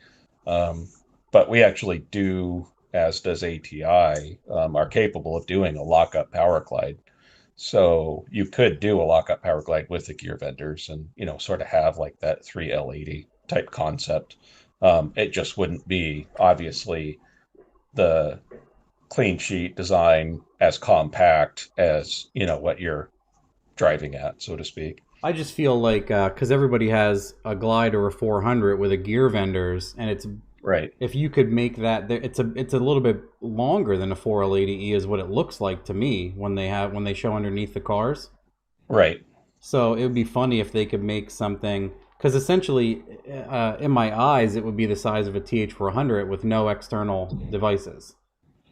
Um, but we actually do, as does ATI, are capable of doing a lockup Power Glide. So you could do a lockup Power Glide with the gear vendors and, sort of have like that 3L80 type concept. It just wouldn't be obviously the clean sheet design as compact as, what you're driving at, so to speak. I just feel like because everybody has a Glide or a 400 with a gear vendors, and it's Right. if you could make that, it's a little bit longer than a 4L80E is what it looks like to me when they show underneath the cars. Right. So it would be funny if they could make something, because essentially, in my eyes, it would be the size of a TH400 with no external devices.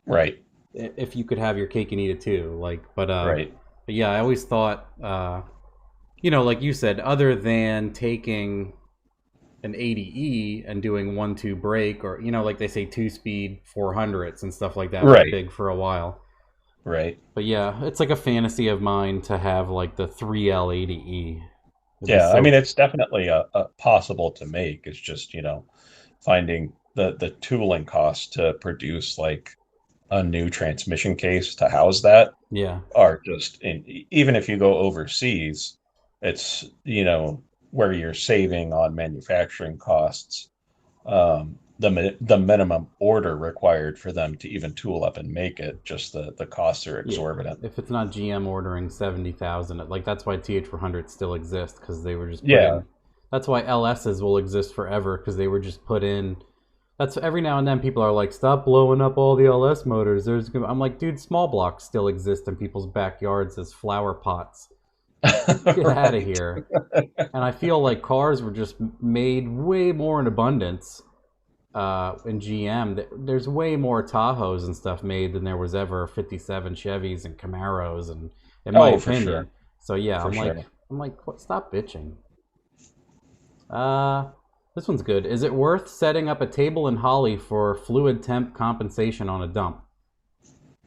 Right. If you could have your cake and eat it too, like, Right. but yeah, I always thought, like you said, other than taking an 80E and doing 1-2 brake, or like they say 2-speed 400s and stuff like that was Right. big for a while. Right. But yeah, it's like a fantasy of mine to have like the 3L80E. It'd be Yeah. I so mean, it's definitely a possible to make. It's just, finding the tooling costs to produce like a new transmission case to house that yeah. are just even if you go overseas, it's where you're saving on manufacturing costs. The minimum order required for them to even tool up and make it, just the costs are Yeah, exorbitant. if it's not GM ordering 70,000, like that's why TH400 still exists, because they were just put Yeah. in. That's why LSs will exist forever, because they were just put in. That's every now and then people are like, stop blowing up all the LS motors. I'm like, dude, small blocks still exist in people's backyards as flower pots. Get out of Right. here. And I feel like cars were just made way more in abundance in GM. There's way more Tahoes and stuff made than there was ever 57 Chevys and Camaros, and in my Oh, for sure. opinion. So yeah, For sure. I'm like, what? Stop bitching. Uh, this one's good. Is it worth setting up a table in Holly for fluid temp compensation on a dump?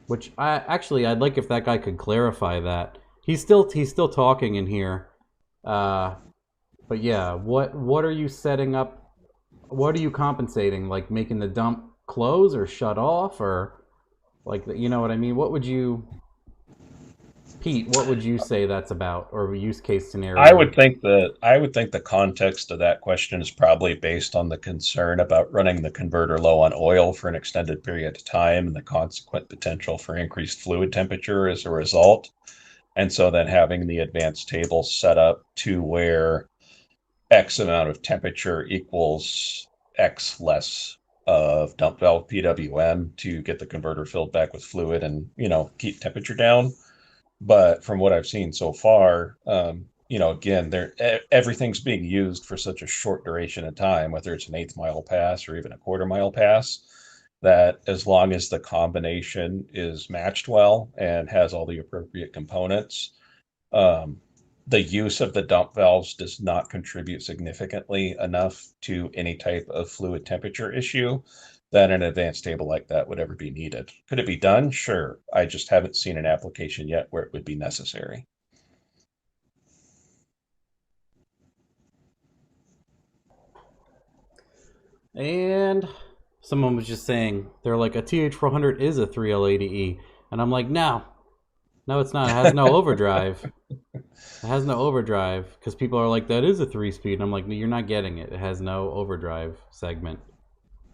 Which I'd like if that guy could clarify that. He's still talking in here. But yeah, what are you setting up? What are you compensating? Like making the dump close or shut off, or like, you know what I mean? What would you, Pete? What would you say that's about, or a use case scenario? I would think the context of that question is probably based on the concern about running the converter low on oil for an extended period of time and the consequent potential for increased fluid temperature as a result. And so then having the advanced table set up to where X amount of temperature equals X less of dump valve PWM to get the converter filled back with fluid and, keep temperature down. But from what I've seen so far, again, everything's being used for such a short duration of time, whether it's an eighth mile pass or even a quarter mile pass, that as long as the combination is matched well and has all the appropriate components, um, the use of the dump valves does not contribute significantly enough to any type of fluid temperature issue that an advanced table like that would ever be needed. Could it be done? Sure. I just haven't seen an application yet where it would be necessary. And someone was just saying they're like, a TH400 is a 3L80E, and I'm like, no, it's not. It has no overdrive. It has no overdrive, because people are like, that is a 3-speed. And I'm like, no, you're not getting it. It has no overdrive segment.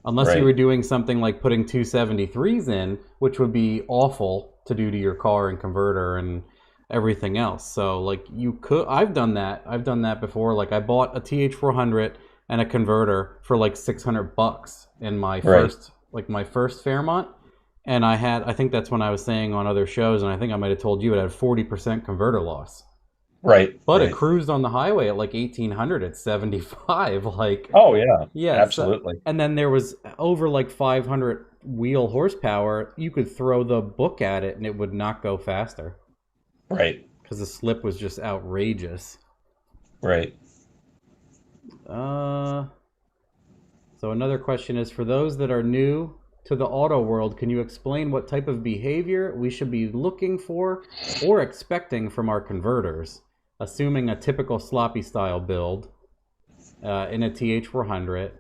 Unless you Right. were doing something like putting 273s in, which would be awful to do to your car and converter and everything else. So like you could, I've done that. I've done that before. Like I bought a TH400 and a converter for like $600 in Right. my first Fairmont, And I think that's when I was saying on other shows, and I think I might have told you it had 40% converter loss. Right, But it right. cruised on the highway at like 1800 at 75. Like, Oh yeah, yeah. absolutely. And then there was over like 500 wheel horsepower. You could throw the book at it and it would not go faster Right, because the slip was just outrageous. right. Uh, so another question is for those that are new to the auto world, can you explain what type of behavior we should be looking for or expecting from our converters, assuming a typical sloppy style build in a TH400?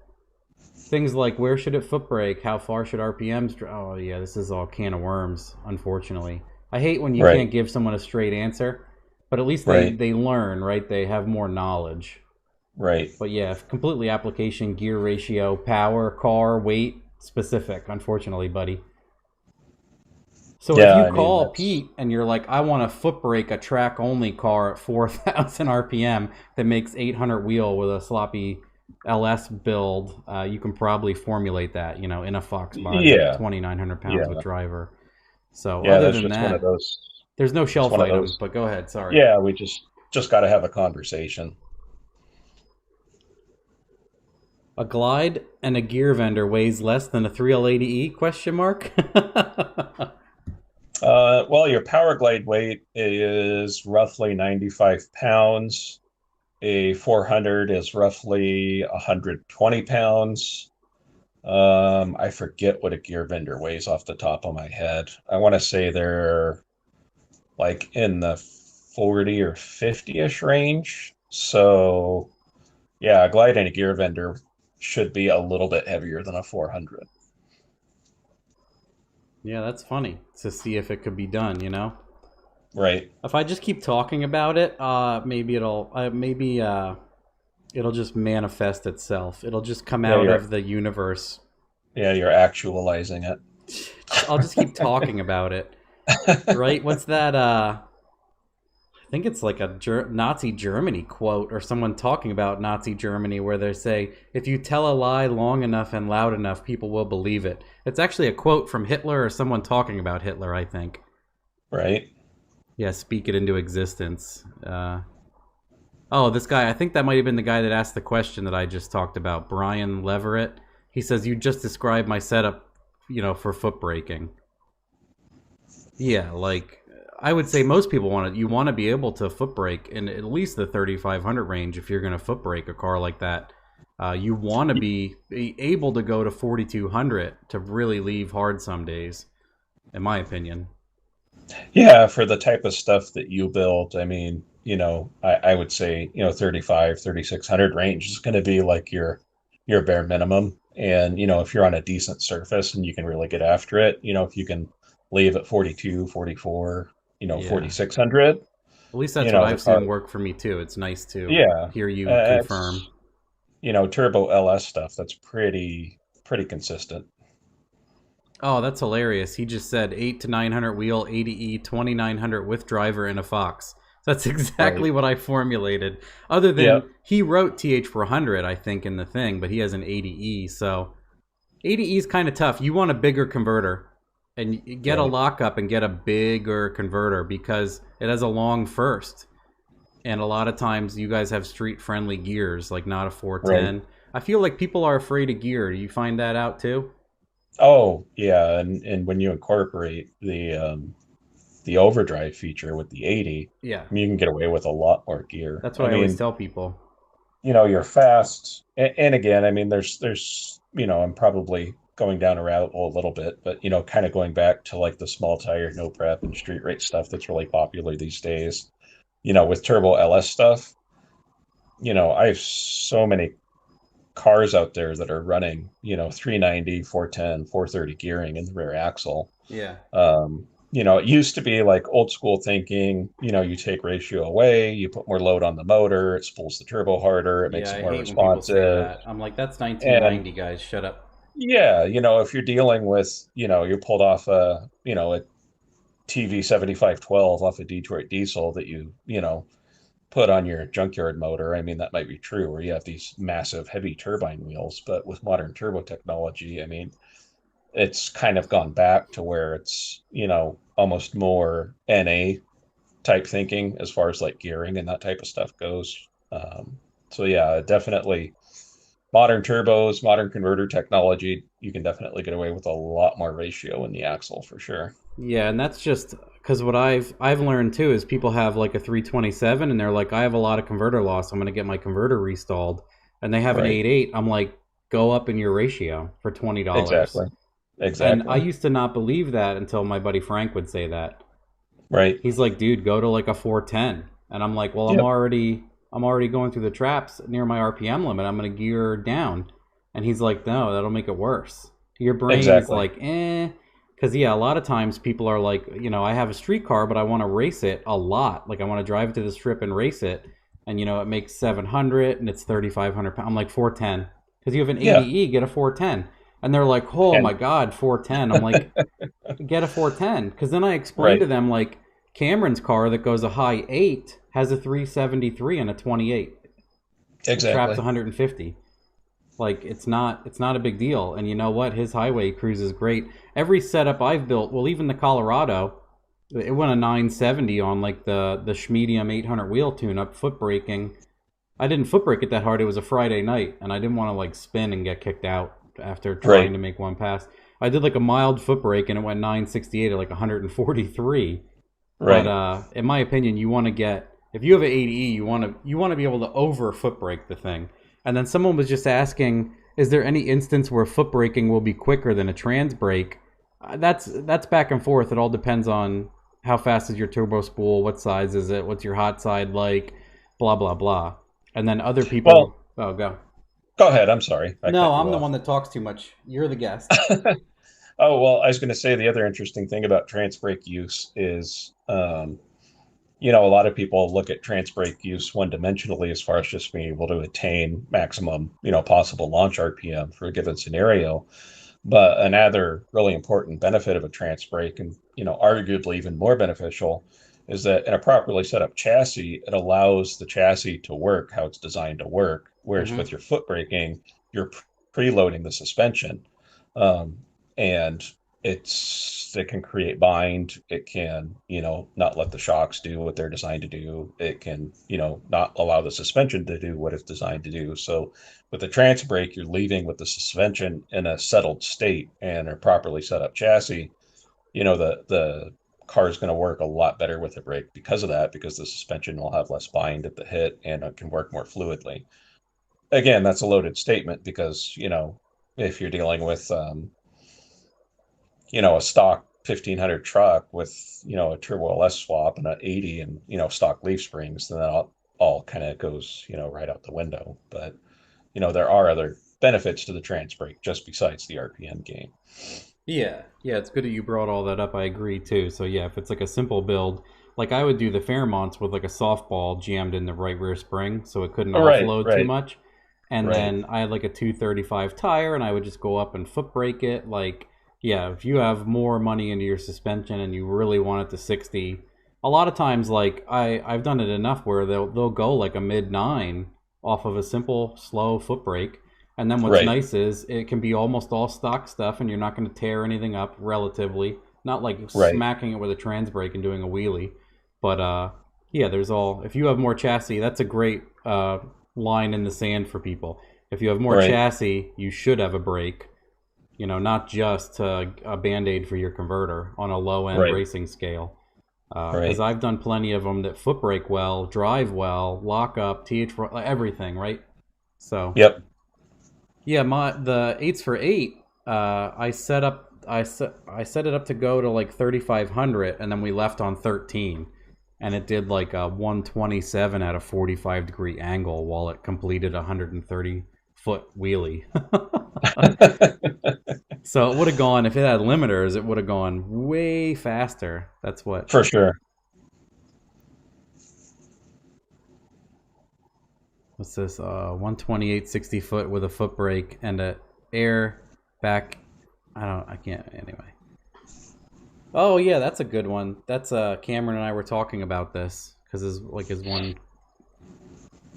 Things like where should it foot brake? How far should RPMs? Oh yeah, this is all can of worms. Unfortunately, I hate when you Right, can't give someone a straight answer, but at least they right, they learn, right? They have more knowledge. right. But yeah, completely application, gear ratio, power, car, weight, specific, unfortunately, buddy. So if Yeah, you I mean call that's Pete and you're like, I want to foot brake a track only car at 4,000 RPM that makes 800 wheel with a sloppy LS build, you can probably formulate that, in a Fox body at yeah, 2,900 pounds with yeah, driver. So yeah. other That's than just one of that, those. there's no It's shelf one of item, those. but go ahead. Sorry. Yeah, we just got to have a conversation. A glide and a gear vendor weighs less than a 3L80E? Question mark. Well, your Power Glide weight is roughly 95 pounds. A 400 is roughly 120 pounds. I forget what a gear vendor weighs off the top of my head. I want to say they're like in the 40 or 50-ish range. So, yeah, a glide and a gear vendor should be a little bit heavier than a 400. Yeah, that's funny to see if it could be done. Right. If I just keep talking about it, maybe it'll just manifest itself. It'll just come Yeah, out you're of the universe. you're actualizing it. I'll just keep talking about it. Right? What's that? I think it's like a Nazi Germany quote or someone talking about Nazi Germany where they say, if you tell a lie long enough and loud enough, people will believe it. It's actually a quote from Hitler or someone talking about Hitler, I think. Right. Yeah, speak it into existence. Oh, this guy, I think that might have been the guy that asked the question that I just talked about, Brian Leverett. He says, you just described my setup, for foot braking. Yeah, like I would say most people you want to be able to foot brake in at least the 3,500 range if you're going to foot brake a car like that. You want to be able to go to 4,200 to really leave hard some days, in my opinion. Yeah, for the type of stuff that you build, I mean, I would say, 35, 3,600 range is going to be like your bare minimum. And, if you're on a decent surface and you can really get after it, if you can leave at 42, 44, Yeah. 4,600, At least that's what the I've car, seen work for me too. It's nice to yeah, hear you confirm. it's, turbo LS stuff that's pretty consistent. Oh, that's hilarious. He just said 8 to 900 wheel, 80E, 2,900 with driver in a Fox. That's exactly Right. what I formulated. Other than Yep. he wrote TH400, I think, in the thing, but he has an 80E. So 80E is kind of tough. You want a bigger converter and get a Right. lockup and get a bigger converter because it has a long first. And a lot of times you guys have street friendly gears, like not a Right. 410. I feel like people are afraid of gear. Do you find that out too? Oh, yeah, and when you incorporate the overdrive feature with the 80, Yeah. I mean, you can get away with a lot more gear. That's I what I always mean, tell people. you're fast, and again, I mean, there's I'm probably going down a rabbit hole a little bit, but kind of going back to like the small tire, no prep, and street rate stuff that's really popular these days. With turbo LS stuff, I have so many cars out there that are running, 390, 410, 430 gearing in the rear axle. Yeah. It used to be like old school thinking, you take ratio away, you put more load on the motor, it spools the turbo harder, it Yeah, makes it I more hate when people say responsive. that. I'm like, that's And 1990, guys. Shut up. yeah, if you're dealing with, you pulled off a TV 7512 off a Detroit diesel that you put on your junkyard motor, I mean, that might be true, where you have these massive heavy turbine wheels, but with modern turbo technology, I mean, it's kind of gone back to where it's, almost more NA type thinking as far as like gearing and that type of stuff goes. So yeah, definitely modern turbos, modern converter technology, you can definitely get away with a lot more ratio in the axle for sure. Yeah, and that's just because what I've learned too is people have like a 327 and they're like, I have a lot of converter loss. I'm gonna get my converter restalled, and they have an Right. 8.8. I'm like, go up in your ratio for $20. Exactly. And I Exactly. used to not believe that until my buddy Frank would say that. Right. He's like, dude, go to like a 410. And I'm like, well, Yep. I'm already going through the traps near my RPM limit. I'm gonna gear down. And he's like, no, that'll make it worse. Your brain is Exactly. like, eh. Because yeah, a lot of times people are like, I have a street car, but I want to race it a lot. Like I want to drive it to the strip and race it, and it makes 700 and it's 3,500 pounds. I'm like 410 because you have an Yeah. 80E, get a 410. And they're like, oh And my god, 410. I'm like, get a 410 because then I explained right. to them like Cameron's car that goes a high 8 has a 373 and a 28. It traps Exactly. 150. Like it's not a big deal. And you know what? His highway cruise is great. Every setup I've built, well, even the Colorado, it went a 970 on like the Schmedium 800 wheel tune up foot braking. I didn't foot brake it that hard. It was a Friday night, and I didn't want to like spin and get kicked out after trying Right. to make one pass. I did like a mild foot brake, and it went 968 at like 143. But Right. in my opinion, you want to get if you have an 80E, you want to be able to over foot brake the thing. And then someone was just asking, is there any instance where foot braking will be quicker than a trans brake? That's back and forth. It all depends on how fast is your turbo spool, what size is it, what's your hot side like, blah blah blah. And then other Well, people, oh go. go ahead. I'm sorry. I No, cut I'm you the off. one that talks too much. You're the guest. Oh, well, I was going to say the other interesting thing about trans brake use is, a lot of people look at trans brake use one dimensionally as far as just being able to attain maximum, possible launch RPM for a given scenario. But another really important benefit of a trans brake, and arguably even more beneficial, is that in a properly set up chassis, it allows the chassis to work how it's designed to work. Whereas Hmm. with your foot braking, you're preloading the suspension, um, and it can create bind. It can not let the shocks do what they're designed to do. It can not allow the suspension to do what it's designed to do. So with the trans brake, you're leaving with the suspension in a settled state and a properly set up chassis. The car is going to work a lot better with a brake because of that, because the suspension will have less bind at the hit and it can work more fluidly. Again, that's a loaded statement because if you're dealing with a stock 1500 truck with a turbo LS swap and an 80 and stock leaf springs, then that all kind of goes right out the window. But there are other benefits to the trans brake just besides the RPM gain. Yeah, yeah, it's good that you brought all that up. I agree too. So yeah, if it's like a simple build, like I would do the Fairmonts with like a softball jammed in the right rear spring, so it couldn't Right, offload too right, much. And right, then I had like a 235 tire, and I would just go up and foot brake it. Like, yeah, if you have more money into your suspension and you really want it to 60, a lot of times, like I've done it enough where they'll go like a mid nine off of a simple slow foot brake, and then what's right, nice is it can be almost all stock stuff, and you're not going to tear anything up relatively. Not like right, smacking it with a trans brake and doing a wheelie, but yeah, there's all. If you have more chassis, that's a great line in the sand for people. If you have more right, chassis, you should have a brake. Not just a band aid for your converter on a low end right, racing scale. Because right. I've done plenty of them that foot brake well, drive well, lock up, everything, right? So Yep. yeah, the 8s for 8. I set it up to go to like 3,500, and then we left on 13, and it did like a 127 at a 45-degree angle while it completed a 130-foot wheelie. So it would have gone if it had limiters. It would have gone way faster. That's what. For sure. What's this? 128 60 foot with a foot brake and a air back. I can't. Anyway. Oh yeah, that's a good one. That's Cameron and I were talking about this because his one.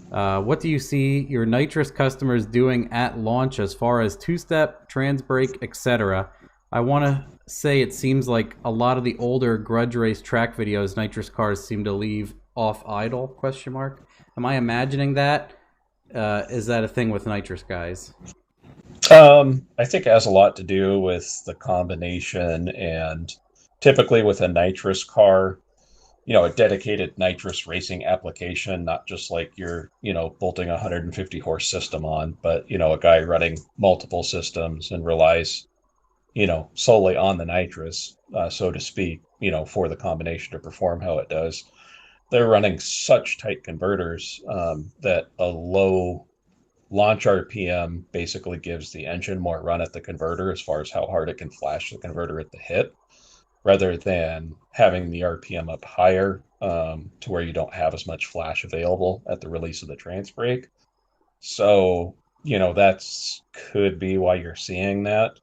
What do you see your nitrous customers doing at launch as far as two-step, trans brake, etc.? I want to say it seems like a lot of the older grudge race track videos, nitrous cars seem to leave off idle? Question mark. Am I imagining that? Is that a thing with nitrous guys? I think it has a lot to do with the combination, and typically with a nitrous car, a dedicated nitrous racing application, not just like you're, bolting a 150 horse system on, but, a guy running multiple systems and relies, solely on the nitrous, so to speak, for the combination to perform how it does. They're running such tight converters that a low launch RPM basically gives the engine more run at the converter as far as how hard it can flash the converter at the hit, rather than having the RPM up higher to where you don't have as much flash available at the release of the trans brake. So, that's could be why you're seeing that.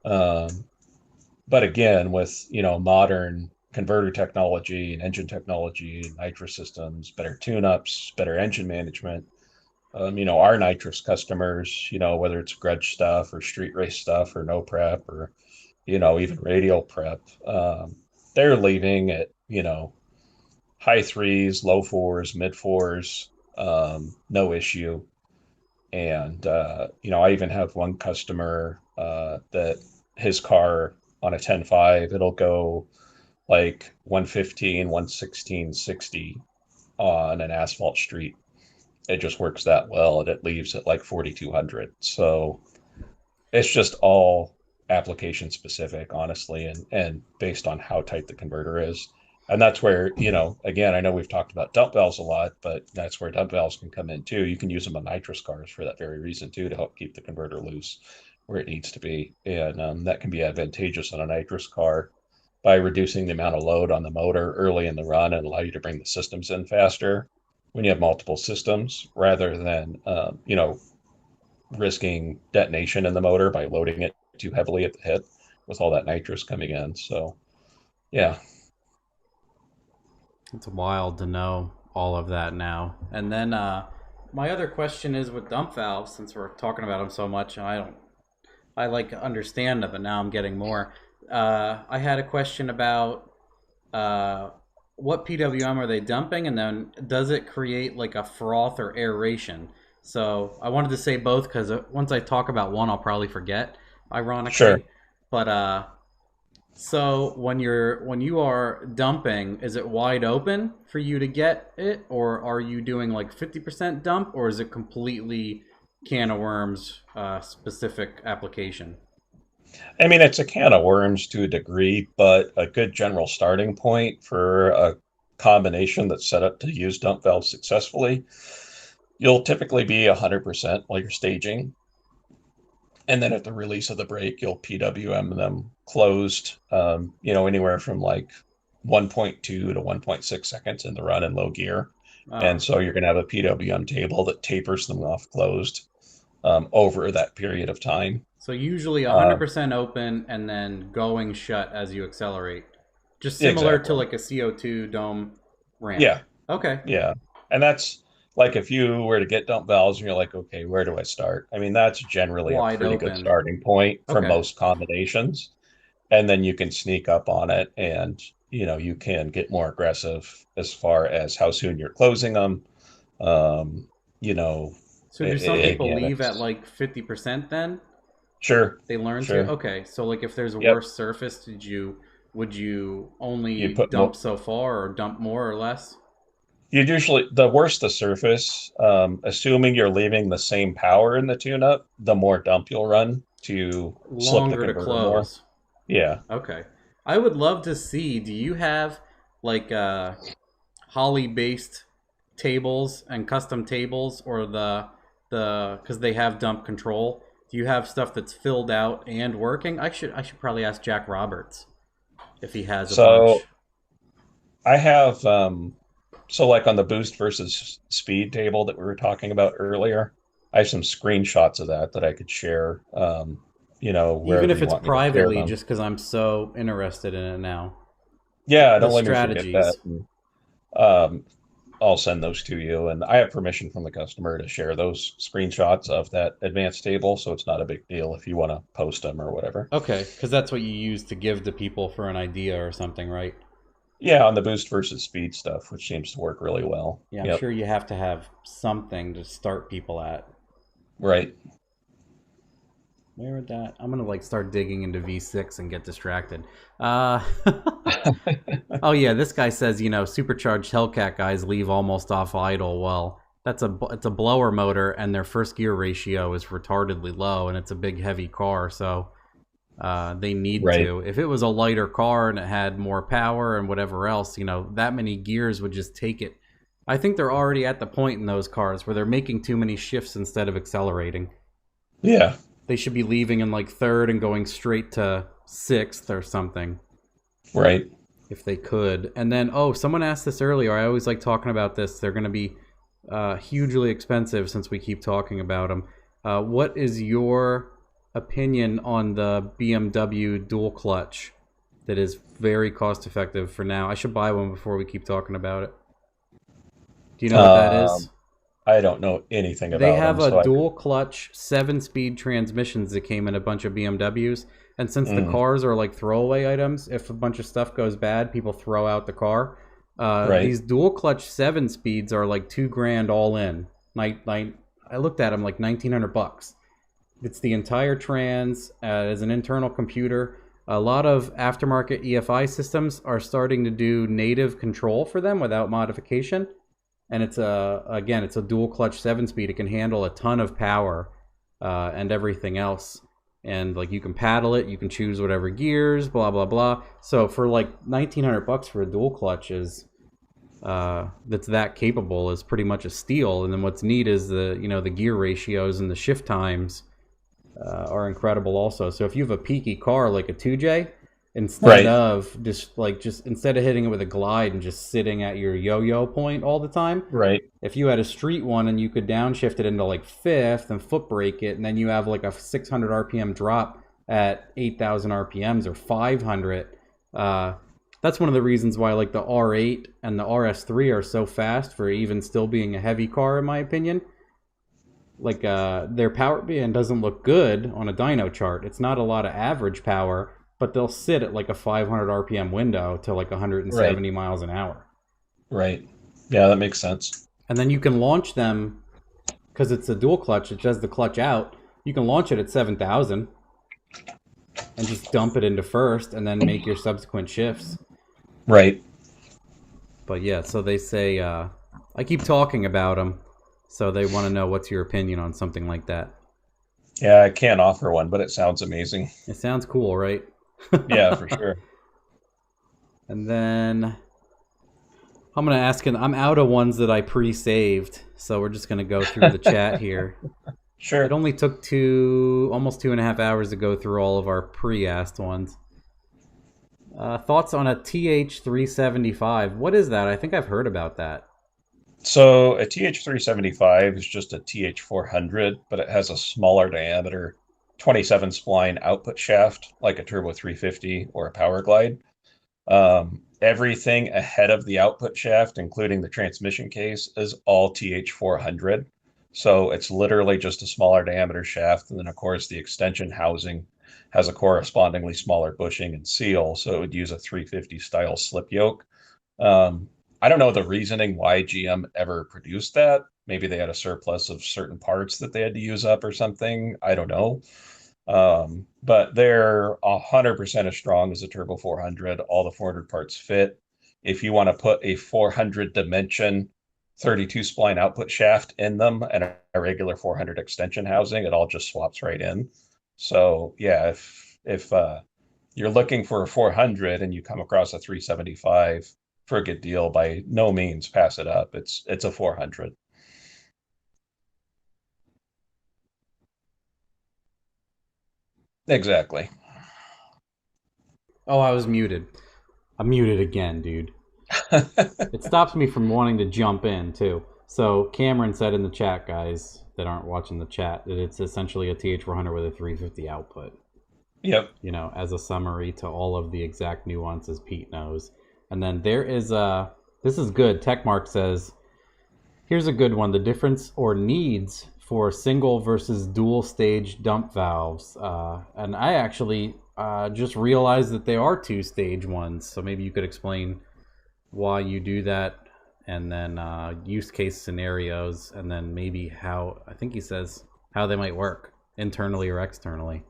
But again, with, modern converter technology and engine technology, nitrous systems, better tune-ups, better engine management, our nitrous customers, whether it's grudge stuff or street race stuff or no prep or, even radial prep, they're leaving at, high threes, low fours, mid fours, no issue. And, I even have one customer that his car on a 10.5, it'll go like 115, 116, 60 on an asphalt street. It just works that well, and it leaves at like 4,200. So it's just all application specific, honestly, and based on how tight the converter is. And that's where, again, I know we've talked about dump valves a lot, but that's where dump valves can come in too. You can use them on nitrous cars for that very reason too, to help keep the converter loose where it needs to be. And that can be advantageous on a nitrous car by reducing the amount of load on the motor early in the run and allow you to bring the systems in faster when you have multiple systems, rather than, risking detonation in the motor by loading it too heavily at the hit with all that nitrous coming in. So, yeah. It's wild to know all of that now. And then my other question is with dump valves, since we're talking about them so much, and I like to understand them, but now I'm getting more. I had a question about what PWM are they dumping, and then does it create like a froth or aeration? So I wanted to say both because once I talk about one, I'll probably forget, ironically. Sure. But so when you are dumping, is it wide open for you to get it, or are you doing like 50% dump, or is it completely can of worms specific application? I mean, it's a can of worms to a degree, but a good general starting point for a combination that's set up to use dump valves successfully. You'll typically be 100% while you're staging. And then at the release of the brake, you'll PWM them closed, anywhere from like 1.2 to 1.6 seconds in the run in low gear. And so you're going to have a PWM table that tapers them off closed over that period of time. So usually 100% open and then going shut as you accelerate. Just similar to like a CO2 dome ramp. Yeah. Okay. Yeah. And that's like if you were to get dump valves and you're like, okay, where do I start? I mean, that's generally a pretty good starting point for most combinations. And then you can sneak up on it and, you can get more aggressive as far as how soon you're closing them. So do some people leave at like 50% then? Sure. They learn to? Okay. So like if there's a worse surface, would you only dump so far or dump more or less? You'd usually, the worse the surface, assuming you're leaving the same power in the tune-up, the more dump you'll run to slip the converter to close. More. Yeah. Okay. I would love to see, do you have like Holly-based tables and custom tables, or because they have dump control? Do you have stuff that's filled out and working? I should probably ask Jack Roberts if he has a bunch. I have so like on the boost versus speed table that we were talking about earlier, I have some screenshots of that I could share. Even if it's privately, just because I'm so interested in it now. Yeah, don't let me forget that. I'll send those to you, and I have permission from the customer to share those screenshots of that advanced table, so it's not a big deal if you want to post them or whatever. Okay, because that's what you use to give to people for an idea or something, right? Yeah, on the boost versus speed stuff, which seems to work really well. Yeah, I'm Yep, sure you have to have something to start people at. right. Where would that? I'm gonna like start digging into V6 and get distracted. Uh, oh yeah, this guy says supercharged Hellcat guys leave almost off idle. Well, it's a blower motor, and their first gear ratio is retardedly low, and it's a big heavy car, so they need Right. to. If it was a lighter car and it had more power and whatever else, that many gears would just take it. I think they're already at the point in those cars where they're making too many shifts instead of accelerating. Yeah. They should be leaving in like third and going straight to sixth or something Right. if they could. And then, someone asked this earlier. I always like talking about this. They're going to be hugely expensive since we keep talking about them. What is your opinion on the BMW dual clutch that is very cost effective for now? I should buy one before we keep talking about it. Do you know what that is? I don't know anything They about have them, a so dual clutch 7-speed transmissions that came in a bunch of BMWs. And since the cars are like throwaway items, if a bunch of stuff goes bad, people throw out the car. right. These dual clutch 7-speeds are like $2,000 all in. I looked at them like $1,900. It's the entire trans as an internal computer. A lot of aftermarket EFI systems are starting to do native control for them without modification. And it's a dual clutch 7-speed. It can handle a ton of power and everything else. And like you can paddle it, you can choose whatever gears, blah blah blah. So for like $1,900 for a dual clutch that's that capable is pretty much a steal. And then what's neat is the gear ratios and the shift times are incredible also. So if you have a peaky car like a 2J, instead of instead of hitting it with a glide and just sitting at your yo-yo point all the time, Right. if you had a street one and you could downshift it into like fifth and foot brake it, and then you have like a 600 RPM drop at 8,000 RPMs or 500, that's one of the reasons why like the R8 and the RS3 are so fast for even still being a heavy car, in my opinion. Like their power band doesn't look good on a dyno chart. It's not a lot of average power, but they'll sit at like a 500 RPM window to like 170 miles an hour. Right. Yeah, that makes sense. And then you can launch them, because it's a dual clutch, it does the clutch out. You can launch it at 7,000 and just dump it into first and then make your subsequent shifts. Right. But yeah, so they say, I keep talking about them, so they want to know what's your opinion on something like that. Yeah, I can't offer one, but it sounds amazing. It sounds cool, right? Yeah, for sure. And then I'm going to ask, I'm out of ones that I pre-saved, so we're just going to go through the chat here. Sure. It only took almost 2.5 hours to go through all of our pre-asked ones. Thoughts on a TH375? What is that? I think I've heard about that. So a TH375 is just a TH400, but it has a smaller diameter 27 spline output shaft, like a Turbo 350 or a Power Glide. Everything ahead of the output shaft, including the transmission case, is all TH400. So it's literally just a smaller diameter shaft. And then, of course, the extension housing has a correspondingly smaller bushing and seal. So it would use a 350 style slip yoke. I don't know the reasoning why GM ever produced that. Maybe they had a surplus of certain parts that they had to use up or something. I don't know. But they're 100% as strong as a Turbo 400. All the 400 parts fit. If you want to put a 400 dimension 32 spline output shaft in them and a regular 400 extension housing, it all just swaps right in. So yeah, if you're looking for a 400 and you come across a 375 for a good deal, by no means pass it up. It's a 400. Exactly. Oh, I was muted. I'm muted again, dude. It stops me from wanting to jump in, too. So Cameron said in the chat, guys that aren't watching the chat, that it's essentially a TH400 with a 350 output. Yep. As a summary to all of the exact nuances Pete knows. And then there is this is good. Techmark says, Here's a good one. The difference or needs for single versus dual stage dump valves. And I actually just realized that they are two-stage ones. So maybe you could explain why you do that, and then use case scenarios, and then maybe how, I think he says, how they might work internally or externally.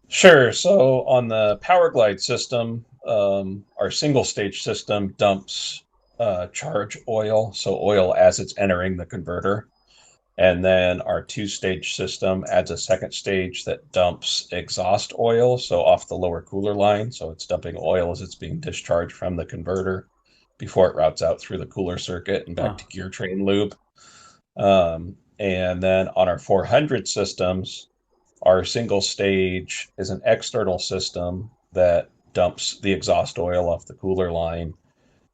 Sure. So on the Power Glide system, our single stage system dumps charge oil, so oil as it's entering the converter. And then our two-stage system adds a second stage that dumps exhaust oil, so off the lower cooler line. So it's dumping oil as it's being discharged from the converter before it routes out through the cooler circuit and back Huh. to gear train lube. And then on our 400 systems, our single stage is an external system that dumps the exhaust oil off the cooler line.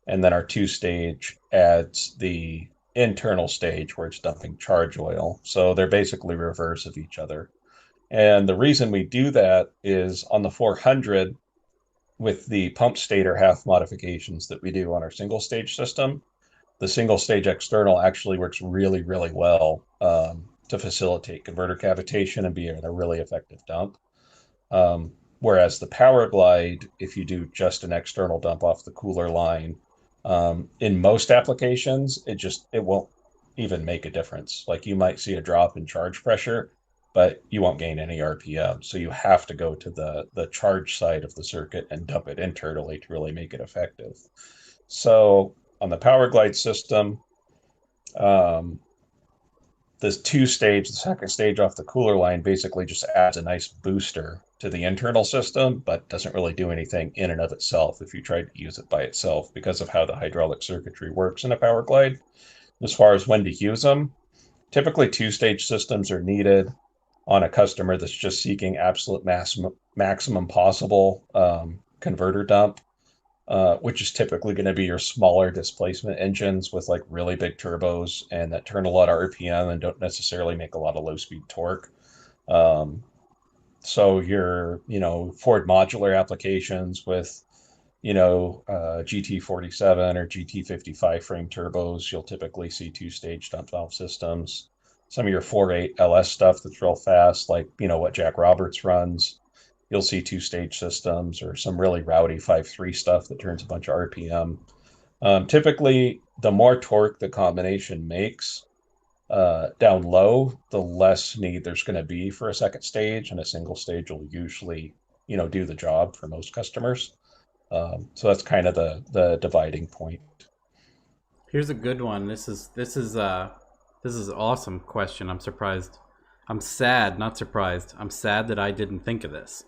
And then our two stage adds the internal stage where it's dumping charge oil. So they're basically reverse of each other. And the reason we do that is on the 400, with the pump stator half modifications that we do on our single stage system, the single stage external actually works really, really well to facilitate converter cavitation and be a really effective dump. Whereas the Power Glide, if you do just an external dump off the cooler line, in most applications, it won't even make a difference. Like you might see a drop in charge pressure, but you won't gain any RPM. So you have to go to the charge side of the circuit and dump it internally to really make it effective. So on the Power Glide system, um, this the second stage off the cooler line basically just adds a nice booster to the internal system, but doesn't really do anything in and of itself if you try to use it by itself because of how the hydraulic circuitry works in a Power Glide. As far as when to use them, typically two-stage systems are needed on a customer that's just seeking absolute maximum possible converter dump, which is typically going to be your smaller displacement engines with like really big turbos and that turn a lot of RPM and don't necessarily make a lot of low speed torque. Um, so your, Ford modular applications with, GT47 or GT55 frame turbos, you'll typically see two-stage dump valve systems. Some of your 4.8 LS stuff that's real fast, like, what Jack Roberts runs, you'll see two-stage systems, or some really rowdy 5.3 stuff that turns a bunch of RPM. Typically, the more torque the combination makes down low, the less need there's going to be for a second stage, and a single stage will usually, do the job for most customers. So that's kind of the dividing point. Here's a good one. This is awesome question. I'm surprised. I'm sad, not surprised. I'm sad that I didn't think of this.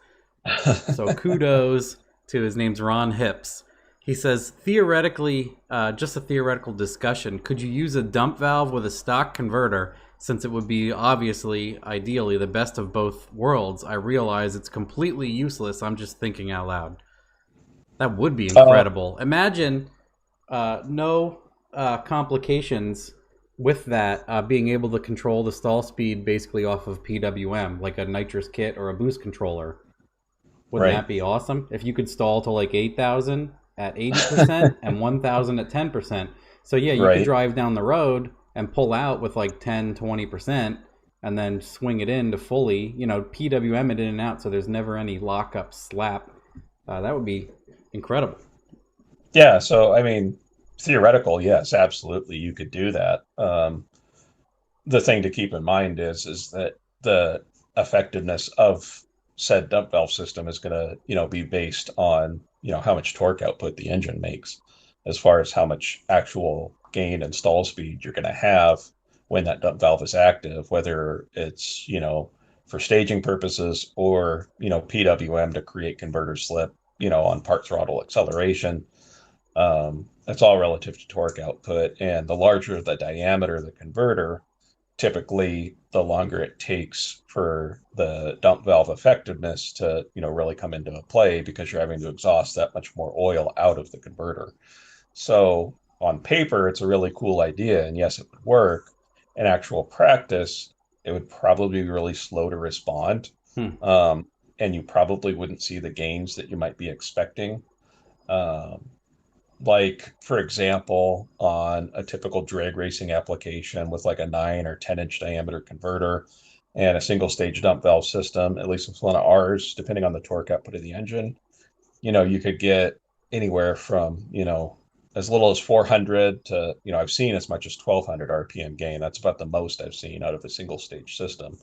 So kudos to, his name's Ron Hips. He says, theoretically, just a theoretical discussion, could you use a dump valve with a stock converter, since it would be obviously, ideally, the best of both worlds? I realize it's completely useless. I'm just thinking out loud. That would be incredible. Imagine no complications with that, being able to control the stall speed basically off of PWM, like a nitrous kit or a boost controller. Wouldn't Right. that be awesome? If you could stall to like 8,000 at 80% and 1,000 at 10%. So yeah, you could Right. drive down the road and pull out with like 10, 20% and then swing it in to fully, PWM it in and out so there's never any lockup slap. That would be incredible. Yeah. So, I mean, theoretical, yes, absolutely, you could do that. The thing to keep in mind is that the effectiveness of said dump valve system is going to, be based on, how much torque output the engine makes, as far as how much actual gain and stall speed you're going to have when that dump valve is active, whether it's, for staging purposes or, PWM to create converter slip, on part throttle acceleration. That's all relative to torque output. And the larger the diameter of the converter, typically the longer it takes for the dump valve effectiveness to, really come into play, because you're having to exhaust that much more oil out of the converter. So on paper, it's a really cool idea. And yes, it would work. In actual practice, it would probably be really slow to respond. Hmm. And you probably wouldn't see the gains that you might be expecting. Um, like for example, on a typical drag racing application with like a 9 or 10 inch diameter converter and a single stage dump valve system, at least with one of ours, depending on the torque output of the engine, you could get anywhere from, as little as 400 to, I've seen as much as 1200 RPM gain. That's about the most I've seen out of a single stage system.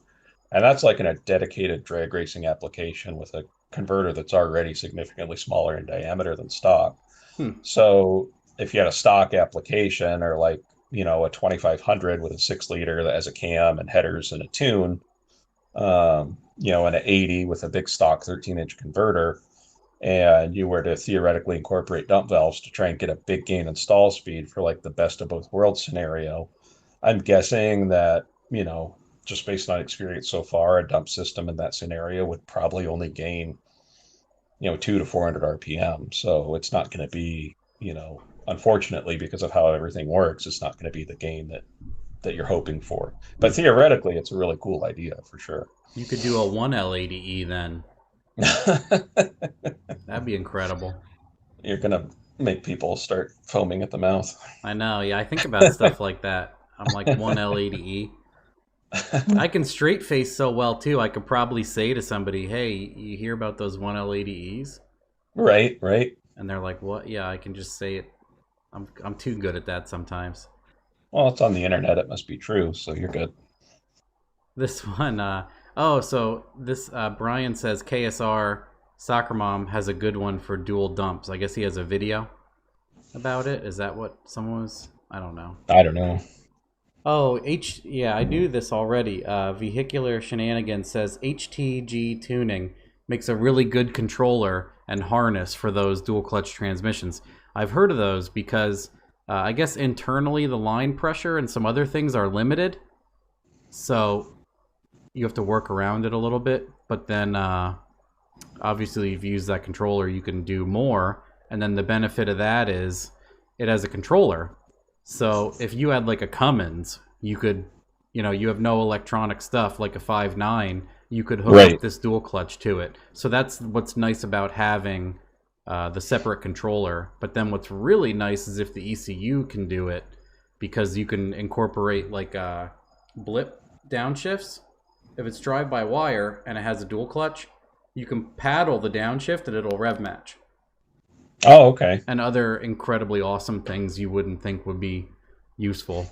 And that's like in a dedicated drag racing application with a converter that's already significantly smaller in diameter than stock. Hmm. So if you had a stock application or like, a 2500 with a 6 liter that has a cam and headers and a tune, and an 80 with a big stock 13-inch converter, and you were to theoretically incorporate dump valves to try and get a big gain in stall speed for like the best of both worlds scenario, I'm guessing that, just based on experience so far, a dump system in that scenario would probably only gain, 2 to 400 RPM. So it's not going to be, unfortunately, because of how everything works, it's not going to be the gain that you're hoping for. But theoretically, it's a really cool idea for sure. You could do a 1L80E then. That'd be incredible. You're going to make people start foaming at the mouth. I know, yeah. I think about stuff like that. I'm like 1L80E. I can straight face so well too. I could probably say to somebody, "Hey, you hear about those 1L80Es?" Right. And they're like, "What?" Yeah, I can just say it. I'm too good at that sometimes. Well, it's on the internet. It must be true, so you're good. This one, so this Brian says KSR Soccer Mom has a good one for dual dumps. I guess he has a video about it. Is that what someone was? I don't know. I don't know. Oh, yeah, I knew this already. Vehicular Shenanigans says HTG tuning makes a really good controller and harness for those dual clutch transmissions. I've heard of those because I guess internally the line pressure and some other things are limited. So you have to work around it a little bit. But then obviously if you use that controller, you can do more. And then the benefit of that is it has a controller. So if you had like a Cummins, you could, you have no electronic stuff like a 5.9, you could hook up this dual clutch to it. So that's what's nice about having the separate controller. But then what's really nice is if the ECU can do it, because you can incorporate like blip downshifts. If it's drive-by-wire and it has a dual clutch, you can paddle the downshift and it'll rev match. Oh, okay. And other incredibly awesome things you wouldn't think would be useful.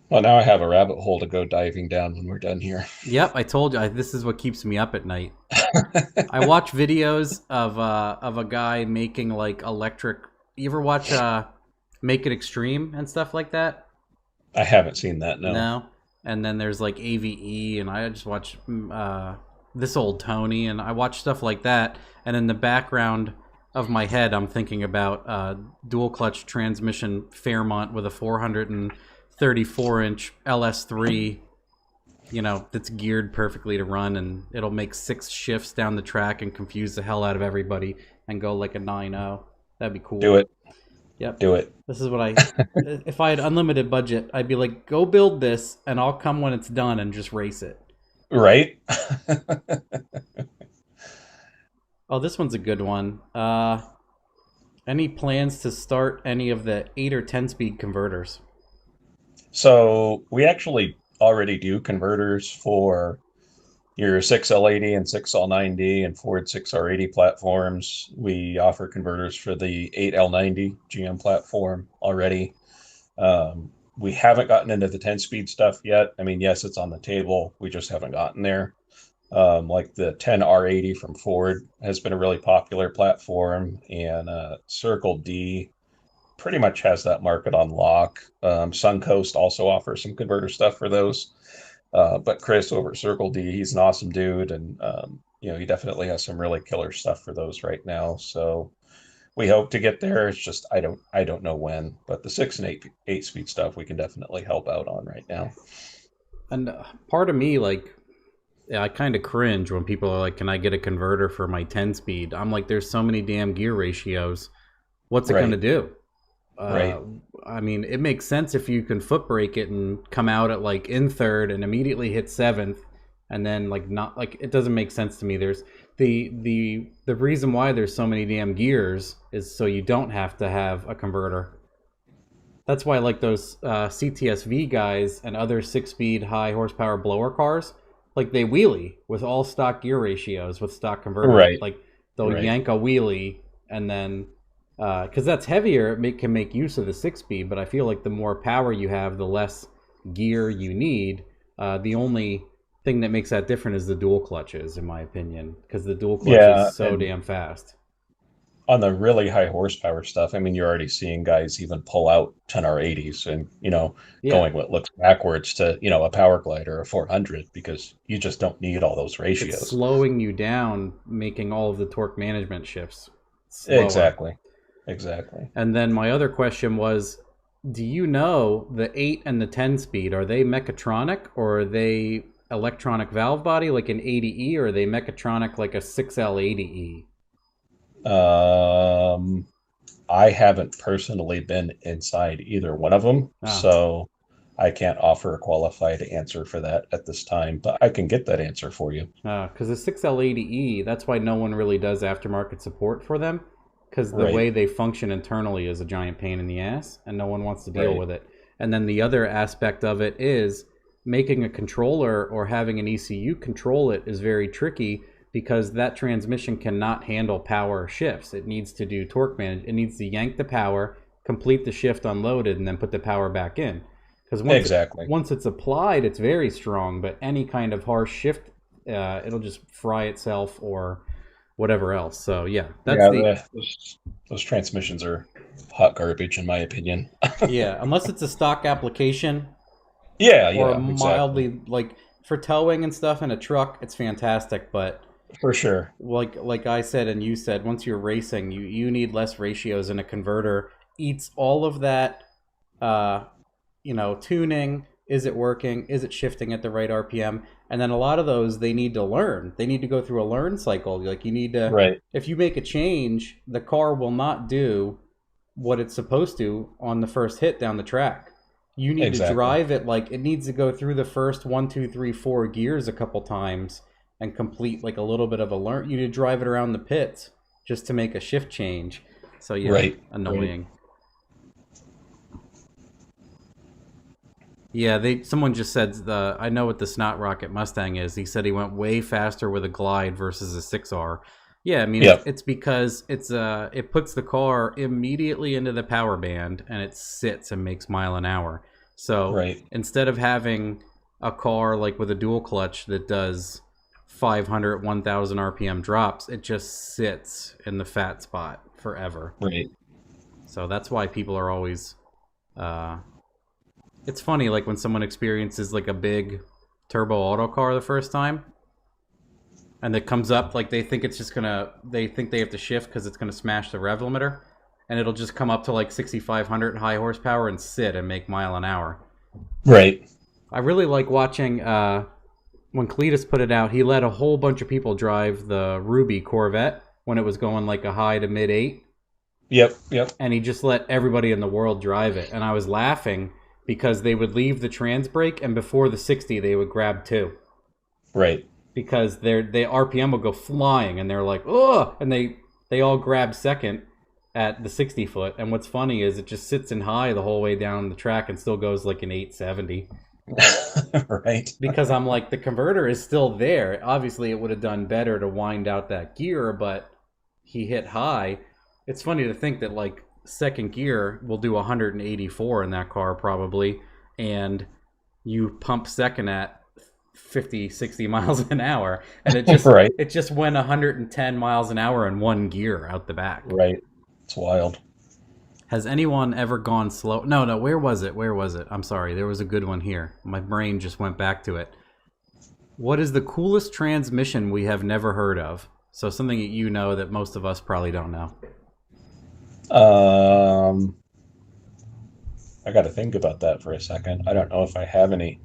Well, now I have a rabbit hole to go diving down when we're done here. Yep, I told you, this is what keeps me up at night. I watch videos of a guy making like electric. You ever watch Make It Extreme and stuff like that? I haven't seen that, no. No. And then there's like AVE, and I just watch This Old Tony, and I watch stuff like that. And in the background of my head, I'm thinking about dual clutch transmission Fairmont with a 434-inch LS3, that's geared perfectly to run, and it'll make 6 shifts down the track and confuse the hell out of everybody and go like a 9.0. That'd be cool. Do it. Yep. Do it. This is what if I had unlimited budget, I'd be like, go build this, and I'll come when it's done and just race it. Right? Oh, this one's a good one. Any plans to start any of the 8 or 10-speed converters? So we actually already do converters for your 6L80 and 6L90 and Ford 6R80 platforms. We offer converters for the 8L90 GM platform already. We haven't gotten into the 10-speed stuff yet. I mean, yes, it's on the table. We just haven't gotten there. Like the 10R80 from Ford has been a really popular platform, and Circle D pretty much has that market on lock. Suncoast also offers some converter stuff for those. But Chris over at Circle D, he's an awesome dude, and he definitely has some really killer stuff for those right now. So we hope to get there. It's just I don't know when, but the 6 and 8 speed stuff we can definitely help out on right now. And part of me, like, I kind of cringe when people are like, "Can I get a converter for my 10-speed?" I'm like, "There's so many damn gear ratios. What's it going to do?" Right. I mean, it makes sense if you can foot brake it and come out at like in third and immediately hit 7th and then like not like it doesn't make sense to me. There's the reason why there's so many damn gears is so you don't have to have a converter. That's why like those CTSV guys and other 6-speed high horsepower blower cars, like they wheelie with all stock gear ratios with stock converters. Right. Like they'll yank a wheelie and then because that's heavier, it can make use of the 6-speed. But I feel like the more power you have, the less gear you need. The only thing that makes that different is the dual clutches, in my opinion, because the dual clutch is so damn fast. On the really high horsepower stuff, I mean, you're already seeing guys even pull out 10R80s and, going what looks backwards to, a power glider or 400 because you just don't need all those ratios. It's slowing you down, making all of the torque management shifts slower. Exactly. And then my other question was, do you know the 8 and the 10 speed, are they mechatronic or are they electronic valve body like an 80E, or are they mechatronic like a 6L80E? I haven't personally been inside either one of them, so I can't offer a qualified answer for that at this time, but I can get that answer for you. Because the 6L80E, that's why no one really does aftermarket support for them, because the way they function internally is a giant pain in the ass, and no one wants to deal with it. And then the other aspect of it is making a controller or having an ECU control it is very tricky, because that transmission cannot handle power shifts. It needs to do torque management. It needs to yank the power, complete the shift unloaded, and then put the power back in. Because once it's applied, it's very strong, but any kind of harsh shift, it'll just fry itself or whatever else. So yeah, those transmissions are hot garbage in my opinion. Yeah, unless it's a stock application. Or mildly like for towing and stuff in a truck, it's fantastic, but for sure, like I said and you said, once you're racing, you need less ratios, and a converter eats all of that tuning. Is it working? Is it shifting at the right RPM? And then a lot of those they need to learn. They need to go through a learn cycle. Like you need to if you make a change, the car will not do what it's supposed to on the first hit down the track. You need to drive it like it needs to go through the first 1, 2, 3, 4 gears a couple times and complete like a little bit of a learn. You need to drive it around the pits just to make a shift change. So yeah, annoying. Yeah, someone just said I know what the Snot Rocket Mustang is. He said he went way faster with a Glide versus a 6R. Yeah, I mean it's because it puts the car immediately into the power band and it sits and makes mile an hour. So instead of having a car like with a dual clutch that does 500, 1,000 RPM drops, it just sits in the fat spot forever. Right. So that's why people are always. It's funny, like when someone experiences like a big turbo auto car the first time. And it comes up like they think they have to shift because it's gonna smash the rev limiter, and it'll just come up to like 6,500 high horsepower and sit and make mile an hour. Right. I really like watching when Cletus put it out. He let a whole bunch of people drive the Ruby Corvette when it was going like a high to mid 8. Yep. And he just let everybody in the world drive it, and I was laughing because they would leave the trans brake, and before the 60 they would grab 2. Right. Because their RPM will go flying, and they're like, oh, and they all grab second at the 60 foot. And what's funny is it just sits in high the whole way down the track and still goes like an 870. Right. Because I'm like, the converter is still there. Obviously, it would have done better to wind out that gear, but he hit high. It's funny to think that like second gear will do 184 in that car probably, and you pump second at 50, 60 miles an hour, and it just it just went 110 miles an hour in one gear out the back. Right. It's wild. Has anyone ever gone slow? No, where was it? I'm sorry, there was a good one here. My brain just went back to it. What is the coolest transmission we have never heard of? So something that you know that most of us probably don't know. I got to think about that for a second. I don't know if I have anything.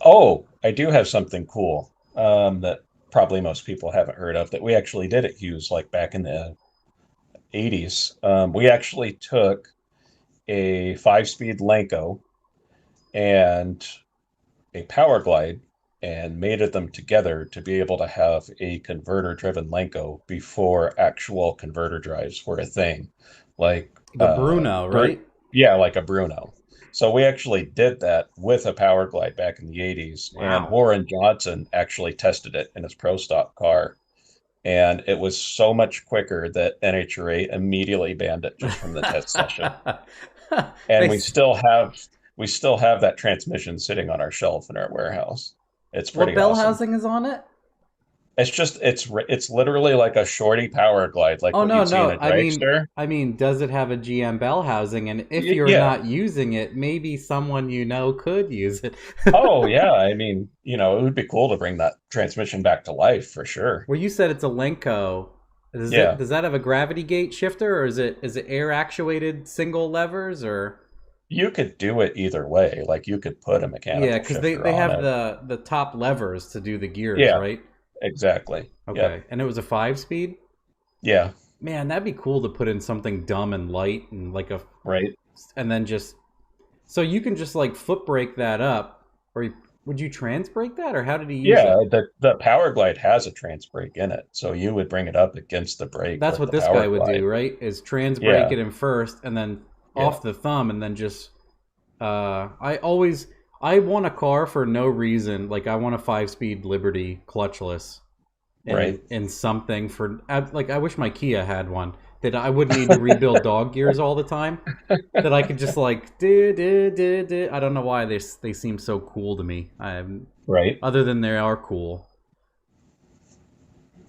Oh, I do have something cool that probably most people haven't heard of that we actually did at Hughes like back in the 80s. We actually took a 5-speed Lenko and a Power Glide and mated them together to be able to have a converter-driven Lenko before actual converter drives were a thing. Like, The Bruno, right? yeah, like a Bruno. So we actually did that with a Power Glide back in the 80s, and Wow. Warren Johnson actually tested it in his Pro Stock car. And it was so much quicker that NHRA immediately banned it just from the test session. And They, we still have that transmission sitting on our shelf in our warehouse. It's what pretty bell awesome. housing is on it? It's literally like a shorty Power Glide, like Oh what no, you'd see in no. a dragster. I mean, does it have a GM bell housing? And if you're Yeah. not using it, maybe someone you know could use it. Oh yeah. I mean, it would be cool to bring that transmission back to life for sure. Well, you said it's a Lenko. Yeah. Does that have a gravity gate shifter, or is it air actuated single levers, or? You could do it either way. Like you could put a Yeah, mechanical because they, shifter they on have it. the top levers to do the gears, Yeah, right? exactly. Yep. Okay, and it was a 5-speed. Yeah. Man, that'd be cool to put in something dumb and light and like a, Right. and then just so you can just like foot brake that up, or would you trans brake that, or how did he use Yeah, it? the Power Glide has a trans brake in it, so you would bring it up against the brake That's with what the this Power guy would Glide. do, right? Is trans brake Yeah, it in first, and then yeah, off the thumb, and then just. I want a car for no reason. Like I want a 5-speed Liberty clutchless, right. in something for like I wish my Kia had one that I wouldn't need to rebuild dog gears all the time. That I could just like do. I don't know why they seem so cool to me. Right. Other than they are cool.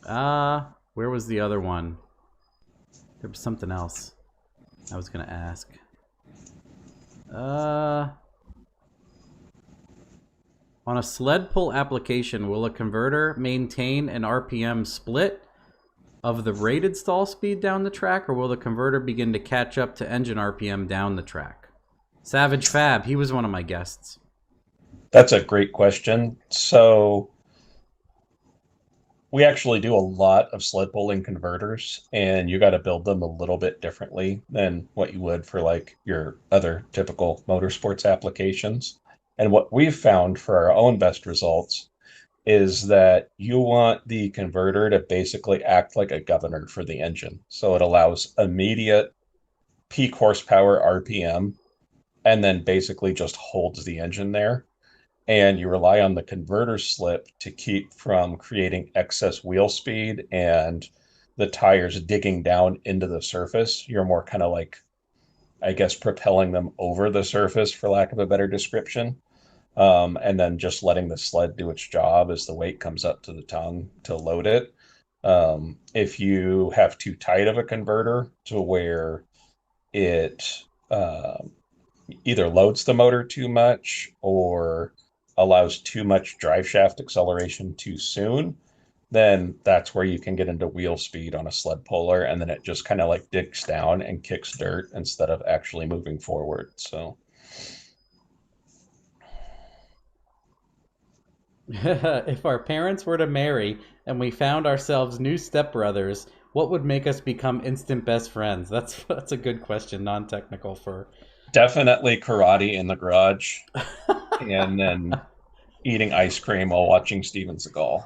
Where was the other one? There was something else I was gonna ask. On a sled pull application, will a converter maintain an RPM split of the rated stall speed down the track, or will the converter begin to catch up to engine RPM down the track? Savage Fab, he was one of my guests. That's a great question. So we actually do a lot of sled pulling converters, and you got to build them a little bit differently than what you would for like your other typical motorsports applications. And what we've found for our own best results is that you want the converter to basically act like a governor for the engine. So it allows immediate peak horsepower RPM and then basically just holds the engine there. And you rely on the converter slip to keep from creating excess wheel speed and the tires digging down into the surface. You're more kind of like, I guess, propelling them over the surface, for lack of a better description. And then just letting the sled do its job as the weight comes up to the tongue to load it. If you have too tight of a converter to where it either loads the motor too much or allows too much drive shaft acceleration too soon, then that's where you can get into wheel speed on a sled puller, and then it just kind of like digs down and kicks dirt instead of actually moving forward. So If our parents were to marry and we found ourselves new stepbrothers, what would make us become instant best friends? That's a good question, non-technical for. definitely karate in the garage and then eating ice cream while watching Steven Seagal.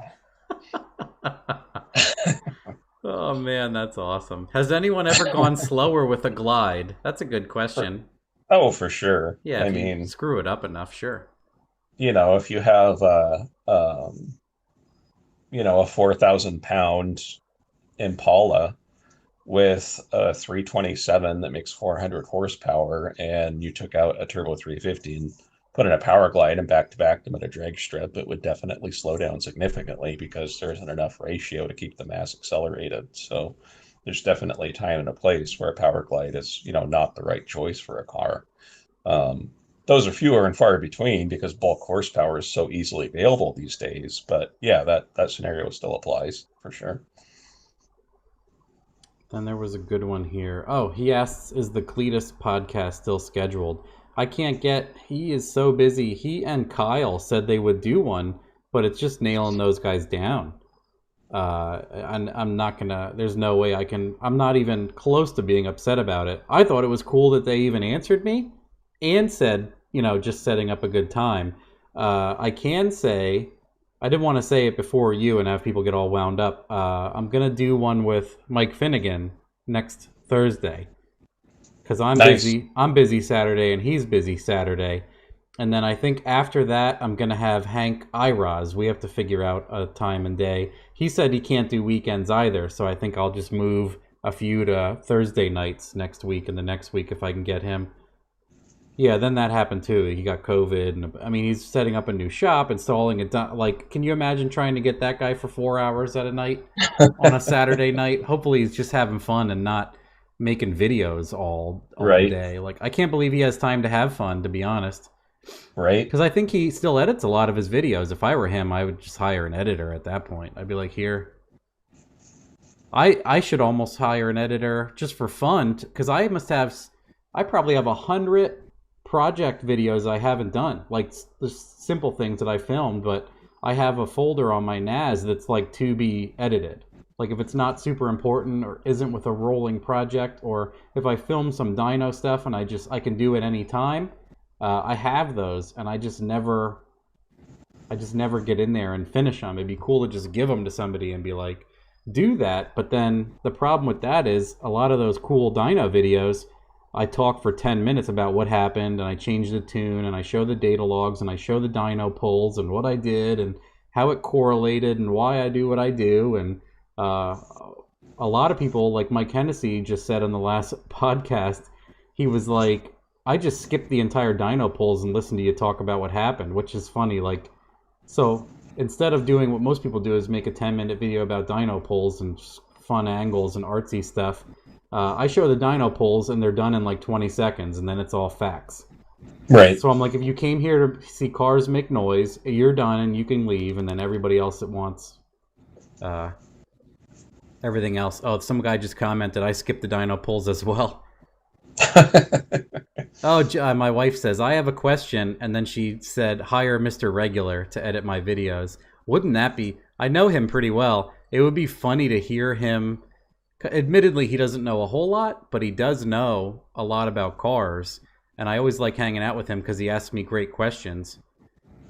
Oh man, that's awesome. Has anyone ever gone slower with a glide? That's a good question. Oh, for sure. Yeah, I if you mean, screw it up enough, sure. if you have a 4,000 pound Impala with a 327 that makes 400 horsepower, and you took out a turbo 350 and put in a power glide and back to back them at a drag strip, it would definitely slow down significantly because there isn't enough ratio to keep the mass accelerated. So there's definitely a time and a place where a power glide is, not the right choice for a car. Those are fewer and far between because bulk horsepower is so easily available these days. But yeah, that scenario still applies for sure. Then there was a good one here. Oh, he asks, is the Cletus podcast still scheduled? He is so busy. He and Kyle said they would do one, but it's just nailing those guys down. And I'm not gonna, there's no way I'm not even close to being upset about it. I thought it was cool that they even answered me and said, just setting up a good time. I can say I didn't want to say it before you and have people get all wound up. I'm gonna do one with Mike Finnegan next Thursday because I'm Nice. busy. I'm busy Saturday and he's busy Saturday. And then I think after that, I'm going to have Hank Iraz. We have to figure out a time and day. He said he can't do weekends either, so I think I'll just move a few to Thursday nights next week and the next week if I can get him. Yeah, then that happened too. He got COVID. And I mean, he's setting up a new shop, installing it. Like, can you imagine trying to get that guy for 4 hours at a night on a Saturday night? Hopefully he's just having fun and not making videos all Right. day. Like, I can't believe he has time to have fun, to be honest. Right. Because I think he still edits a lot of his videos. If I were him, I would just hire an editor at that point. I'd be like, here. I should almost hire an editor just for fun. Because I probably have 100 project videos I haven't done. Like, the simple things that I filmed. But I have a folder on my NAS that's like to be edited. Like, if it's not super important or isn't with a rolling project. Or if I film some dyno stuff and I can do it any time. I have those, and I just never get in there and finish them. It'd be cool to just give them to somebody and be like, do that. But then the problem with that is a lot of those cool dyno videos, I talk for 10 minutes about what happened, and I change the tune, and I show the data logs, and I show the dyno pulls, and what I did, and how it correlated, and why I do what I do. And a lot of people, like Mike Hennessy just said on the last podcast, he was like, I just skipped the entire dyno polls and listened to you talk about what happened, which is funny. Like, so instead of doing what most people do is make a 10-minute video about dyno polls and just fun angles and artsy stuff, I show the dyno polls and they're done in like 20 seconds and then it's all facts. Right. So I'm like, if you came here to see cars make noise, you're done and you can leave, and then everybody else that wants everything else. Oh, some guy just commented, I skipped the dyno polls as well. Oh, my wife says, I have a question, and then she said, hire Mr. Regular to edit my videos. Wouldn't that be... I know him pretty well. It would be funny to hear him... Admittedly, he doesn't know a whole lot, but he does know a lot about cars, and I always like hanging out with him because he asks me great questions.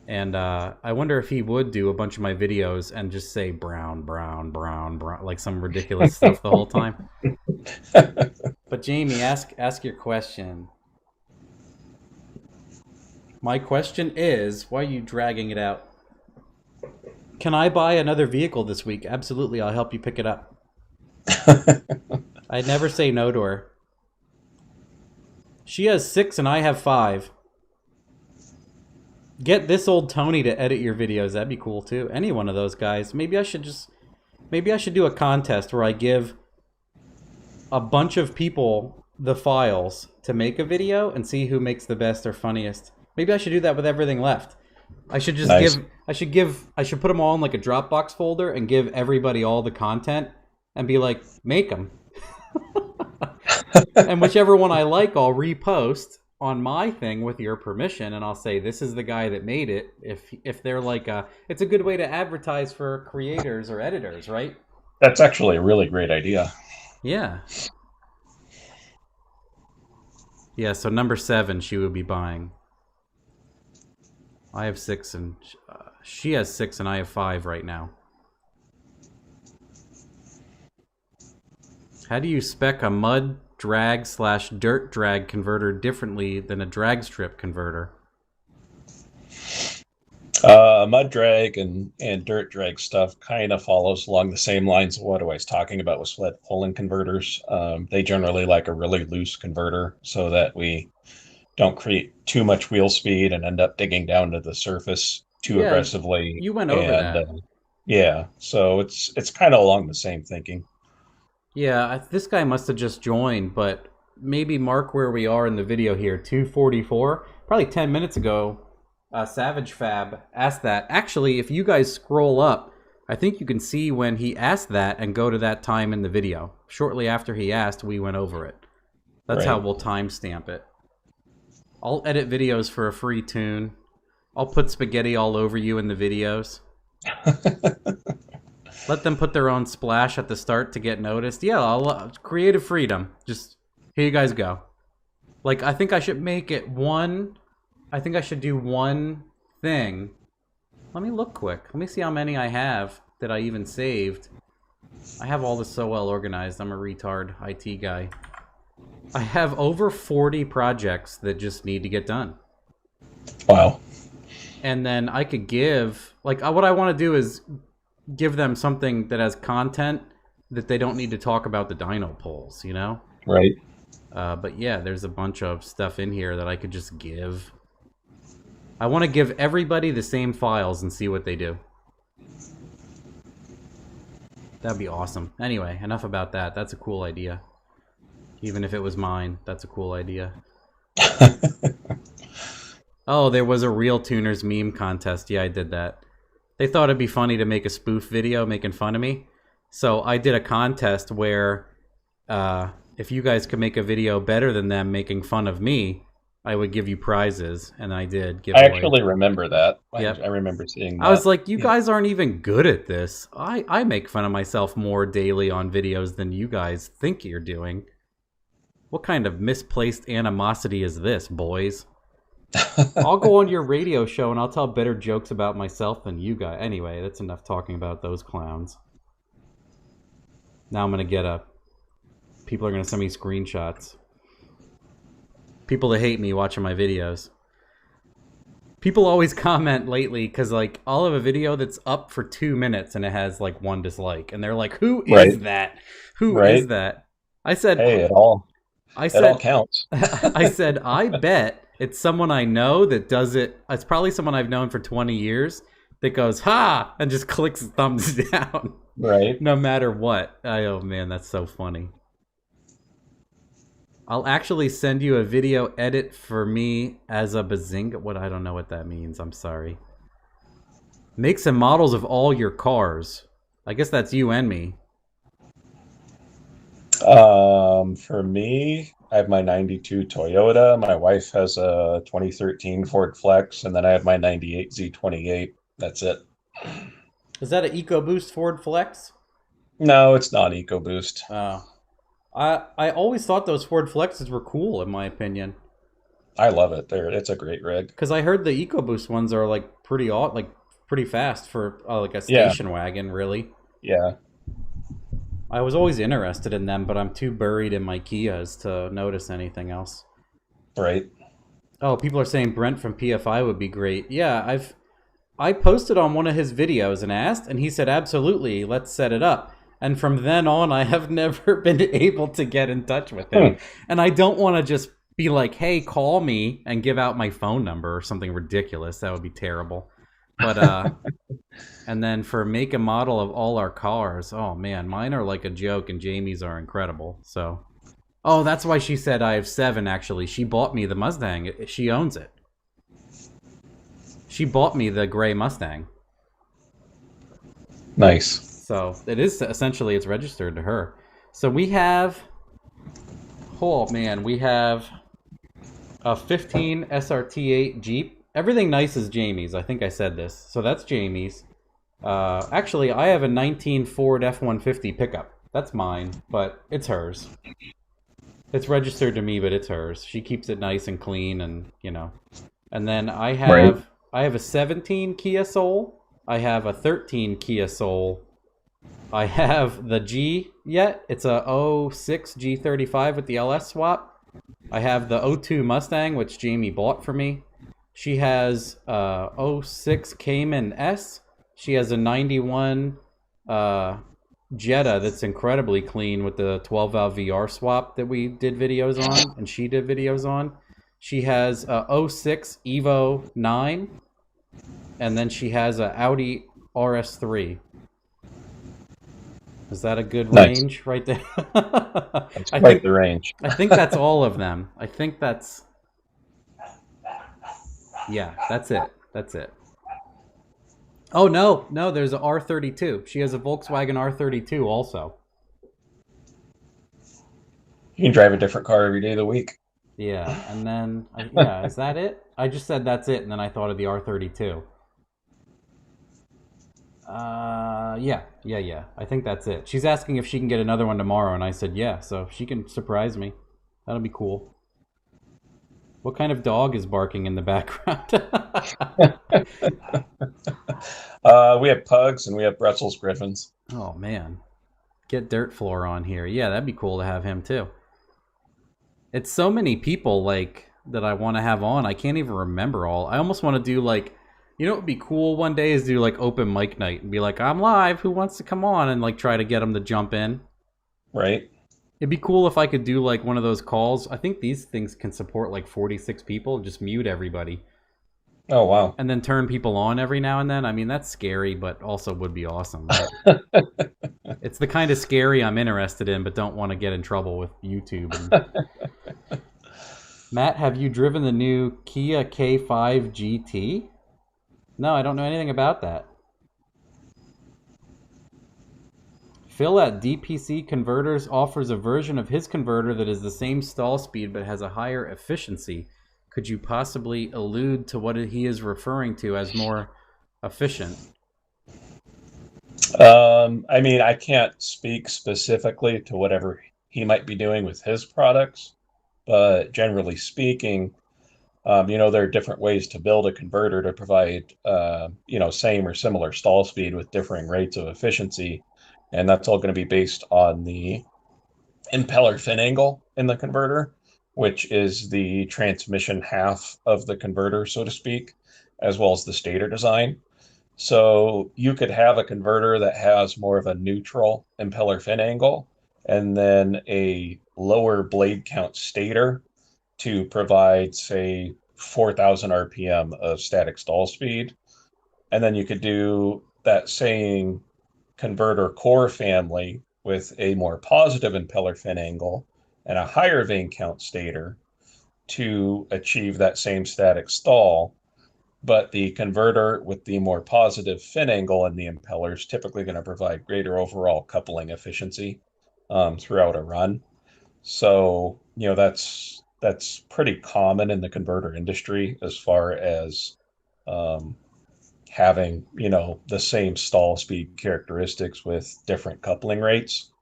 And I wonder if he would do a bunch of my videos and just say brown, brown, brown, brown, like some ridiculous stuff the whole time. But Jamie, ask your question. My question is, why are you dragging it out? Can I buy another vehicle this week? Absolutely, I'll help you pick it up. I'd never say no to her. She has 6 and I have 5. Get this old Tony to edit your videos. That'd be cool too. Any one of those guys. Maybe I should do a contest where I give a bunch of people the files to make a video and see who makes the best or funniest. Maybe I should do that with everything left. I should just Nice. I should put them all in like a Dropbox folder and give everybody all the content and be like, make them. And whichever one I like, I'll repost on my thing with your permission, and I'll say this is the guy that made it. If they're like it's a good way to advertise for creators or editors, right? That's actually a really great idea. Yeah. Yeah, so number 7 she would be buying. I have 6 and she has 6 and I have 5 right now. How do you spec a mud drag / dirt drag converter differently than a drag strip converter? Mud drag and dirt drag stuff kind of follows along the same lines of what I was talking about with sled pulling converters. They generally like a really loose converter so that we don't create too much wheel speed and end up digging down to the surface too aggressively. You went over that. Yeah, so it's kind of along the same thinking. Yeah, this guy must have just joined, but maybe mark where we are in the video here. 244. Probably 10 minutes ago, Savage Fab asked that. Actually, if you guys scroll up, I think you can see when he asked that and go to that time in the video. Shortly after he asked, we went over it. That's how we'll timestamp it. I'll edit videos for a free tune. I'll put spaghetti all over you in the videos. Let them put their own splash at the start to get noticed. Yeah, I'll creative freedom. Just, here you guys go. Like, I think I should make it one... I think I should do one thing Let me look quick. Let me see how many I have that I even saved. I have all this so well organized. I'm a retard IT guy. I have over 40 projects that just need to get done. Wow. And then I could give, like, what I want to do is give them something that has content that they don't need to talk about the dyno polls, you know? Right. But yeah, there's a bunch of stuff in here that I could just give. I want to give everybody the same files and see what they do. That'd be awesome. Anyway, enough about that. That's a cool idea. Even if it was mine, that's a cool idea. Oh, there was a Real Tuners meme contest. Yeah, I did that. They thought it'd be funny to make a spoof video making fun of me. So I did a contest where if you guys could make a video better than them making fun of me, I would give you prizes. And I did give I away. actually remember that. Yep. I remember seeing that. I was like, you guys aren't even good at this. I make fun of myself more daily on videos than you guys think you're doing. What kind of misplaced animosity is this, boys? I'll go on your radio show and I'll tell better jokes about myself than you guys. Anyway, that's enough talking about those clowns. Now I'm going to get up. People are going to send me screenshots. People that hate me watching my videos. People always comment lately because, like, I'll have a video that's up for 2 minutes and it has, like, 1 dislike. And they're like, who is that? Who is that? I said... Hey, it all counts. I said, I bet it's someone I know that does it. It's probably someone I've known for 20 years that goes, ha, and just clicks thumbs down. Right. No matter what. Oh, man, that's so funny. I'll actually send you a video edit for me as a bazinga. What? I don't know what that means. I'm sorry. Make some models of all your cars. I guess that's you and me. For me, I have my 92 Toyota. My wife has a 2013 Ford Flex, and then I have my 98 Z28. That's it. Is that an EcoBoost Ford Flex? No, it's not EcoBoost. Oh. I always thought those Ford Flexes were cool, in my opinion. I love it. It's a great rig. Because I heard the EcoBoost ones are like pretty fast for like a station wagon, really. Yeah. I was always interested in them, but I'm too buried in my Kias to notice anything else. Right. Oh, people are saying Brent from PFI would be great. Yeah, I posted on one of his videos and asked, and he said, absolutely, let's set it up. And from then on, I have never been able to get in touch with him. And I don't want to just be like, hey, call me and give out my phone number or something ridiculous. That would be terrible. But, and then for make and model of all our cars, oh man, mine are like a joke and Jamie's are incredible. So, oh, that's why she said I have 7, actually. She bought me the Mustang. She owns it. She bought me the gray Mustang. Nice. So it is essentially, it's registered to her. So we have, oh man, we have a 15 SRT8 Jeep. Everything nice is Jamie's. I think I said this. So that's Jamie's. Actually, I have a 19 Ford F-150 pickup. That's mine, but it's hers. It's registered to me, but it's hers. She keeps it nice and clean, and you know. And then I have a 17 Kia Soul. I have a 13 Kia Soul. I have the G yet. It's a 06 G35 with the LS swap. I have the 02 Mustang, which Jamie bought for me. She has 06 Cayman S. She has a 91 Jetta that's incredibly clean with the 12-valve VR swap that we did videos on, and she did videos on. She has a 06 Evo 9, and then she has a Audi RS3. Is that a good range right there? That's quite the range. I think that's all of them. I think that's... Yeah, that's it. That's it. Oh, no. No, there's a R32. She has a Volkswagen R32 also. You can drive a different car every day of the week. Yeah, and then... yeah, is that it? I just said that's it, and then I thought of the R32. Yeah. I think that's it. She's asking if she can get another one tomorrow, and I said yeah, so she can surprise me. That'll be cool. What kind of dog is barking in the background? We have pugs and we have Brussels Griffins. Oh man, get Dirt Floor on here. Yeah, that'd be cool to have him too. It's so many people like that I want to have on. I can't even remember all. I almost want to do like, you know, what would be cool one day is do like open mic night and be like, I'm live. Who wants to come on? And like try to get them to jump in. Right. It'd be cool if I could do like one of those calls. I think these things can support like 46 people. Just mute everybody. Oh, wow. And then turn people on every now and then. I mean, that's scary, but also would be awesome. It's the kind of scary I'm interested in, but don't want to get in trouble with YouTube. Matt, have you driven the new Kia K5 GT? No, I don't know anything about that. Phil at DPC Converters offers a version of his converter that is the same stall speed but has a higher efficiency. Could you possibly allude to what he is referring to as more efficient? I mean, I can't speak specifically to whatever he might be doing with his products, but generally speaking, there are different ways to build a converter to provide, same or similar stall speed with differing rates of efficiency. And that's all going to be based on the impeller fin angle in the converter, which is the transmission half of the converter, so to speak, as well as the stator design. So you could have a converter that has more of a neutral impeller fin angle and then a lower blade count stator to provide, say, 4,000 RPM of static stall speed. And then you could do that same converter core family with a more positive impeller fin angle and a higher vane count stator to achieve that same static stall. But the converter with the more positive fin angle in the impeller is typically going to provide greater overall coupling efficiency throughout a run. So, that's pretty common in the converter industry as far as having, the same stall speed characteristics with different coupling rates.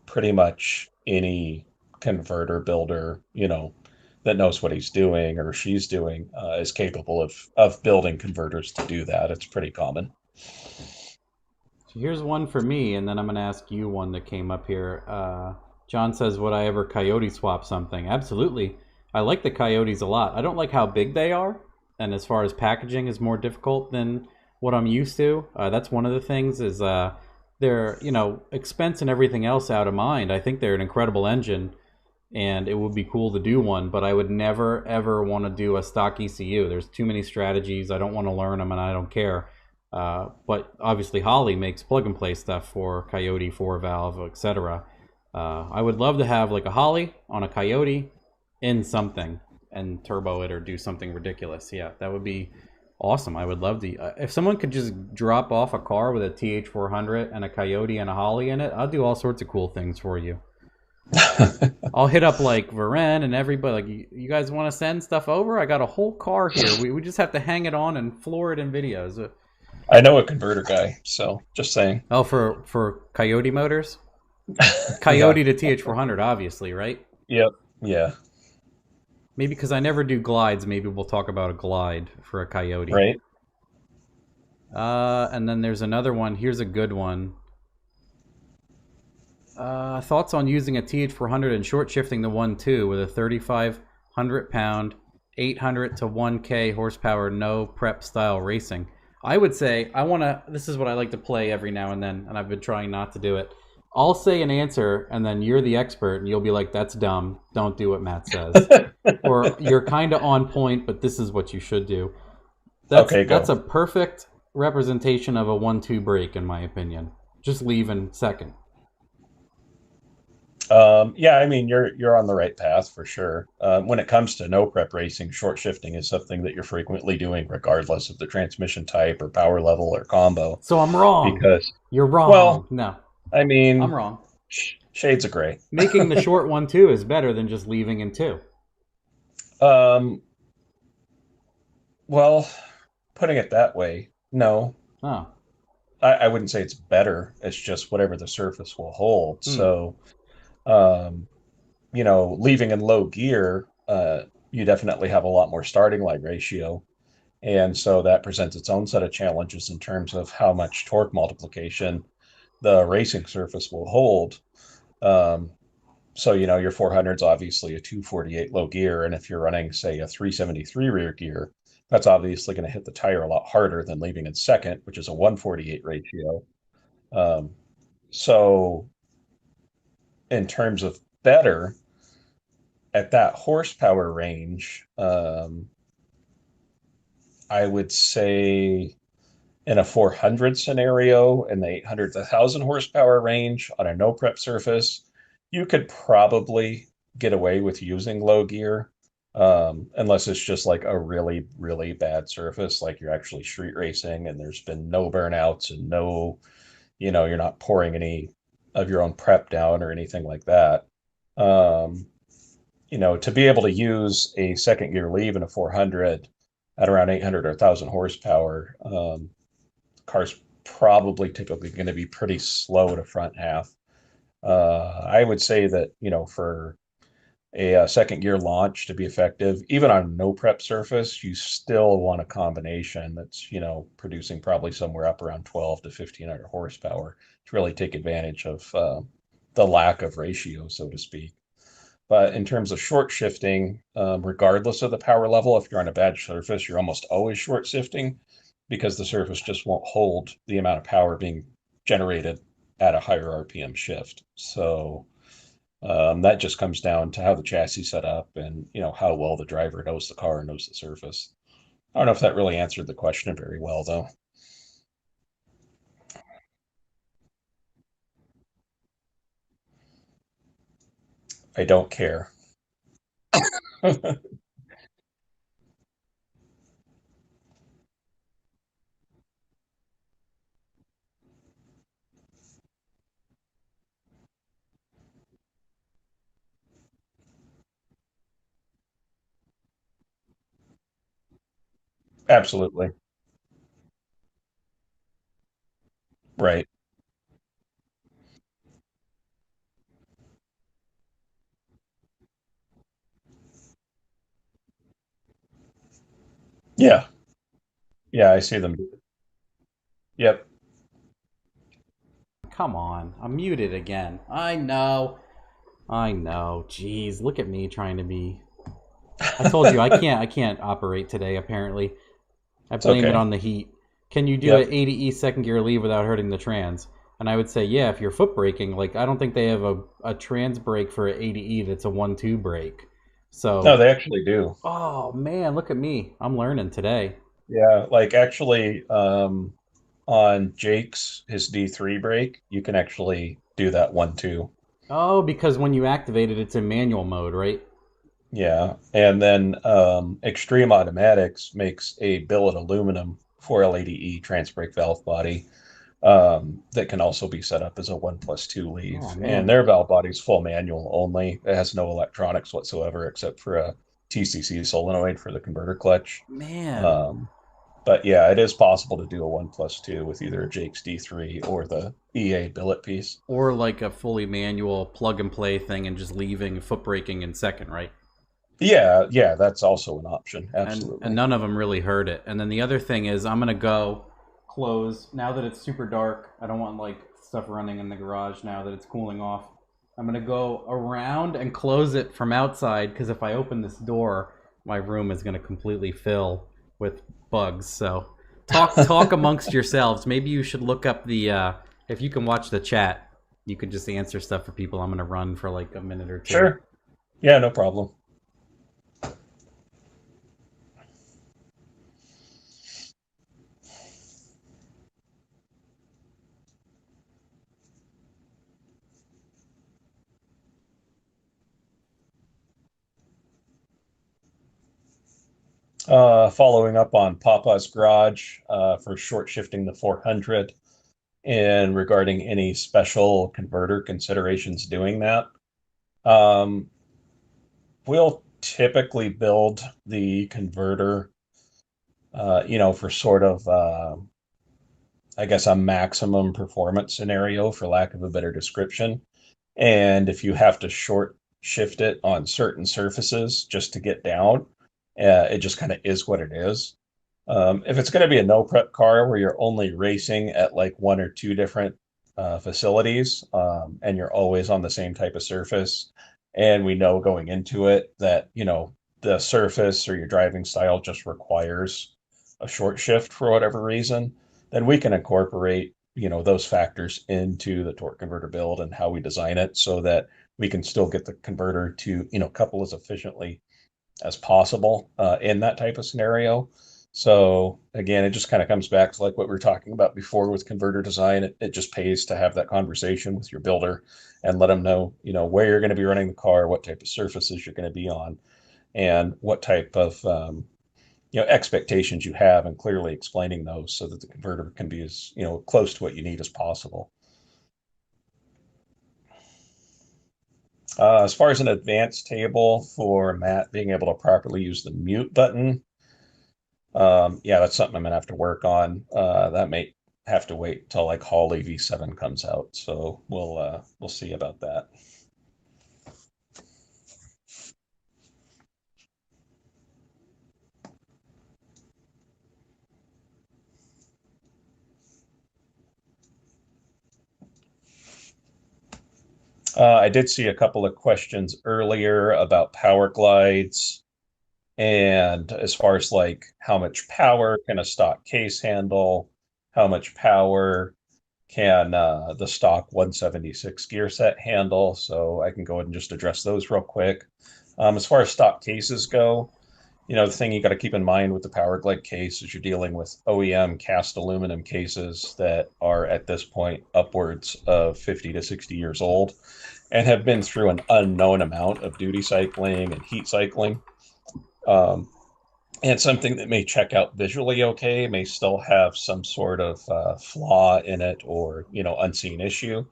Pretty much any converter builder, that knows what he's doing or she's doing is capable of building converters to do that. It's pretty common. So here's one for me, and then I'm going to ask you one that came up here. John says, would I ever coyote swap something? Absolutely. I like the coyotes a lot. I don't like how big they are, and as far as packaging is more difficult than what I'm used to. That's one of the things is their, expense and everything else out of mind. I think they're an incredible engine, and it would be cool to do one, but I would never, ever want to do a stock ECU. There's too many strategies. I don't want to learn them, and I don't care. But obviously Holley makes plug-and-play stuff for Coyote, 4-valve, etc. I would love to have like a Holley on a Coyote in something and turbo it or do something ridiculous. Yeah, that would be awesome. I would love to. If someone could just drop off a car with a TH400 and a Coyote and a Holley in it, I'll do all sorts of cool things for you. I'll hit up like Varen and everybody. Like, you guys want to send stuff over? I got a whole car here. We just have to hang it on and floor it in videos. I know a converter guy, so just saying. Oh, for Coyote motors? Coyote to TH400, obviously, right? Yep. Yeah. Maybe because I never do glides, maybe we'll talk about a glide for a Coyote. Right. And then there's another one. Here's a good one. Thoughts on using a TH400 and short shifting the 1.2 with a 3,500 pound, 800 to 1K horsepower, no prep style racing? I would say, this is what I like to play every now and then, and I've been trying not to do it. I'll say an answer, and then you're the expert, and you'll be like, that's dumb. Don't do what Matt says. Or you're kind of on point, but this is what you should do. That's a perfect representation of a 1.2 brake, in my opinion. Just leave in second. Yeah, I mean, you're on the right path for sure. When it comes to no prep racing, short shifting is something that you're frequently doing regardless of the transmission type or power level or combo. So I'm wrong. Because you're wrong. Well, no. I mean, I'm wrong. Shades of gray. Making the short 1.2 is better than just leaving in 2. Well, putting it that way, no. Oh. I wouldn't say it's better. It's just whatever the surface will hold. So, leaving in low gear, you definitely have a lot more starting line ratio. And so that presents its own set of challenges in terms of how much torque multiplication the racing surface will hold. Um, so, your 400 is obviously a 248 low gear. And if you're running, say, a 373 rear gear, that's obviously going to hit the tire a lot harder than leaving in second, which is a 148 ratio. Um, so, in terms of better, at that horsepower range, I would say in a 400 scenario in the 800 to 1000 horsepower range on a no prep surface, you could probably get away with using low gear, unless it's just like a really, really bad surface, like you're actually street racing and there's been no burnouts and no, you're not pouring any of your own prep down or anything like that. Um, to be able to use a second gear leave in a 400 at around 800 or 1000 horsepower, car's probably typically going to be pretty slow to front half. I would say that, for a second gear launch to be effective, even on a no prep surface, you still want a combination that's, producing probably somewhere up around 12 to 1500 horsepower to really take advantage of the lack of ratio, so to speak. But in terms of short shifting, regardless of the power level, if you're on a bad surface, you're almost always short shifting because the surface just won't hold the amount of power being generated at a higher RPM shift. So that just comes down to how the chassis is set up and how well the driver knows the car and knows the surface. I don't know if that really answered the question very well, though. I don't care. Absolutely. Right. Yeah. Yeah, I see them. Yep. Come on, I'm muted again. I know. I know. Jeez, look at me trying to be. I told you I can't. I can't operate today. Apparently, I It's blame it okay. on the heat. Can you do an Yep. 80E second gear leave without hurting the trans? And I would say, yeah, if you're foot braking, like I don't think they have a trans brake for an 80E that's a 1-2 brake. No, So, they actually do. oh man, look at me. I'm learning today. Yeah, like actually, on Jake's his D3 brake, you can actually do that one too. Oh, because when you activate it, it's in manual mode, right? Yeah, and then Extreme Automatics makes a billet aluminum 4LADE trans brake valve body that can also be set up as a 1+2 Oh leave. And man, their valve body's full manual only. It has no electronics whatsoever except for a TCC solenoid for the converter clutch. man. Um, but yeah, it is possible to do a 1+2 with either a Jake's D3 or the EA billet piece. Or like a fully manual plug and play thing and just leaving foot braking in second, right? Yeah, yeah, that's also an option. And Absolutely. none of them really heard it. And then the other thing is, I'm gonna go close now that it's super dark. I don't want like stuff running in the garage now that it's cooling off. I'm gonna go around and close it from outside because if I open this door, my room is gonna completely fill with bugs. So talk amongst yourselves. Maybe you should look up the if you can watch the chat. You could just answer stuff for people. I'm gonna run for like a minute or two. Sure. Yeah, no problem. Following up on Papa's Garage for short shifting the 400 and regarding any special converter considerations doing that. Um, we'll typically build the converter, for sort of, I guess, a maximum performance scenario, for lack of a better description. And if you have to short shift it on certain surfaces just to get down. It just kind of is what it is. If it's going to be a no prep car where you're only racing at like one or two different facilities, and you're always on the same type of surface, and we know going into it that, the surface or your driving style just requires a short shift for whatever reason, then we can incorporate, those factors into the torque converter build and how we design it so that we can still get the converter to, couple as efficiently as possible in that type of scenario. So again, it just kind of comes back to like what we were talking about before with converter design. It just pays to have that conversation with your builder and let them know, where you're going to be running the car, what type of surfaces you're going to be on, and what type of expectations you have, and clearly explaining those so that the converter can be as close to what you need as possible. As far as an advanced table for Matt being able to properly use the mute button, yeah, that's something I'm gonna have to work on. That may have to wait until like Hawley V7 comes out, so we'll see about that. I did see a couple of questions earlier about power glides. And as far as like how much power can a stock case handle, how much power can the stock 176 gear set handle? So I can go ahead and just address those real quick. As far as stock cases go, the thing you got to keep in mind with the Power Glide case is you're dealing with OEM cast aluminum cases that are at this point upwards of 50 to 60 years old and have been through an unknown amount of duty cycling and heat cycling. And something that may check out visually okay may still have some sort of flaw in it, or unseen issue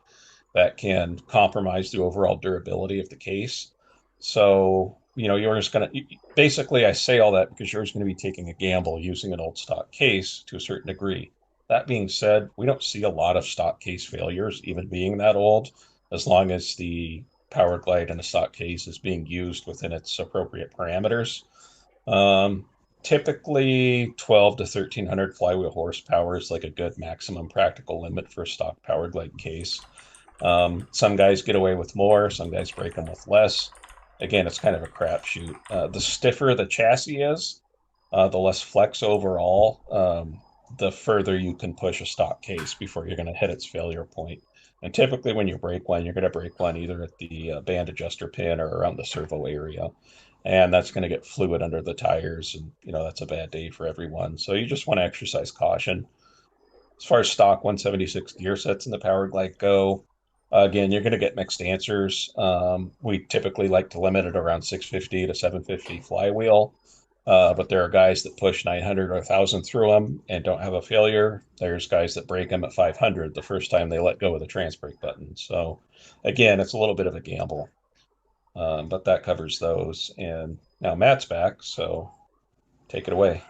that can compromise the overall durability of the case. So you're just going to basically, I say all that because you're just going to be taking a gamble using an old stock case to a certain degree. That being said, we don't see a lot of stock case failures even being that old, as long as the power glide in a stock case is being used within its appropriate parameters. Typically 12 to 1300 flywheel horsepower is like a good maximum practical limit for a stock power glide case. Some guys get away with more, some guys break them with less. Again, it's kind of a crapshoot. The stiffer the chassis is, the less flex overall, the further you can push a stock case before you're going to hit its failure point. And typically when you break one, you're going to break one either at the band adjuster pin or around the servo area. And that's going to get fluid under the tires, and that's a bad day for everyone. So you just want to exercise caution. As far as stock 176 gear sets in the Power Glide go, again, you're going to get mixed answers. We typically like to limit it around 650 to 750 flywheel, but there are guys that push 900 or 1,000 through them and don't have a failure. There's guys that break them at 500 the first time they let go of the trans brake button. So again, it's a little bit of a gamble. But that covers those. And now Matt's back, so take it away.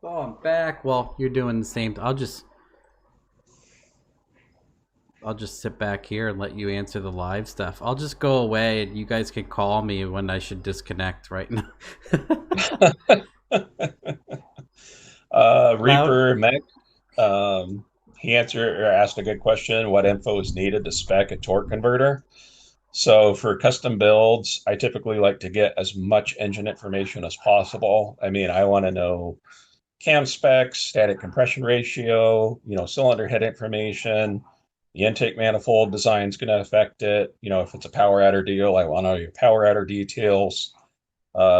Oh, I'm back. Well, you're doing the same. I'll just sit back here and let you answer the live stuff. I'll just go away, and you guys can call me when I should disconnect right now. Reaper Mech, he asked a good question. What info is needed to spec a torque converter? So for custom builds, I typically like to get as much engine information as possible. I mean, I want to know cam specs, static compression ratio, cylinder head information. The intake manifold design is going to affect it. If it's a power adder deal, I want to know your power adder details,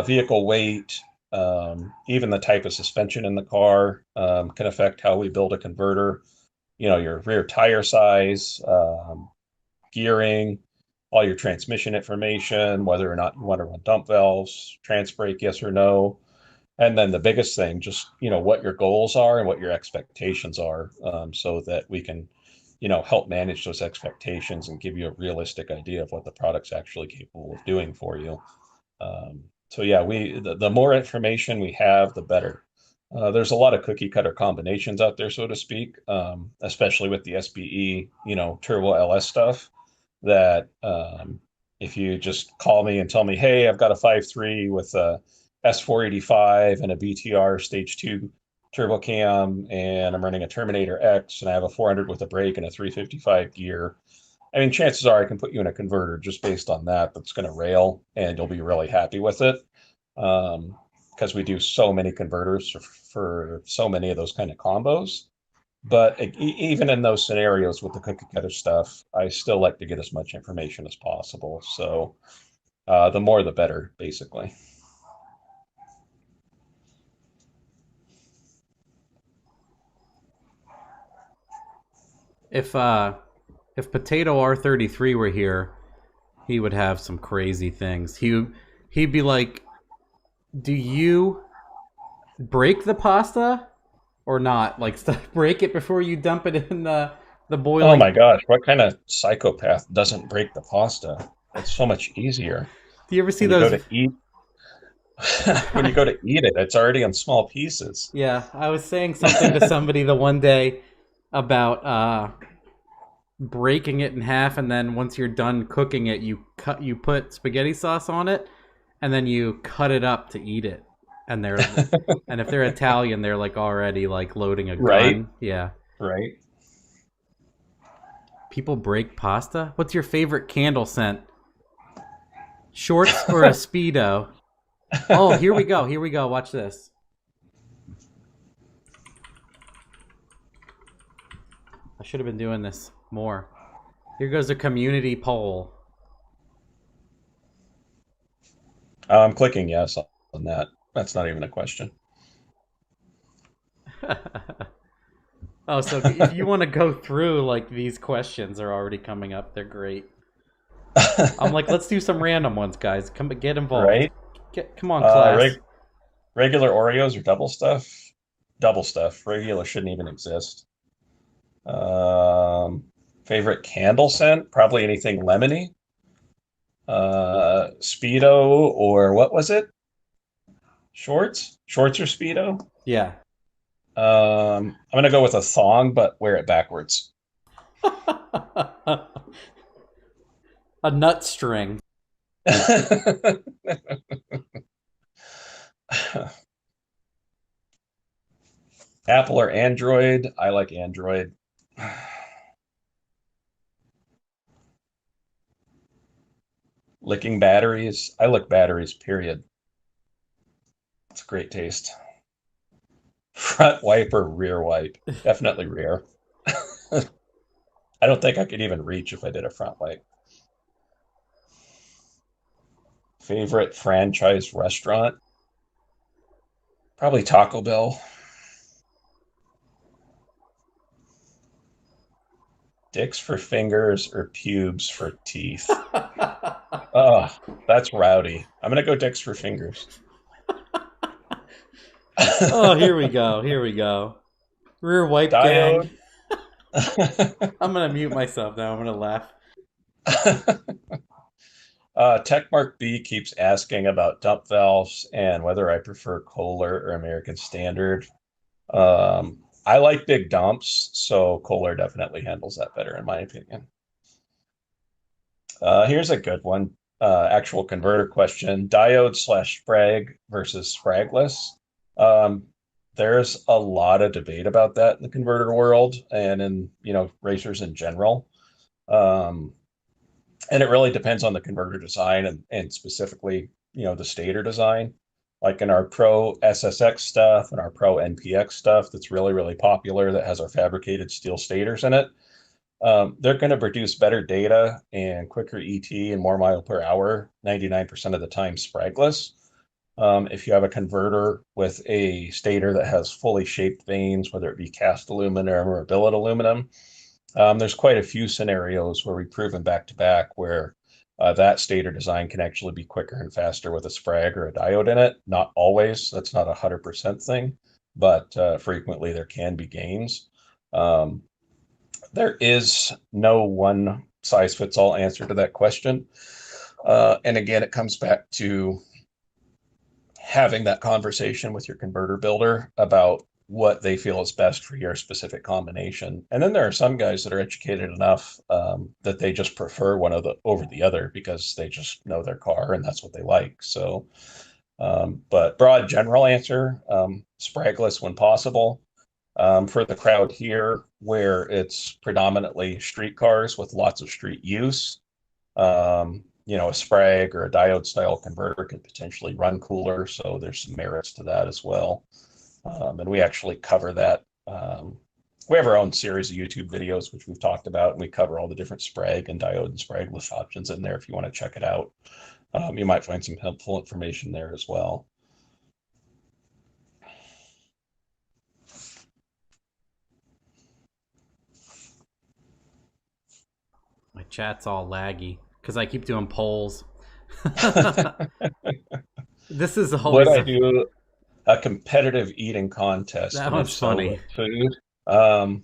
vehicle weight, even the type of suspension in the car can affect how we build a converter. Your rear tire size, gearing, all your transmission information, whether or not you want to run dump valves, trans brake, yes or no. And then the biggest thing, just, what your goals are and what your expectations are, so that we can, help manage those expectations and give you a realistic idea of what the product's actually capable of doing for you. So yeah, the more information we have, the better. There's a lot of cookie cutter combinations out there, so to speak, especially with the SBE, Turbo LS stuff that, if you just call me and tell me, hey, I've got a 5.3 with a S485 and a BTR stage 2 turbo cam, and I'm running a Terminator X, and I have a 400 with a brake and a 355 gear. I mean, chances are I can put you in a converter just based on that. That's going to rail, and you'll be really happy with it. Because we do so many converters for so many of those kind of combos. But even in those scenarios with the cookie cutter stuff, I still like to get as much information as possible. So the more, the better, basically. If Potato R33 were here, he would have some crazy things. He'd be like, "Do you break the pasta or not? Like, break it before you dump it in the Oh boiling." my gosh, what kind of psychopath doesn't break the pasta? It's so much easier. Do you ever see When you go those? to eat, when you go to eat it, it's already in small pieces. Yeah, I was saying something to somebody the one day about breaking it in half, and then once you're done cooking it, you put spaghetti sauce on it, and then you cut it up to eat it. And and if they're Italian, they're like already like loading a Right, gun. Yeah. right. People break pasta? What's your favorite candle scent? Shorts or a Speedo? Oh, here we go. Here we go. Watch this. I should have been doing this more. Here goes a community poll. I'm clicking yes on that. That's not even a question. Oh, so if you want to go through, like, these questions are already coming up. They're great. I'm like, let's do some random ones, guys. Come get involved. Right? Come on, class. Regular Oreos or double stuff? Double stuff. Regular shouldn't even exist. Um, Favorite candle scent? Probably anything lemony. Speedo or what was it? Shorts? Shorts or Speedo? Yeah. I'm gonna go with a thong, but wear it backwards. A nut string. Apple or Android? I like Android. Licking batteries? I lick batteries, period. It's a great taste. Front wipe or rear wipe? Definitely rear. I don't think I could even reach if I did a front wipe. Favorite franchise restaurant? Probably Taco Bell. Dicks for fingers or pubes for teeth? Oh, that's rowdy. I'm gonna go dicks for fingers. Oh, here we go. Here we go. Rear wipe gang. Diode. I'm gonna mute myself now. I'm gonna laugh. Techmark B keeps asking about dump valves and whether I prefer Kohler or American Standard. I like big dumps, so Kohler definitely handles that better, in my opinion. Here's a good one. Actual converter question. Diode slash Sprag versus Spragless. Um, there's a lot of debate about that in the converter world and in, racers in general. And it really depends on the converter design and specifically, the stator design. Like in our Pro SSX stuff and our Pro NPX stuff that's really, really popular that has our fabricated steel stators in it. They're going to produce better data and quicker ET and more mile per hour, 99% of the time spragless. If you have a converter with a stator that has fully shaped vanes, whether it be cast aluminum or billet aluminum, there's quite a few scenarios where we've proven back to back where that stator design can actually be quicker and faster with a sprag or a diode in it. Not always, that's not 100% thing, but frequently there can be gains. There is no one size fits all answer to that question. And again, it comes back to having that conversation with your converter builder about what they feel is best for your specific combination. And then there are some guys that are educated enough that they just prefer one of the over the other because they just know their car and that's what they like. So, but broad general answer, spragless when possible. For the crowd here, where it's predominantly street cars with lots of street use, a sprag or a diode style converter could potentially run cooler. So there's some merits to that as well. And we actually cover that. We have our own series of YouTube videos, which we've talked about, and we cover all the different sprag and diode and spragless options in there if you want to check it out. You might find some helpful information there as well. My chat's all laggy because I keep doing polls. This is Would always I do a competitive eating contest? that And if one's so, funny. what food?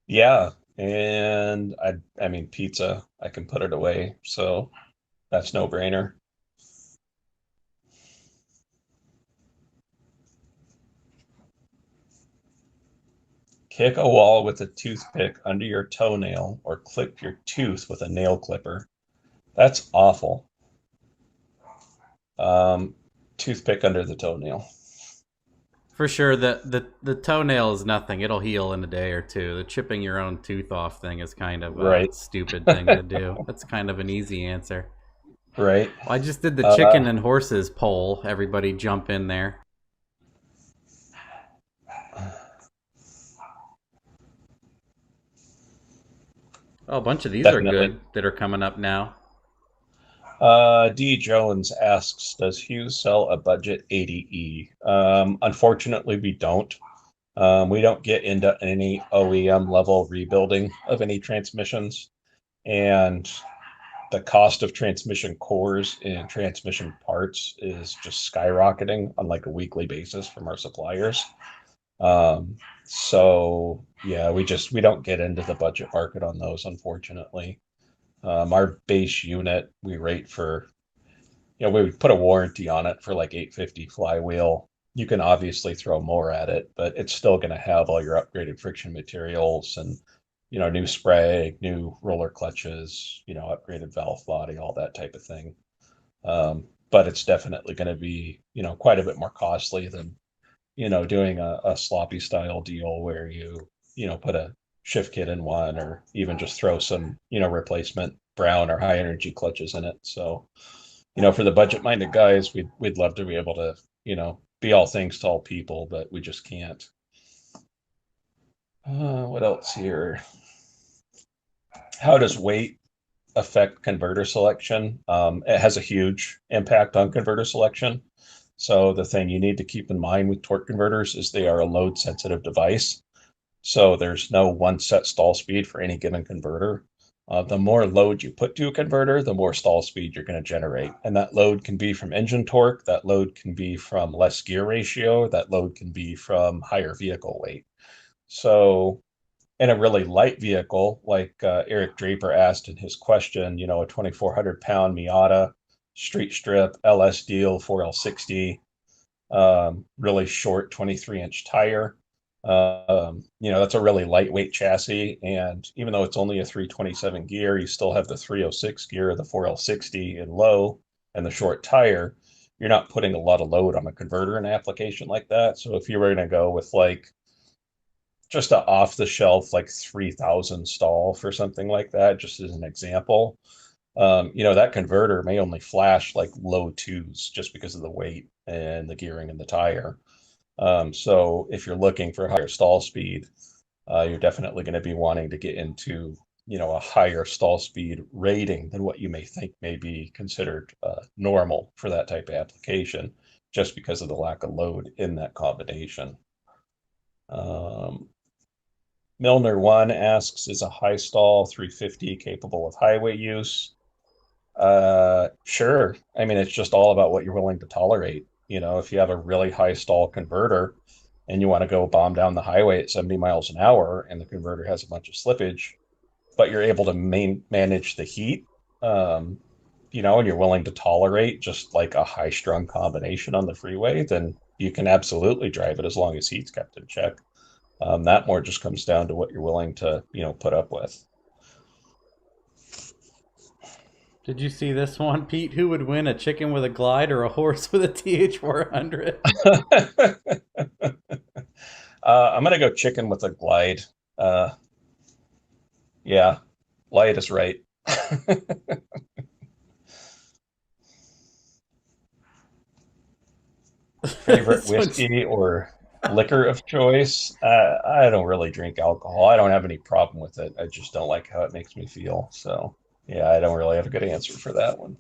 Yeah, and I mean pizza. I can put it away, so that's no brainer. Kick a wall with a toothpick under your toenail or clip your tooth with a nail clipper. That's awful. Um, Toothpick under the toenail. For sure, the toenail is nothing. It'll heal in a day or two. The chipping your own tooth off thing is kind of a Right, stupid thing to do. That's kind of an easy answer. right. Well, I just did the Uh, chicken and horses poll. Everybody jump in there. Oh, a bunch of these are Definitely. good that are coming up now. D. Jones asks, does Hughes sell a budget 80E? Unfortunately, we don't. We don't get into any OEM level rebuilding of any transmissions. And the cost of transmission cores and transmission parts is just skyrocketing on like a weekly basis from our suppliers. So yeah, we don't get into the budget market on those, unfortunately. Our base unit we rate for, we would put a warranty on it for like 850 flywheel. You can obviously throw more at it, but it's still going to have all your upgraded friction materials and, new spray, new roller clutches, upgraded valve body, all that type of thing. But it's definitely going to be, quite a bit more costly than, doing a sloppy style deal where put a shift kit in one or even just throw some, replacement brown or high energy clutches in it. So, for the budget minded guys, we'd love to be able to, be all things to all people, but we just can't. What else here? How does weight affect converter selection? It has a huge impact on converter selection. So the thing you need to keep in mind with torque converters is they are a load sensitive device. So there's no one set stall speed for any given converter. The more load you put to a converter, the more stall speed you're going to generate. And that load can be from engine torque, that load can be from less gear ratio, that load can be from higher vehicle weight. So in a really light vehicle, like Eric Draper asked in his question, a 2,400-pound Miata, street strip, LS deal, 4L60, really short 23-inch tire. That's a really lightweight chassis. And even though it's only a 327 gear, you still have the 306 gear, the 4L60 in low, and the short tire. You're not putting a lot of load on a converter in an application like that. So if you were going to go with like just a off the shelf, like 3,000 stall for something like that, just as an example, that converter may only flash like low twos just because of the weight and the gearing and the tire. So if you're looking for higher stall speed, you're definitely going to be wanting to get into, a higher stall speed rating than what you may think may be considered normal for that type of application, just because of the lack of load in that combination. Milner 1 asks, is a high stall 350 capable of highway use? Sure. I mean, it's just all about what you're willing to tolerate. If you have a really high stall converter and you want to go bomb down the highway at 70 miles an hour and the converter has a bunch of slippage, but you're able to manage the heat, and you're willing to tolerate just like a high strung combination on the freeway, then you can absolutely drive it as long as heat's kept in check. That more just comes down to what you're willing to, put up with. Did you see this one, Pete? Who would win, a chicken with a glide or a horse with a TH400? I'm gonna go chicken with a glide. Uh, yeah, light is right. Favorite This one's- whiskey or liquor of choice? I don't really drink alcohol. I don't have any problem with it. I just don't like how it makes me feel. So, yeah, I don't really have a good answer for that one.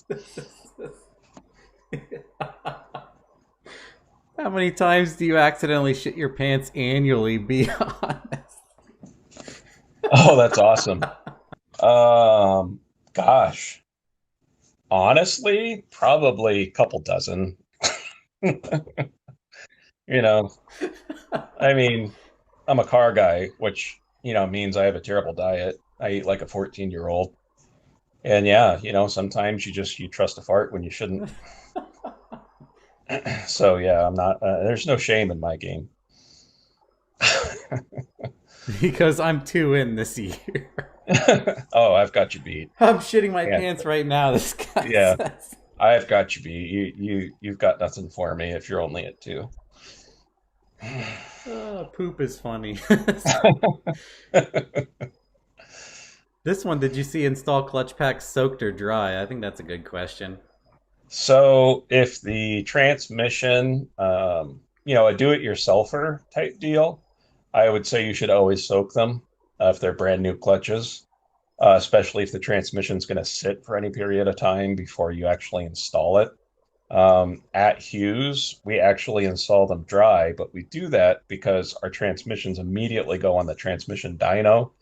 How many times do you accidentally shit your pants annually? Be honest. Oh, that's awesome. Gosh, honestly, probably a couple dozen. You know, I mean, I'm a car guy, which, means I have a terrible diet. I eat like a 14-year-old. And yeah, sometimes you trust a fart when you shouldn't. So yeah, I'm not, there's no shame in my game. Because I'm 2 in this year. Oh, I've got you beat. I'm shitting my Yeah. pants right now, this guy Yeah. says. I've got you beat. You've got nothing for me if you're only at 2. Poop is funny. This one, did you see install clutch packs soaked or dry? I think that's a good question. So if the transmission, a do-it-yourselfer type deal, I would say you should always soak them if they're brand new clutches, especially if the transmission's going to sit for any period of time before you actually install it. At Hughes, we actually install them dry, but we do that because our transmissions immediately go on the transmission dyno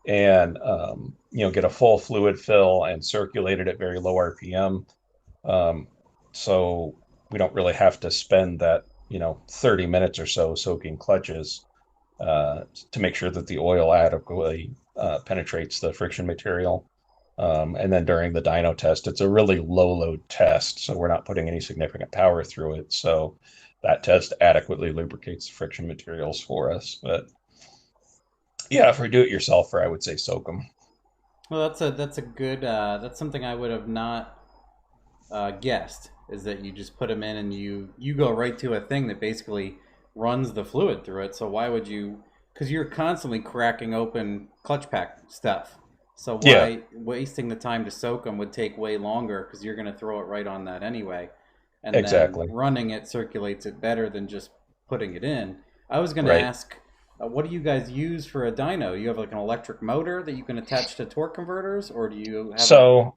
and get a full fluid fill and circulate it at very low RPM. Um, so we don't really have to spend that 30 minutes or so soaking clutches to make sure that the oil adequately penetrates the friction material. And then during the dyno test, it's a really low load test, so we're not putting any significant power through it. So that test adequately lubricates the friction materials for us. But yeah, for do it yourselfer, I would say soak them. Well, that's a good that's something I would have not guessed, is that you just put them in and you go right to a thing that basically runs the fluid through it. So why would you? Because you're constantly cracking open clutch pack stuff. So why Yeah, wasting the time to soak them would take way longer, because you're going to throw it right on that anyway. And then exactly. running it circulates it better than just putting it in. I was going to Right. ask, what do you guys use for a dyno? You have like an electric motor that you can attach to torque converters, or do you have a... So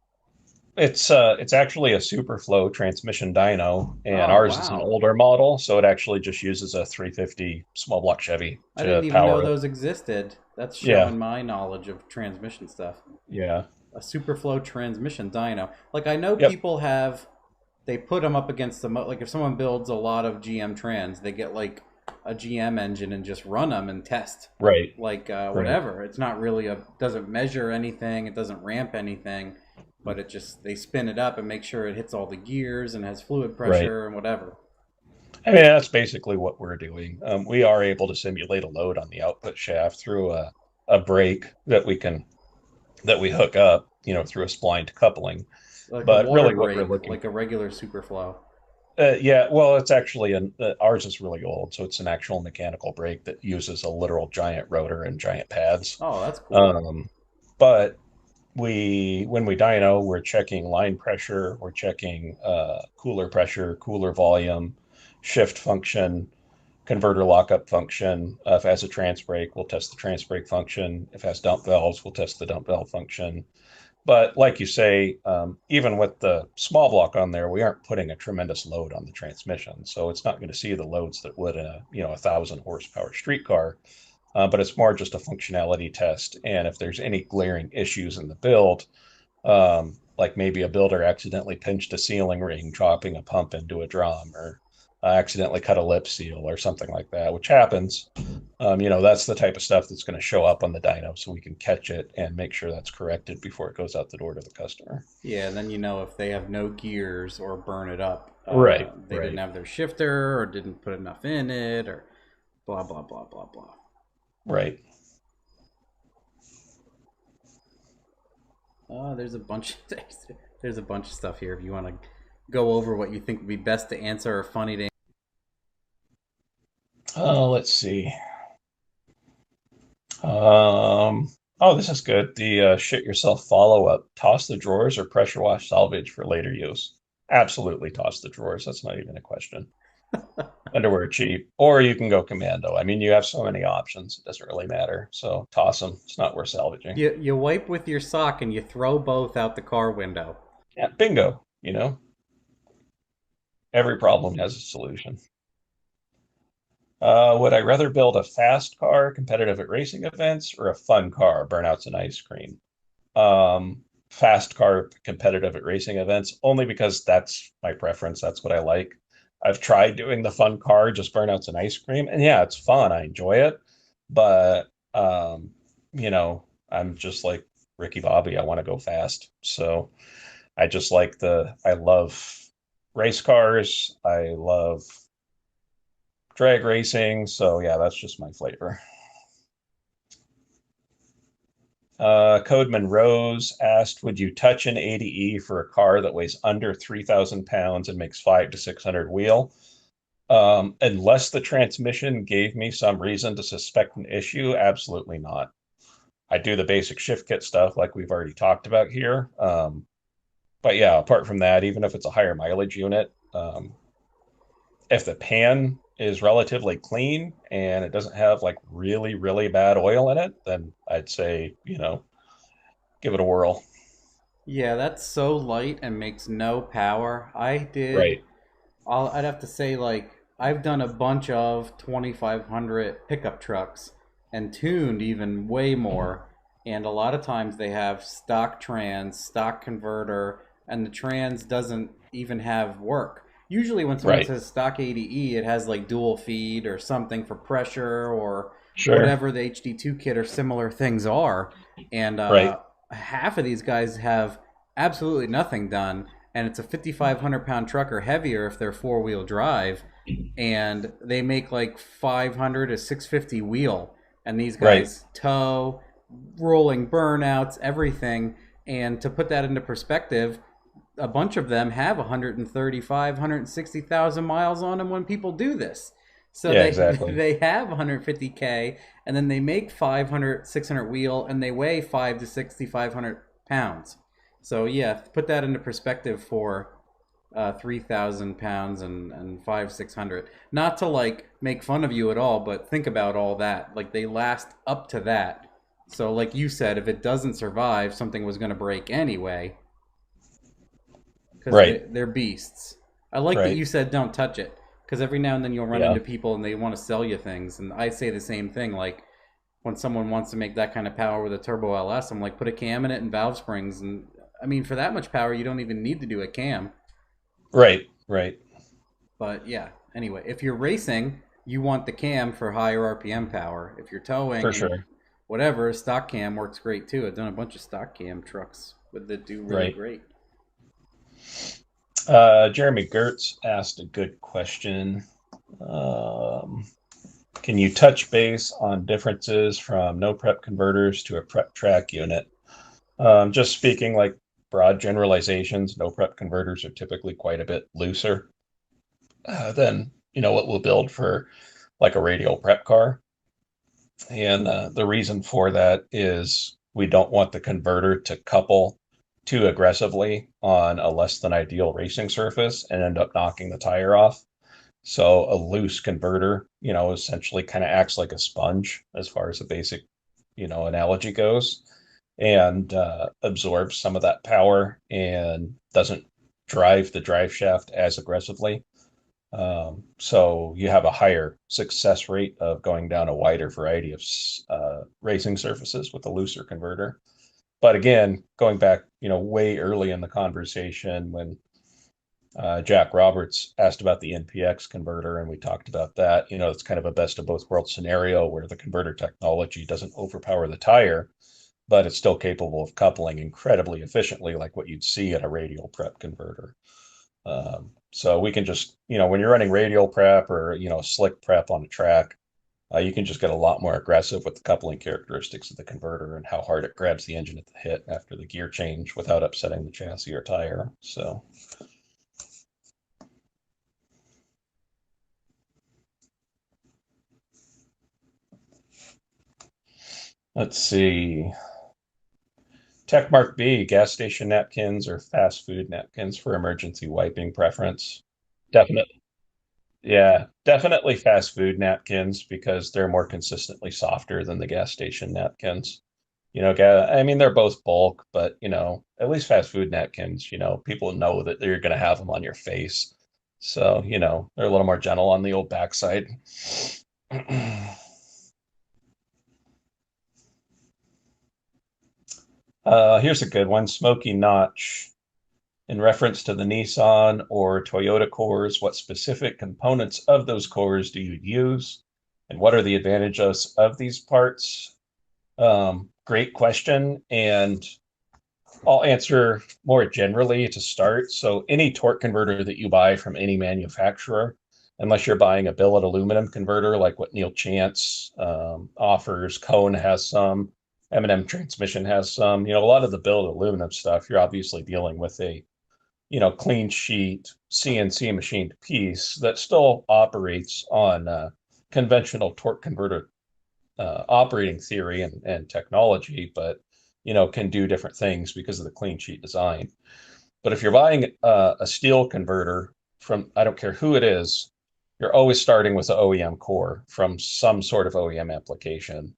it's actually a superflow transmission dyno, and Oh, ours is an wow. older model, so it actually just uses a 350 small block Chevy I to didn't even know power it. those existed. That's Yeah, showing my knowledge of transmission stuff. yeah, A superflow transmission dyno. Like, I know yep, people have, they put them up against like if someone builds a lot of GM trans, they get like a GM engine and just run them and test. right, Like right, whatever. It's not really doesn't measure anything. It doesn't ramp anything, but it just, they spin it up and make sure it hits all the gears and has fluid right. pressure and whatever. I mean, that's basically what we're doing. We are able to simulate a load on the output shaft through a brake that we hook up, through a splined coupling. Like a But water really, what we're break, looking, like a regular superflow. yeah, well, it's actually ours is really old, so it's an actual mechanical brake that uses a literal giant rotor and giant pads. Oh, that's cool. Um, but when we dyno, we're checking line pressure, we're checking cooler pressure, cooler volume, shift function, converter lockup function. If it has a trans brake, we'll test the trans brake function. If it has dump valves, we'll test the dump valve function. But like you say, even with the small block on there, we aren't putting a tremendous load on the transmission, so it's not going to see the loads that would in a 1,000 horsepower street car. But it's more just a functionality test, and if there's any glaring issues in the build, like maybe a builder accidentally pinched a sealing ring, dropping a pump into a drum, or accidentally cut a lip seal or something like that, which happens. That's the type of stuff that's going to show up on the dyno, so we can catch it and make sure that's corrected before it goes out the door to the customer. Yeah, and then if they have no gears or burn it up, Right, they didn't right, have their shifter or didn't put enough in it or blah blah blah blah blah. right. There's a bunch. There's a bunch of stuff here. If you want to go over what you think would be best to answer or funny to. Let's see. Oh, this is good. The shit yourself follow up. Toss the drawers or pressure wash salvage for later use. Absolutely toss the drawers. That's not even a question. Underwear are cheap, or you can go commando. I mean, you have so many options. It doesn't really matter. So toss them. It's not worth salvaging. You wipe with your sock and you throw both out the car window. Yeah, bingo. Every problem has a solution. Would I rather build a fast car competitive at racing events or a fun car, burnouts and ice cream? Fast car competitive at racing events, only because that's my preference. That's what I like. I've tried doing the fun car, just burnouts and ice cream, and yeah, it's fun. I enjoy it, but I'm just like Ricky Bobby. I want to go fast, so I love race cars. I love drag racing. So yeah, that's just my flavor. Codeman Rose asked, would you touch an ADE for a car that weighs under 3,000 pounds and makes 5 to 600 wheel? Unless the transmission gave me some reason to suspect an issue, absolutely not. I do the basic shift kit stuff like we've already talked about here. But yeah, apart from that, even if it's a higher mileage unit, if the pan is relatively clean and it doesn't have like really, really bad oil in it, then I'd say, give it a whirl. Yeah, that's so light and makes no power. Right. I'd have to say, like, I've done a bunch of 2500 pickup trucks and tuned even way more. And a lot of times they have stock trans, stock converter, and the trans doesn't even have work. Usually, when someone Right. says stock ADE, it has like dual feed or something for pressure or Sure. whatever the HD2 kit or similar things are. And Right. half of these guys have absolutely nothing done, and it's a 5,500 pound truck or heavier if they're four-wheel drive, and they make like 500 to 650 wheel, and these Right. guys tow, rolling burnouts, everything. And to put that into perspective, a bunch of them have 135, 160,000 miles on them when people do this. So Yeah, they exactly. they have 150K, and then they make 500, 600 wheel, and they weigh 5 to 6,500 pounds. So yeah, put that into perspective for 3,000 pounds and 600. Not to like make fun of you at all, but think about all that. Like they last up to that. So like you said, if it doesn't survive, something was going to break anyway because Right. they're beasts. I like that Right. you said don't touch it because every now and then you'll run Yeah. into people and they want to sell you things, and I say the same thing. Like when someone wants to make that kind of power with a turbo LS, I'm like, put a cam in it and valve springs, and I mean for that much power, you don't even need to do a cam. Right. Right. But yeah, anyway, if you're racing, you want the cam for higher RPM power. If you're For towing and sure. whatever, stock cam works great too. I've done a bunch of stock cam trucks that do really Right. great. Jeremy Gertz asked a good question. Um, can you touch base on differences from no prep converters to a prep track unit? Just speaking like broad generalizations, no prep converters are typically quite a bit looser than what we'll build for like a radial prep car. And the reason for that is we don't want the converter to couple too aggressively on a less than ideal racing surface and end up knocking the tire off. So a loose converter, essentially kind of acts like a sponge as far as the basic, analogy goes, and absorbs some of that power and doesn't drive the drive shaft as aggressively. So you have a higher success rate of going down a wider variety of racing surfaces with a looser converter. But again, going back, way early in the conversation when Jack Roberts asked about the Npx converter, and we talked about that. It's kind of a best of both worlds scenario where the converter technology doesn't overpower the tire, but it's still capable of coupling incredibly efficiently, like what you'd see in a radial prep converter. So we can just, when you're running radial prep or, slick prep on a track, you can just get a lot more aggressive with the coupling characteristics of the converter and how hard it grabs the engine at the hit after the gear change without upsetting the chassis or tire. So let's see. Tech Mark B, gas station napkins or fast food napkins for emergency wiping preference? Definitely. Yeah, definitely fast food napkins because they're more consistently softer than the gas station napkins. I mean, they're both bulk, but at least fast food napkins, people know that you're going to have them on your face. So, they're a little more gentle on the old backside. Here's a good one, Smoky Notch. In reference to the Nissan or Toyota cores, what specific components of those cores do you use? And what are the advantages of these parts? Great question. And I'll answer more generally to start. So, any torque converter that you buy from any manufacturer, unless you're buying a billet aluminum converter like what Neil Chance offers, Cone has some, M&M Transmission has some. A lot of the billet aluminum stuff, you're obviously dealing with a clean sheet CNC machined piece that still operates on conventional torque converter operating theory and technology, but can do different things because of the clean sheet design. But if you're buying a steel converter from, I don't care who it is, you're always starting with the OEM core from some sort of OEM application,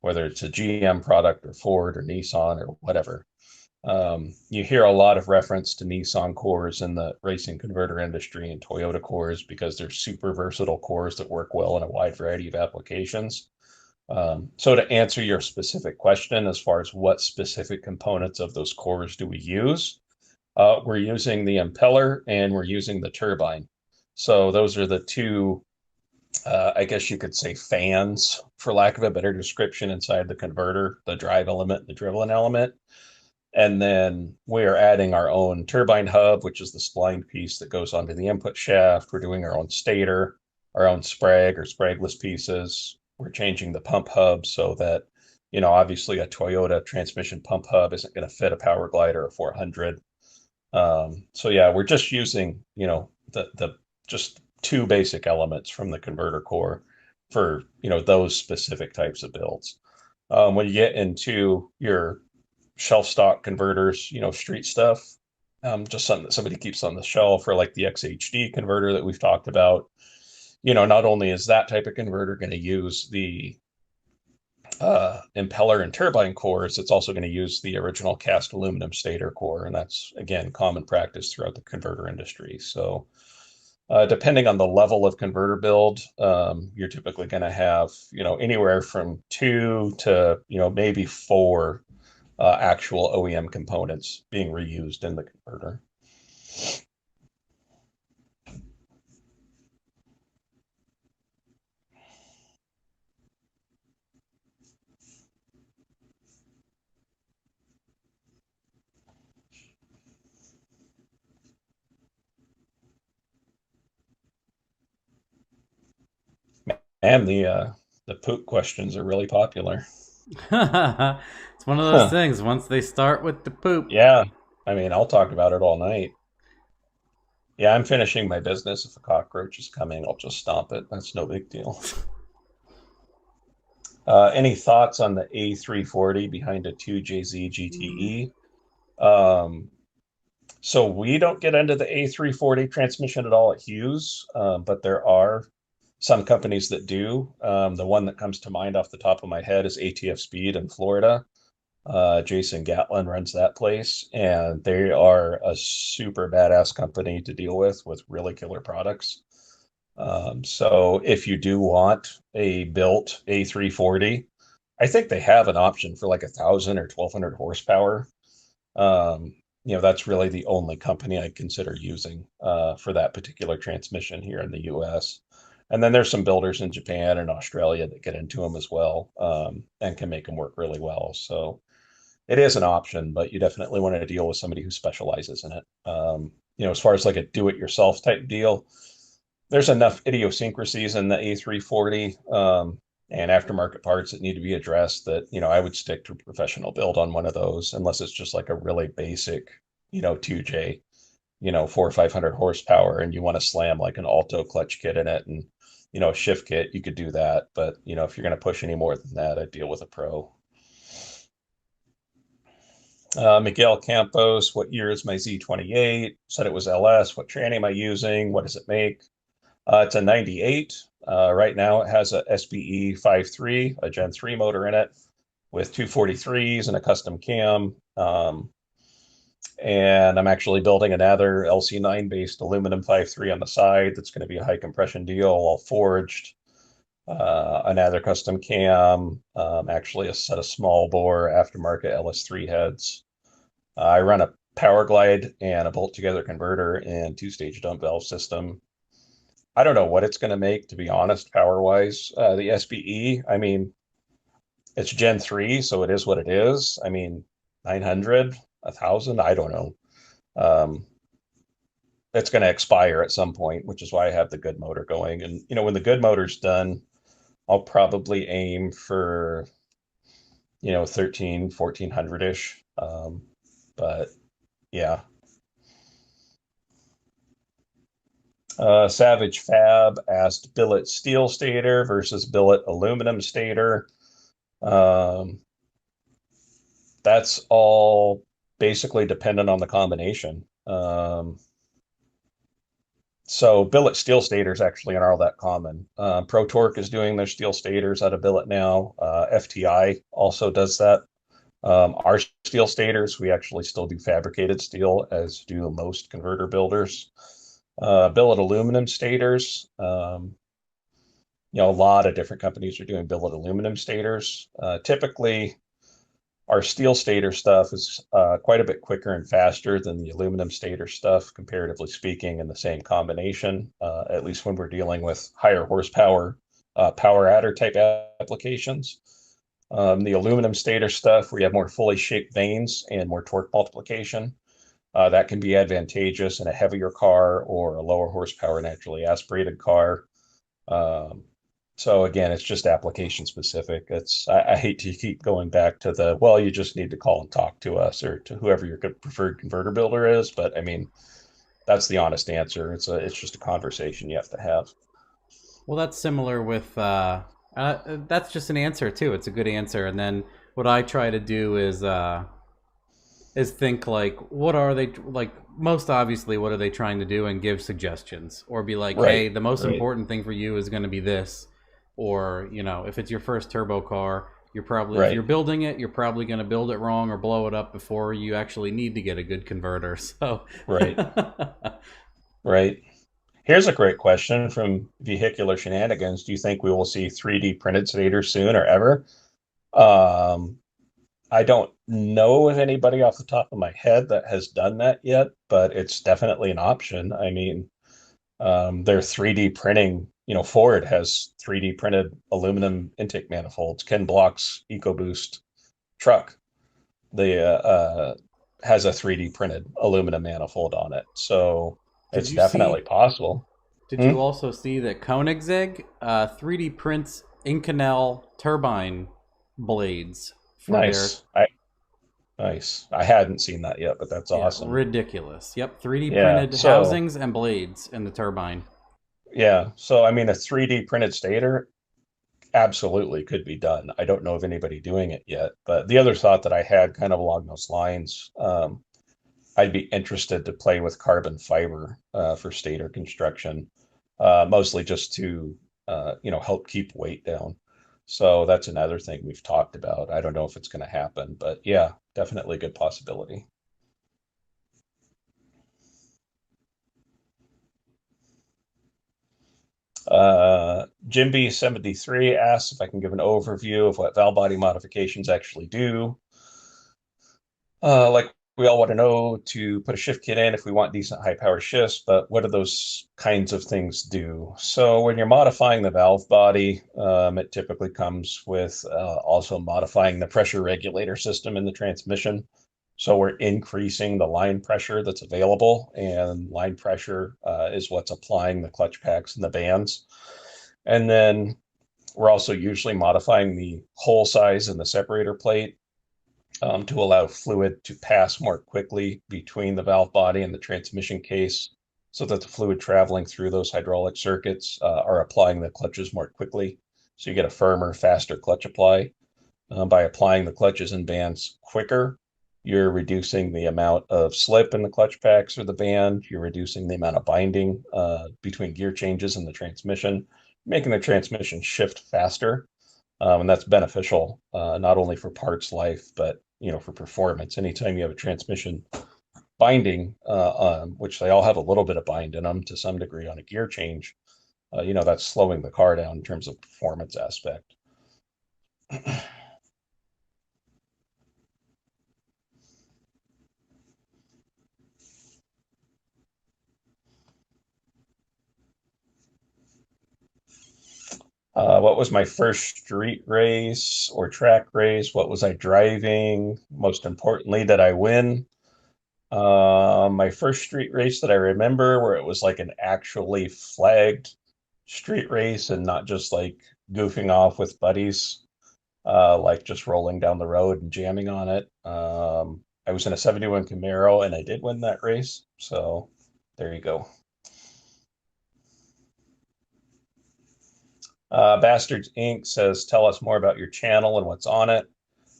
whether it's a GM product or Ford or Nissan or whatever. You hear a lot of reference to Nissan cores in the racing converter industry and Toyota cores because they're super versatile cores that work well in a wide variety of applications. So to answer your specific question, as far as what specific components of those cores do we use, we're using the impeller and we're using the turbine. So those are the two, I guess you could say fans, for lack of a better description, inside the converter, the drive element, the driveling element. And then we're adding our own turbine hub, which is the splined piece that goes onto the input shaft. We're doing our own stator, our own sprag or spragless pieces. We're changing the pump hub so that, obviously a Toyota transmission pump hub isn't going to fit a Power Glider or 400. So yeah, we're just using, the just two basic elements from the converter core for, those specific types of builds. When you get into your shelf stock converters, street stuff, just something that somebody keeps on the shelf, or like the XHD converter that we've talked about. Not only is that type of converter going to use the impeller and turbine cores, it's also going to use the original cast aluminum stator core, and that's again common practice throughout the converter industry. So depending on the level of converter build, you're typically going to have anywhere from 2 to maybe 4 actual OEM components being reused in the converter. And the poop questions are really popular. It's one of those Huh. things. Once they start with the poop. Yeah, I mean, I'll talk about it all night. Yeah, I'm finishing my business. If a cockroach is coming, I'll just stomp it. That's no big deal. Any thoughts on the A340 behind a 2JZ GTE? Um, so we don't get into the A340 transmission at all at Hughes, but there are some companies that do. The one that comes to mind off the top of my head is ATF Speed in Florida. Jason Gatlin runs that place, and they are a super badass company to deal with really killer products. So if you do want a built A340, I think they have an option for like 1,000 or 1,200 horsepower. that's really the only company I'd consider using for that particular transmission here in the US. And then there's some builders in Japan and Australia that get into them as well, and can make them work really well. So it is an option, but you definitely want to deal with somebody who specializes in it. As far as like a do-it-yourself type deal, there's enough idiosyncrasies in the A340 and aftermarket parts that need to be addressed that, I would stick to professional build on one of those unless it's just like a really basic, 2J, 400 or 500 horsepower, and you want to slam like an Alto clutch kit in it and, a shift kit, you could do that. But, if you're going to push any more than that, I'd deal with a pro. Miguel Campos, what year is my Z28? Said it was LS. What tranny am I using? What does it make? It's a 98. Right now it has a SBE 5.3, a Gen 3 motor in it with 243s and a custom cam. And I'm actually building another LC9 based aluminum 5.3 on the side. That's going to be a high compression deal, all forged. Another custom cam, actually a set of small bore aftermarket LS3 heads. I run a power glide and a bolt together converter and two-stage dump valve system. I don't know what it's going to make, to be honest, power wise. The SBE, I mean, it's Gen 3, so it is what it is. I mean, 900, 1,000, I don't know. It's going to expire at some point, which is why I have the good motor going. And, when the good motor's done, I'll probably aim for, 13, 1400-ish. But yeah. Savage Fab asked billet steel stator versus billet aluminum stator. That's all basically dependent on the combination. So billet steel stators actually aren't all that common. Pro Torque is doing their steel stators out of billet now. FTI also does that. Our steel stators, we actually still do fabricated steel, as do most converter builders. Billet aluminum stators, a lot of different companies are doing billet aluminum stators. Typically, our steel stator stuff is quite a bit quicker and faster than the aluminum stator stuff, comparatively speaking, in the same combination, at least when we're dealing with higher horsepower, power adder type applications. The aluminum stator stuff, where you have more fully shaped vanes and more torque multiplication, that can be advantageous in a heavier car or a lower horsepower naturally aspirated car. So again, it's just application specific. I hate to keep going back to you just need to call and talk to us or to whoever your preferred converter builder is. But I mean, that's the honest answer. It's just a conversation you have to have. Well, that's similar with that's just an answer too. It's a good answer. And then what I try to do is think like, what are they like? Most obviously, what are they trying to do, and give suggestions, or be like, hey, the most important thing for you is going to be this, or if it's your first turbo car, you're probably if you're building it, you're probably going to build it wrong or blow it up before you actually need to get a good converter. So right. Here's a great question from Vehicular Shenanigans. Do you think we will see 3D printed stators soon or ever? I don't know of anybody off the top of my head that has done that yet, but it's definitely an option. I mean, they're 3D printing. Ford has 3D printed aluminum intake manifolds. Ken Block's EcoBoost truck, has a 3D printed aluminum manifold on it. So it's definitely possible. Did you also see that Koenigsegg 3D prints Inconel turbine blades? Nice. Nice. I hadn't seen that yet, but that's awesome. Ridiculous. Yep, 3D printed housings and blades in the turbine. Yeah. So I mean, a 3D printed stator absolutely could be done. I don't know of anybody doing it yet. But the other thought that I had kind of along those lines, I'd be interested to play with carbon fiber for stator construction, mostly just to help keep weight down. So that's another thing we've talked about. I don't know if it's going to happen, but yeah, definitely a good possibility. Jim B73 asks if I can give an overview of what valve body modifications actually do. Like we all want to know to put a shift kit in if we want decent high power shifts, but what do those kinds of things do? So when you're modifying the valve body, it typically comes with also modifying the pressure regulator system in the transmission. So we're increasing the line pressure that's available, and line pressure is what's applying the clutch packs and the bands. And then we're also usually modifying the hole size in the separator plate to allow fluid to pass more quickly between the valve body and the transmission case, so that the fluid traveling through those hydraulic circuits are applying the clutches more quickly. So you get a firmer, faster clutch apply. By applying the clutches and bands quicker, you're reducing the amount of slip in the clutch packs or the band. You're reducing the amount of binding between gear changes in the transmission, making the transmission shift faster. And that's beneficial not only for parts life, but for performance. Anytime you have a transmission binding, which they all have a little bit of bind in them to some degree on a gear change, that's slowing the car down in terms of performance aspect. What was my first street race or track race? What was I driving? Most importantly, did I win? My first street race that I remember, where it was like an actually flagged street race and not just like goofing off with buddies, like just rolling down the road and jamming on it. I was in a 71 Camaro and I did win that race. So there you go. Bastards Inc. says, tell us more about your channel and what's on it.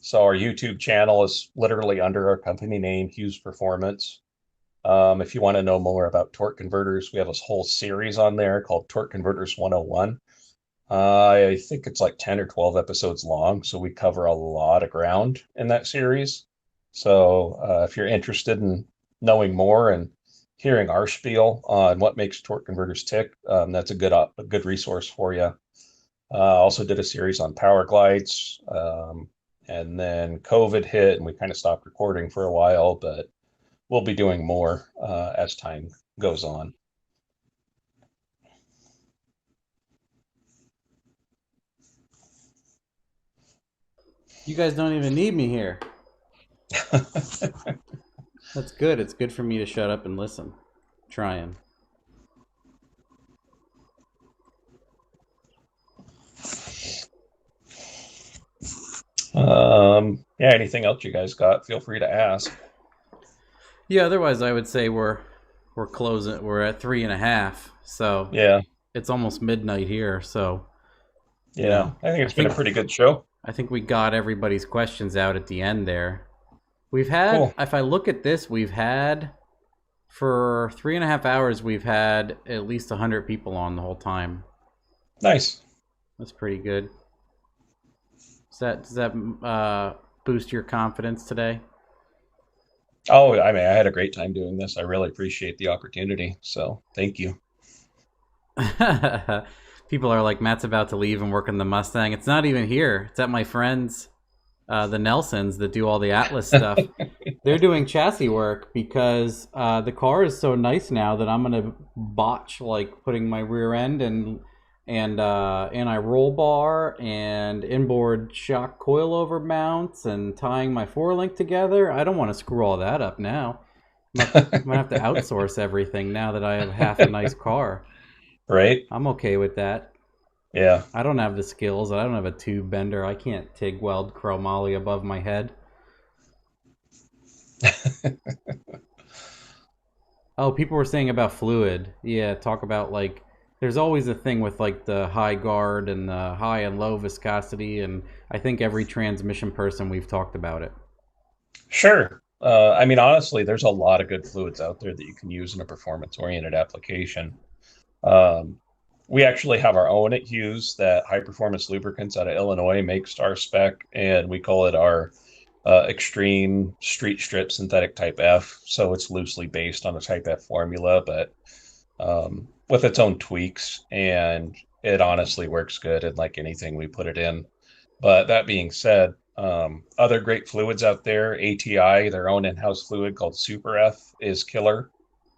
So our YouTube channel is literally under our company name, Hughes Performance. If you want to know more about torque converters, we have this whole series on there called Torque Converters 101. I think it's like 10 or 12 episodes long, so we cover a lot of ground in that series. So if you're interested in knowing more and hearing our spiel on what makes torque converters tick, that's a good resource for you. Also did a series on power glides, and then COVID hit and we kind of stopped recording for a while, but we'll be doing more as time goes on. You guys don't even need me here. That's good. It's good for me to shut up and listen. Trying. Yeah, anything else you guys got, feel free to ask. Yeah, otherwise I would say we're closing. We're at 3.5, so Yeah, it's almost midnight here. So yeah, I think it's been a pretty good show. I think we got everybody's questions out at the end there. We've had, Cool. if I look at this, we've had for 3.5 hours, we've had at least 100 people on the whole time. Nice. That's pretty good. Does that boost your confidence today? Oh, I mean, I had a great time doing this. I really appreciate the opportunity. So thank you. People are like, Matt's about to leave and work on the Mustang. It's not even here. It's at my friends, the Nelsons, that do all the Atlas stuff. They're doing chassis work because the car is so nice now that I'm gonna botch like putting my rear end and anti-roll bar and inboard shock coilover mounts and tying my 4-link together. I don't want to screw all that up now. I'm gonna have to outsource everything now that I have half a nice car. Right? I'm okay with that. Yeah. I don't have the skills. I don't have a tube bender. I can't TIG weld chromoly above my head. Oh, people were saying about fluid. Yeah, talk about like, there's always a thing with like the high guard and the high and low viscosity, and I think every transmission person we've talked about it. Sure. I mean, honestly, there's a lot of good fluids out there that you can use in a performance-oriented application. We actually have our own at Hughes, that high performance lubricants out of Illinois make star spec, and we call it our extreme street strip synthetic type F. So it's loosely based on the type F formula, but with its own tweaks, and it honestly works good in like anything we put it in. But that being said, Other great fluids out there, ATI, their own in-house fluid called Super F is killer.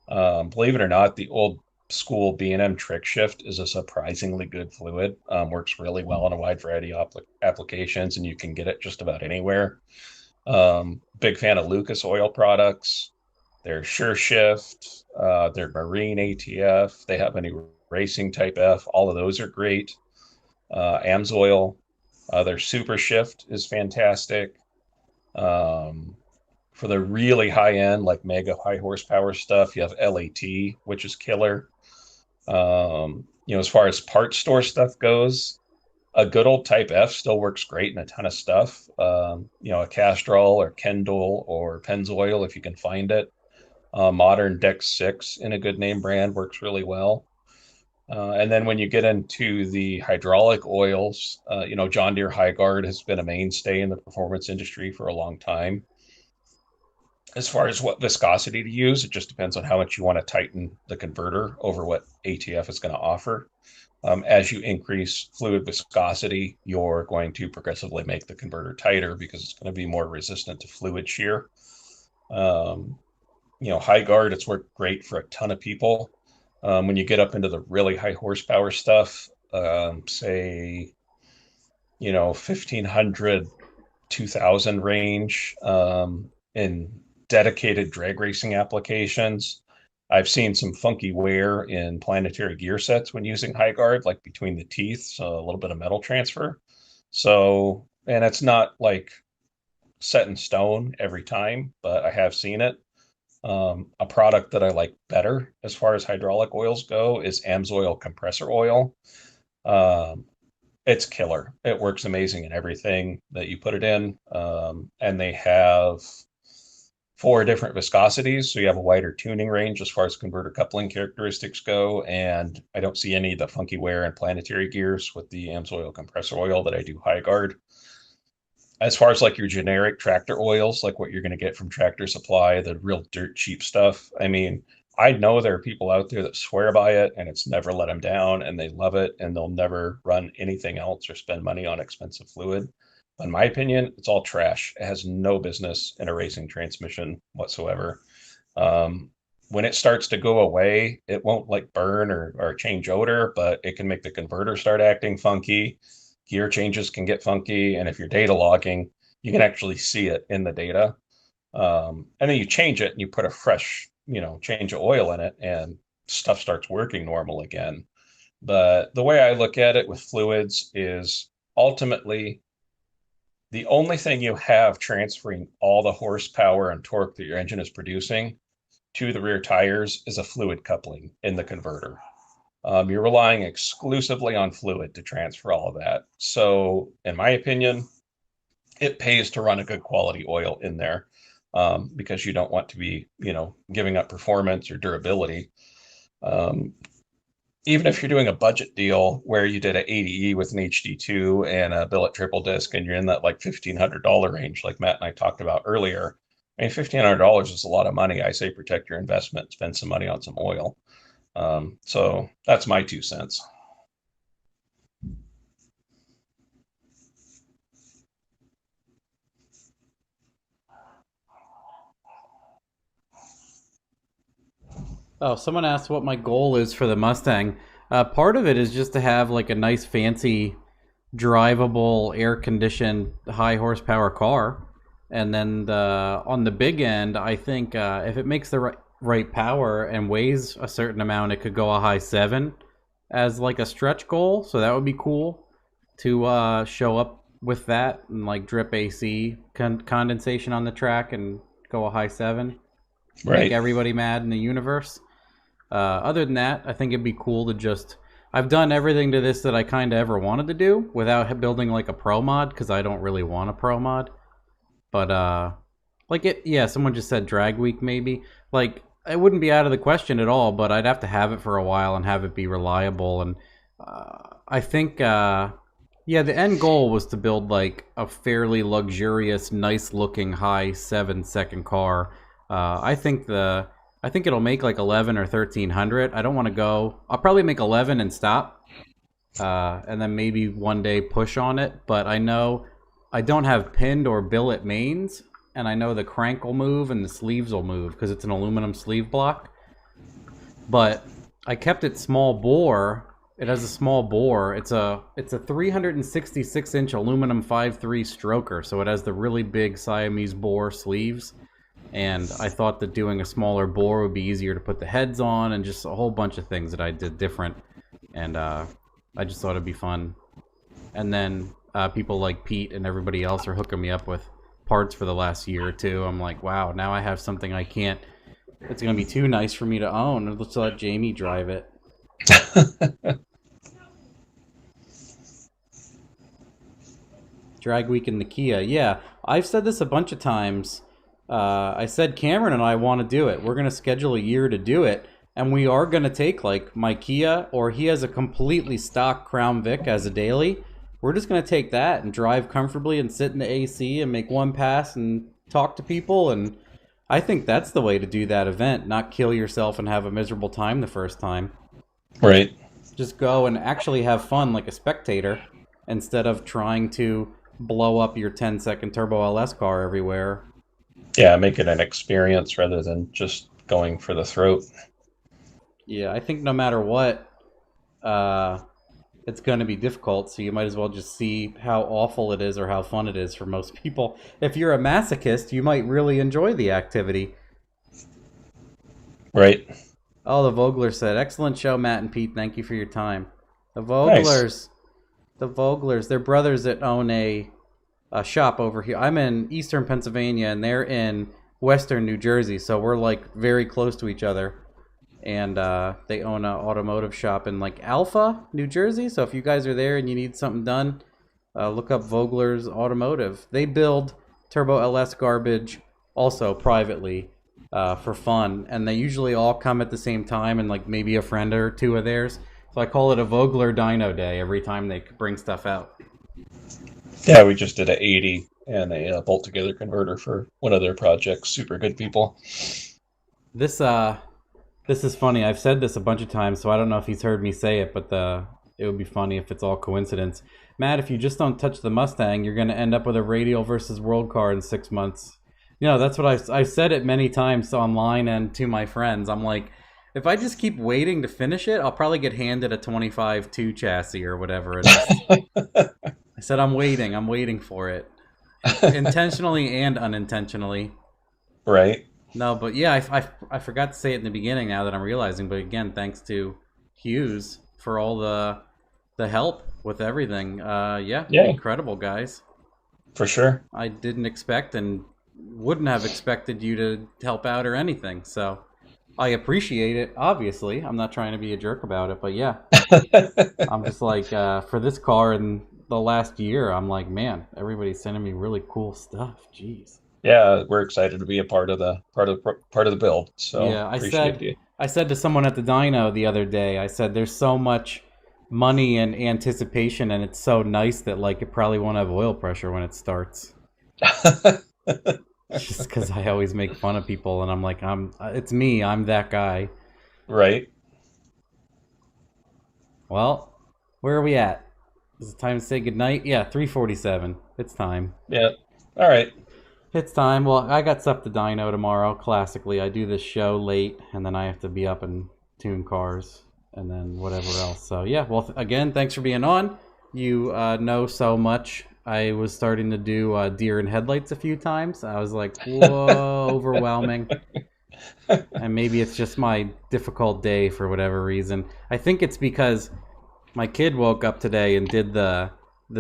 Believe it or not, the old school B&M Trick Shift is a surprisingly good fluid. Works really well on a wide variety of applications, and you can get it just about anywhere. Big fan of Lucas Oil products. Their Sure Shift, their Marine ATF. They have any racing type F. All of those are great. Amsoil, their Super Shift is fantastic. For the really high end, like mega high horsepower stuff, you have LAT, which is killer. As far as part store stuff goes, a good old Type F still works great in a ton of stuff. A Castrol or Kendall or Pennzoil, if you can find it. Modern Dex 6 in a good name brand works really well. And then when you get into the hydraulic oils, John Deere High Guard has been a mainstay in the performance industry for a long time. As far as what viscosity to use, it just depends on how much you want to tighten the converter over what ATF is going to offer. As you increase fluid viscosity, you're going to progressively make the converter tighter because it's going to be more resistant to fluid shear. High Guard, it's worked great for a ton of people. When you get up into the really high horsepower stuff, say, 1500, 2000 range, in dedicated drag racing applications. I've seen some funky wear in planetary gear sets when using High Guard, like between the teeth, so a little bit of metal transfer. So, and it's not like set in stone every time, but I have seen it. A product that I like better as far as hydraulic oils go is Amsoil compressor oil. It's killer. It works amazing in everything that you put it in. And they have 4 different viscosities, so you have a wider tuning range as far as converter coupling characteristics go. And I don't see any of the funky wear in planetary gears with the Amsoil compressor oil that I do High Guard. As far as like your generic tractor oils, like what you're going to get from Tractor Supply, the real dirt cheap stuff. I mean, I know there are people out there that swear by it and it's never let them down and they love it and they'll never run anything else or spend money on expensive fluid. In my opinion, it's all trash. It has no business in a racing transmission whatsoever. When it starts to go away, it won't like burn or change odor, but it can make the converter start acting funky. Gear changes can get funky. And if you're data logging, you can actually see it in the data. And then you change it and you put a fresh, change of oil in it and stuff starts working normal again. But the way I look at it with fluids is ultimately the only thing you have transferring all the horsepower and torque that your engine is producing to the rear tires is a fluid coupling in the converter. You're relying exclusively on fluid to transfer all of that. So in my opinion, it pays to run a good quality oil in there because you don't want to be, giving up performance or durability. Even if you're doing a budget deal where you did an 80E with an HD2 and a billet triple disc and you're in that like $1,500 range, like Matt and I talked about earlier, I mean, $1,500 is a lot of money. I say protect your investment, spend some money on some oil. So that's my 2 cents. Oh, someone asked what my goal is for the Mustang. Part of it is just to have like a nice, fancy, drivable, air-conditioned, high horsepower car, and then on the big end, I think if it makes the right power and weighs a certain amount, it could go a high 7 as like a stretch goal. So that would be cool to show up with that and like drip AC condensation on the track and go a high 7. Right. Make everybody mad in the universe. Other than that, I think it'd be cool to just... I've done everything to this that I kind of ever wanted to do without building like a pro mod, because I don't really want a pro mod. But, someone just said drag week maybe. Like, it wouldn't be out of the question at all, but I'd have to have it for a while and have it be reliable. And I think, the end goal was to build like a fairly luxurious, nice-looking high 7-second car. I think it'll make like 11 or 1300. I don't want to go. I'll probably make 11 and stop, and then maybe one day push on it. But I know I don't have pinned or billet mains, and I know the crank will move and the sleeves will move because it's an aluminum sleeve block. But I kept it small bore. It has a small bore. It's a 366-inch aluminum 5.3 stroker, so it has the really big Siamese bore sleeves. And I thought that doing a smaller bore would be easier to put the heads on, and just a whole bunch of things that I did different. And I just thought it'd be fun. And then people like Pete and everybody else are hooking me up with parts for the last year or two. I'm like, wow, now I have something I can't. It's going to be too nice for me to own. Let's let Jamie drive it. Drag Week in the Kia. Yeah, I've said this a bunch of times. I said Cameron and I want to do it. We're going to schedule a year to do it. And we are going to take like my Kia, or he has a completely stock Crown Vic as a daily. We're just going to take that and drive comfortably and sit in the AC and make one pass and talk to people. And I think that's the way to do that event, not kill yourself and have a miserable time the first time. Right. Just go and actually have fun like a spectator instead of trying to blow up your 10-second Turbo LS car everywhere. Yeah, make it an experience rather than just going for the throat. Yeah, I think no matter what, it's going to be difficult, so you might as well just see how awful it is or how fun it is for most people. If you're a masochist, you might really enjoy the activity. Right. Oh, the Vogler said, excellent show, Matt and Pete. Thank you for your time. The Voglers. Nice. The Voglers. They're brothers that own a shop over here. I'm in eastern Pennsylvania, and they're in western New Jersey, so we're like very close to each other. And they own an automotive shop in like Alpha, New Jersey. So if you guys are there and you need something done, look up Vogler's Automotive. They build Turbo LS garbage also privately for fun. And they usually all come at the same time, and like maybe a friend or two of theirs. So I call it a Vogler Dyno Day every time they bring stuff out. Yeah, we just did a 80 and a bolt together converter for one of their projects. Super good people. This is funny. I've said this a bunch of times, so I don't know if he's heard me say it, but it would be funny if it's all coincidence. Matt, if you just don't touch the Mustang, you're going to end up with a radial versus world car in 6 months. You know, that's what I've said it many times online and to my friends. I'm like, if I just keep waiting to finish it, I'll probably get handed a 25-2 chassis or whatever it is. I said, I'm waiting for it. Intentionally and unintentionally. Right. No, but yeah, I forgot to say it in the beginning now that I'm realizing. But again, thanks to Hughes for all the help with everything. Yeah, incredible, guys. For sure. I didn't expect and wouldn't have expected you to help out or anything. So I appreciate it, obviously. I'm not trying to be a jerk about it, but yeah. I'm just like, for this car in the last year, I'm like, man, everybody's sending me really cool stuff. Jeez. Yeah, we're excited to be a part of the build. So yeah, I said to someone at the dyno the other day, I said there's so much money and anticipation, and it's so nice that like it probably won't have oil pressure when it starts. Just because I always make fun of people, and I'm like, it's me, I'm that guy. Right. Well, where are we at? Is it time to say goodnight? Yeah, 3:47. It's time. Yeah. All right. It's time. Well, I got stuff to dyno tomorrow. Classically, I do this show late, and then I have to be up and tune cars, and then whatever else. So, yeah. Well, again, thanks for being on. You know so much. I was starting to do deer in headlights a few times. I was like, whoa, overwhelming. And maybe it's just my difficult day for whatever reason. I think it's because my kid woke up today and did the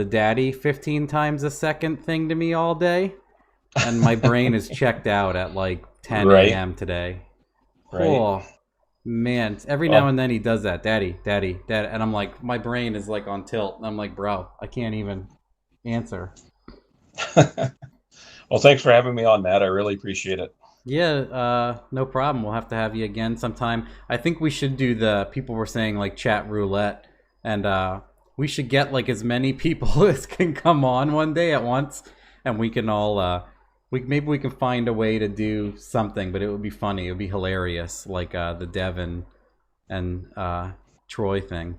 daddy 15 times a second thing to me all day. And my brain is checked out at like 10 a.m. today. Right. Oh, man. Every now and then he does that. Daddy. And I'm like, my brain is like on tilt. And I'm like, bro, I can't even answer. Well, thanks for having me on, Matt. I really appreciate it. Yeah, no problem. We'll have to have you again sometime. I think we should do people were saying like chat roulette. And we should get like as many people as can come on one day at once. And we can all... maybe we can find a way to do something, but it would be funny. It would be hilarious, like the Devin and Troy thing.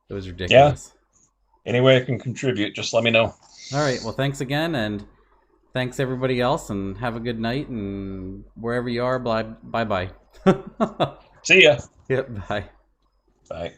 It was ridiculous. Yeah. Any way I can contribute, just let me know. All right. Well, thanks again, and thanks everybody else, and have a good night, and wherever you are, bye bye. See ya. Yep. Bye. Bye.